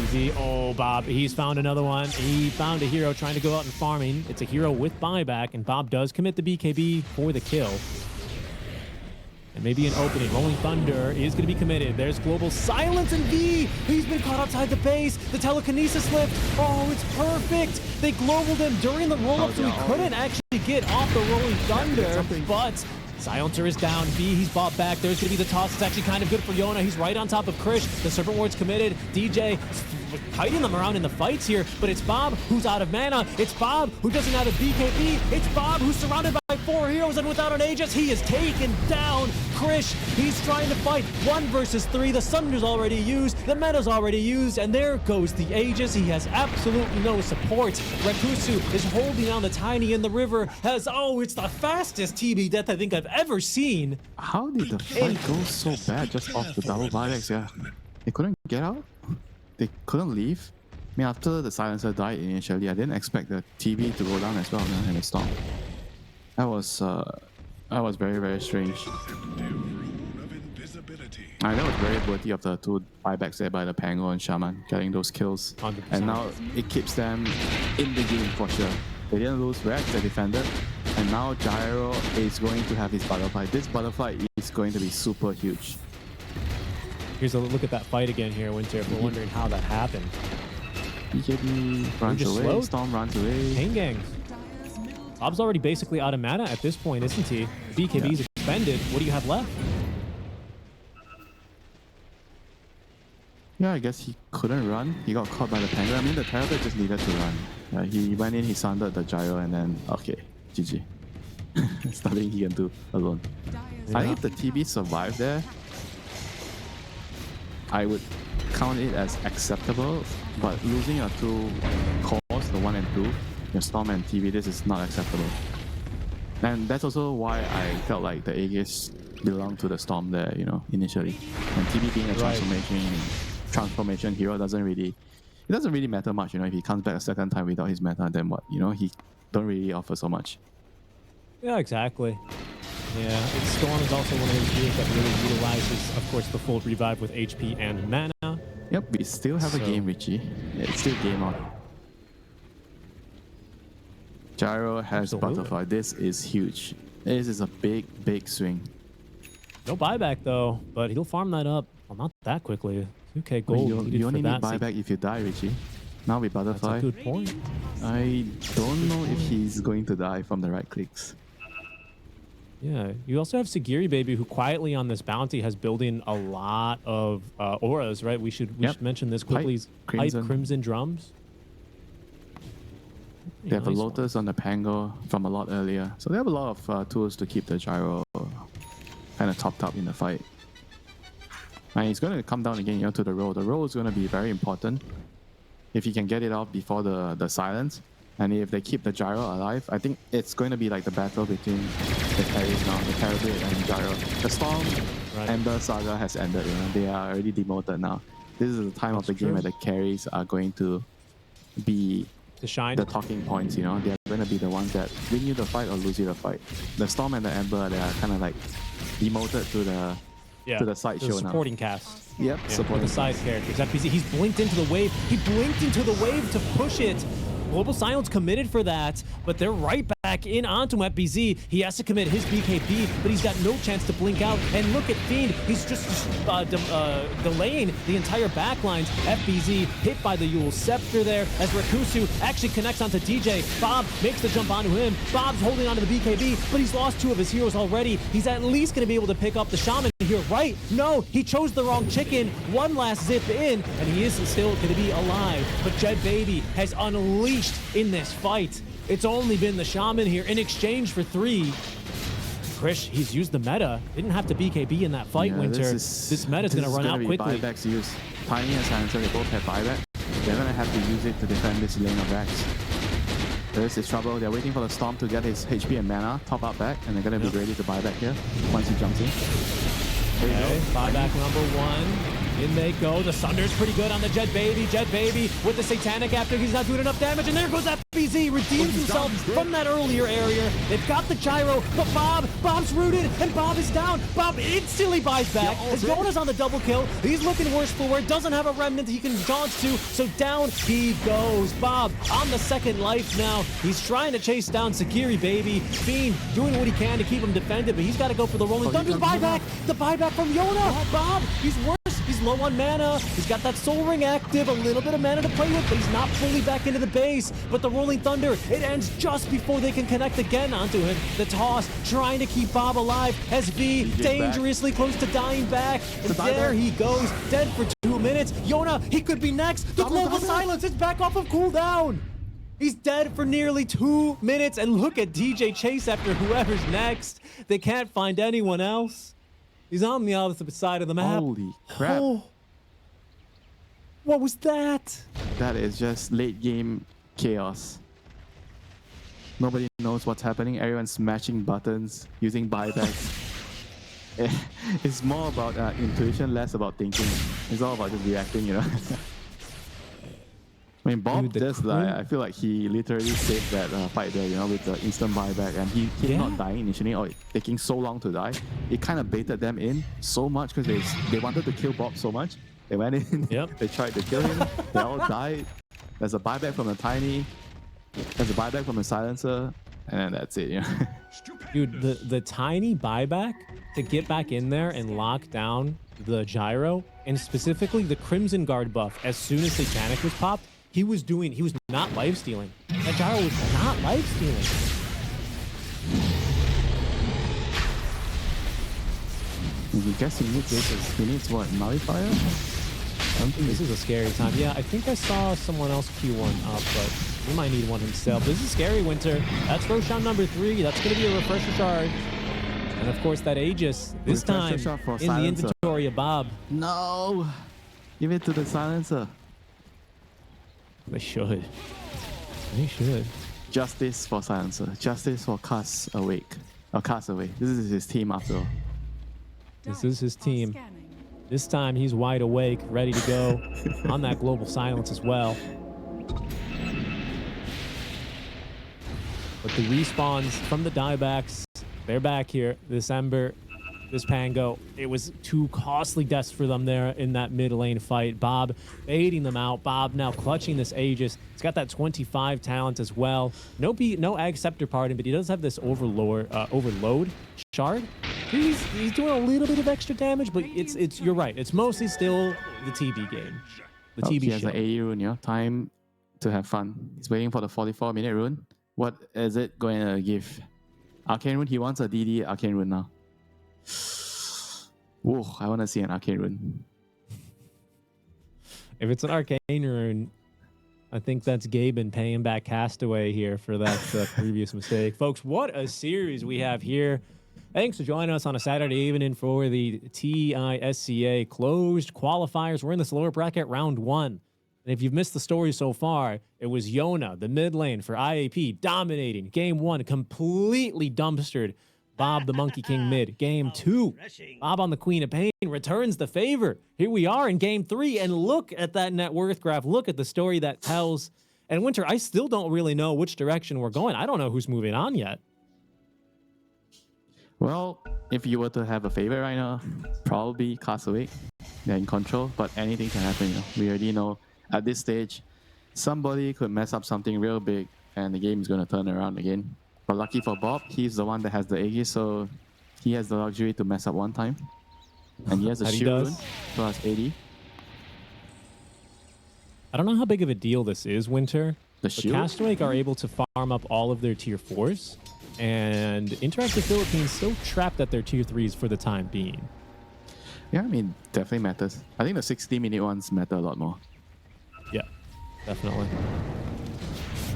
Easy. Oh, Bob, he's found another one. He found a hero trying to go out and farming. It's a hero with buyback, and Bob does commit the BKB for the kill. And maybe an opening. Rolling Thunder is going to be committed. There's Global Silence and V. He's been caught outside the base. The telekinesis lift. Oh, it's perfect. They globaled him during the roll-up, so he couldn't actually get off the Rolling Thunder. But Silencer is down. V, he's bought back. There's going to be the toss. It's actually kind of good for Yona. He's right on top of Krish. The Serpent Ward's committed. DJ fighting them around in the fights here, but it's Bob who's out of mana. It's Bob who doesn't have a BKB. It's Bob who's surrounded by 4 heroes, and without an Aegis, he is taken down. Krish, he's trying to fight 1 versus 3. The Sunder's already used. The meta's already used, and there goes the Aegis. He has absolutely no support. Rekusu is holding on the Tiny in the river. It's the fastest TB death I think I've ever seen.
How did the fight go so bad just off the double buybacks? Yeah, they couldn't get out. They couldn't leave. I mean, after the silencer died initially, I didn't expect the TV to go down as well, and the storm. That was very, very strange. That was very worthy of the 2 buybacks there by the Pango and Shaman, getting those kills.
100%.
And now it keeps them in the game for sure. They didn't lose Rex, they defended. And now Gyro is going to have his butterfly. This butterfly is going to be super huge.
Here's a look at that fight again here, Winter, if we're wondering how that happened.
BKB runs
just
away,
slowed.
Storm runs away.
Pain Gangs. Bob's already basically out of mana at this point, isn't he? BKB's expended. What do you have left?
Yeah, I guess he couldn't run. He got caught by the Pango. I mean, the Terror just needed to run. He went in, he sundered the Gyro, and then, okay, GG. There's nothing he can do alone. I think if the TB survived there, I would count it as acceptable, but losing your 2 cores, the 1 and 2, your Storm and TV, this is not acceptable. And that's also why I felt like the Aegis belonged to the Storm there, you know, initially. And TV being a transformation hero doesn't really matter much, you know. If he comes back a second time without his meta, then what? You know, he don't really offer so much.
Yeah, exactly. Yeah, Storm is also one of those heroes that really utilizes, of course, the full revive with HP and mana.
Yep, we still have a game, Richie. Yeah, it's still game on. Gyro has
Absolutely.
Butterfly. This is huge. This is a big, big swing.
No buyback though, but he'll farm that up. Well, not that quickly. 2k gold needed
You
for
only need
that.
buyback if you die, Richie. Now with
That's
Butterfly,
a good point.
I don't know if he's going to die from the right clicks.
Yeah, you also have Sagiri Baby, who quietly on this bounty has built in a lot of auras, right? We should mention this quickly. Hype Crimson Drums.
They have a
Nice
Lotus on the Pango from a lot earlier. So they have a lot of tools to keep the Gyro kind of topped up in the fight. And he's going to come down again, to the roll. The roll is going to be very important. If he can get it off before the silence, and if they keep the Gyro alive, I think it's going to be like the battle between the carries now, the Caribbean and Gyro. The Storm Ember Saga has ended, they are already demoted now. This is the time of the game where the carries are going to be
to shine.
The talking points, they're going to be the ones that win you the fight or lose you the fight. The Storm and the Ember, they are kind of like demoted to the sideshow now.
Supporting cast.
Yep,
Yeah,
supporting
with the side characters. FBZ, he's blinked into the wave. He blinked into the wave to push it. Global Silence committed for that, but they're right back in onto him. FBZ. He has to commit his BKB, but he's got no chance to blink out. And look at Fiend. He's just delaying the entire backlines. FBZ hit by the Yule Scepter there as Rakusu actually connects onto DJ. Bob makes the jump onto him. Bob's holding onto the BKB, but he's lost 2 of his heroes already. He's at least going to be able to pick up the Shaman here, right? No, he chose the wrong chicken. One last zip in, and he is still going to be alive. But Jed Baby has unleashed in this fight. It's only been the Shaman here in exchange for 3. Krish, he's used the meta. Didn't have to BKB in that fight, Winter. This meta's going to run out quickly.
Buybacks used. Tiny and Silencer, they both have buyback. They're going to have to use it to defend this lane of Rex. There's his trouble. They're waiting for the Storm to get his HP and mana, top up back, and they're going to be ready to buy back here once he jumps in.
Okay, buyback number 1. In they go. The Sunder's pretty good on the Jet Baby. Jet Baby with the Satanic after he's not doing enough damage. And there goes FBZ. Redeems himself from that earlier area. They've got the Gyro, but Bob's rooted, and Bob is down. Bob instantly buys back. As Yona's on the double kill. He's looking worse for wear. Doesn't have a remnant he can jaunt to. So down he goes. Bob on the second life now. He's trying to chase down Sagiri Baby. Fiend doing what he can to keep him defended, but he's got to go for the Rolling Thunder's buyback. The buyback from Yona. Bob, he's worse. He's low on mana. He's got that Soul Ring active, a little bit of mana to play with, but he's not fully back into the base. But the Rolling Thunder, it ends just before they can connect again onto him. The toss, trying to keep Bob alive as V dangerously close to dying back. And there he goes, dead for 2 minutes. Yona, he could be next. The Global Silence is back off of cooldown. He's dead for nearly 2 minutes. And look at DJ chase after whoever's next. They can't find anyone else. He's on the opposite side of the map.
Holy crap.
Oh, what was that?
That is just late game chaos. Nobody knows what's happening. Everyone's smashing buttons, using buybacks. It's more about intuition, less about thinking. It's all about just reacting, I mean, Bob I feel like he literally saved that fight there, with the instant buyback, and he not dying initially or taking so long to die. It kind of baited them in so much because they wanted to kill Bob so much. They went in, they tried to kill him, they all died. There's a buyback from the Tiny, there's a buyback from the Silencer, and then that's it,
Dude, the Tiny buyback to get back in there and lock down the Gyro, and specifically the Crimson Guard buff, as soon as Satanic was popped, he was not lifestealing. That Gyro was not lifestealing.
I guess he needs what, Nullifier?
I think this is a scary time. Yeah, I think I saw someone else Q1 up, but he might need one himself. This is scary, Winter. That's Roshan number 3. That's going to be a refresher charge. And of course, that Aegis, this time in the inventory of Bob.
No! Give it to the Silencer.
They should. They should.
Justice for Silencer. Justice for Castawake. Or Castaway. This is his team after all.
This is his team. This time he's wide awake, ready to go on that Global Silence as well. But the respawns from the diebacks They're back here. This Ember, this Pango. It was too costly deaths for them there in that mid lane fight. Bob baiting them out. Bob now clutching this Aegis. He's got that 25 talent as well. No Ag Scepter pardon, but he does have this overload shard. He's doing a little bit of extra damage, but it's you're right. It's mostly still the TB game. The TB
He has
shield.
an AE rune, yeah. Time to have fun. He's waiting for the 44-minute rune. What is it going to give? Arcane rune? He wants a DD Arcane rune now. Whoa, I want to see an Arcane rune.
If it's an Arcane rune, I think that's Gaben paying back Castaway here for that previous mistake. Folks, what a series we have here. Thanks for joining us on a Saturday evening for the TISCA closed qualifiers. We're in this lower bracket round 1. And if you've missed the story so far, it was Yona, the mid lane for IAP, dominating. Game 1, completely dumpstered Bob the Monkey King mid. Game 2, Bob on the Queen of Pain returns the favor. Here we are in Game 3, and look at that net worth graph. Look at the story that tells. And Winter, I still don't really know which direction we're going. I don't know who's moving on yet.
Well, if you were to have a favorite right now, probably Castawake. They're in control, but anything can happen. You know? We already know at this stage, somebody could mess up something real big, and the game is going to turn around again. But lucky for Bob, he's the one that has the Aegis, so he has the luxury to mess up one time. And he has a shield rune plus 80.
I don't know how big of a deal this is, Winter.
The
But
shield?
Castawake are able to farm up all of their tier 4s, and InterActive Philippines still trapped at their tier 3s for the time being.
Yeah, I mean, definitely matters. I think the 60-minute ones matter a lot more.
Yeah, definitely.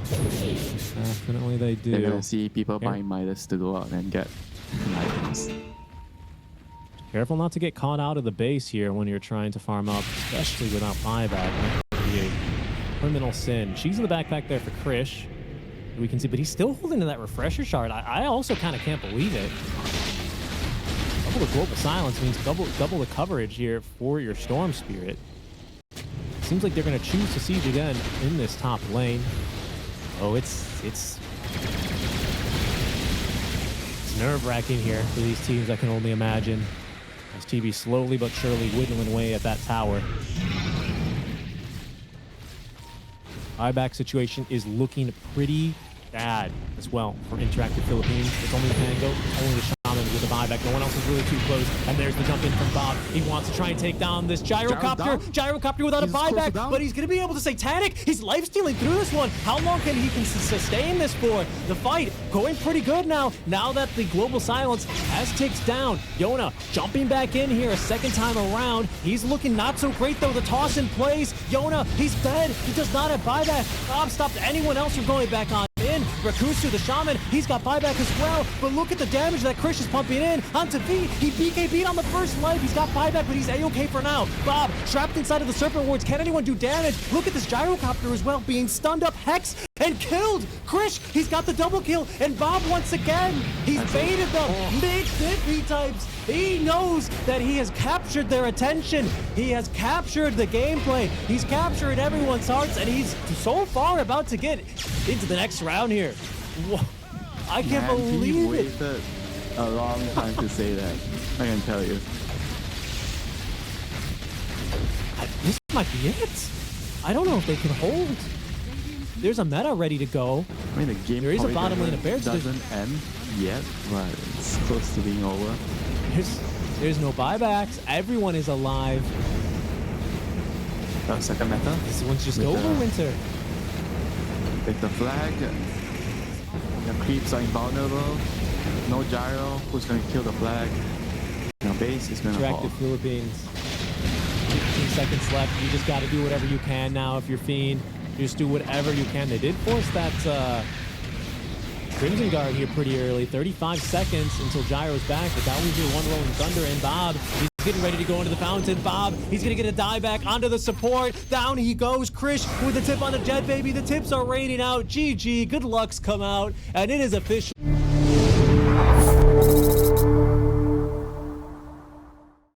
Definitely they do.
You're going to see people
Okay.
buying Midas to go out and get items.
Careful not to get caught out of the base here when you're trying to farm up, especially without buyback. That could be a criminal sin. She's in the backpack there for Krish. We can see, but he's still holding to that refresher shard. I also kind of can't believe it. Double the global silence means double the coverage here for your Storm Spirit. Seems like they're going to choose to siege again in this top lane. Oh, it's nerve-wracking here for these teams, I can only imagine. As TB slowly but surely whittling away at that tower. Buyback situation is looking pretty bad as well for InterActive Philippines. It's only the Pango, only the Shaman with the buyback. No one else is really too close. And there's the jump in from Bob. He wants to try and take down this Gyrocopter. Gyrocopter without a buyback, but he's going to be able to Satanic. He's life-stealing through this one. How long can he sustain this for? The fight going pretty good now. Now that the global silence has ticked down. Yona jumping back in here a second time around. He's looking not so great though. The toss in place. Yona, he's dead. He does not have buyback. Bob stopped anyone else from going back on in. Rakusu, the Shaman, he's got buyback as well. But look at the damage that Krish is pumping in. Onto V, he BKB'd on the first life. He's got buyback, but he's A-okay for now. Bob, trapped inside of the Serpent Wards. Can anyone do damage? Look at this Gyrocopter as well, being stunned up. Hex and killed. Krish, he's got the double kill. And Bob once again, he's baited them. Mid-50 types. He knows that he has captured their attention. He has captured the gameplay. He's captured everyone's hearts, and he's so far about to get into the next round here. Whoa. I can't
He
believe it.
waited a long time to say that. I can tell you.
This might be it. I don't know if they can hold. There's a meta ready to go.
I mean, the game
There is a
probably
bottom lane of Bears.
doesn't end yet, but it's close to being over.
There's no buybacks. Everyone is alive.
Second meta.
This one's just
With
over,
the-
Winter.
With the flag, the creeps are invulnerable. No gyro. Who's going to kill the flag? Your base is going to fall.
InterActive Philippines. 15 seconds left. You just got to do whatever you can now if you're Fiend. Just do whatever you can. They did force that Crimson Guard here pretty early. 35 seconds until Gyro's back, but that was your one rolling thunder. And Bob, he's getting ready to go into the fountain. Bob, he's going to get a die back onto the support. Down he goes. Krish with the tip on the Jet Baby. The tips are raining out. GG. Good luck's come out. And it is official.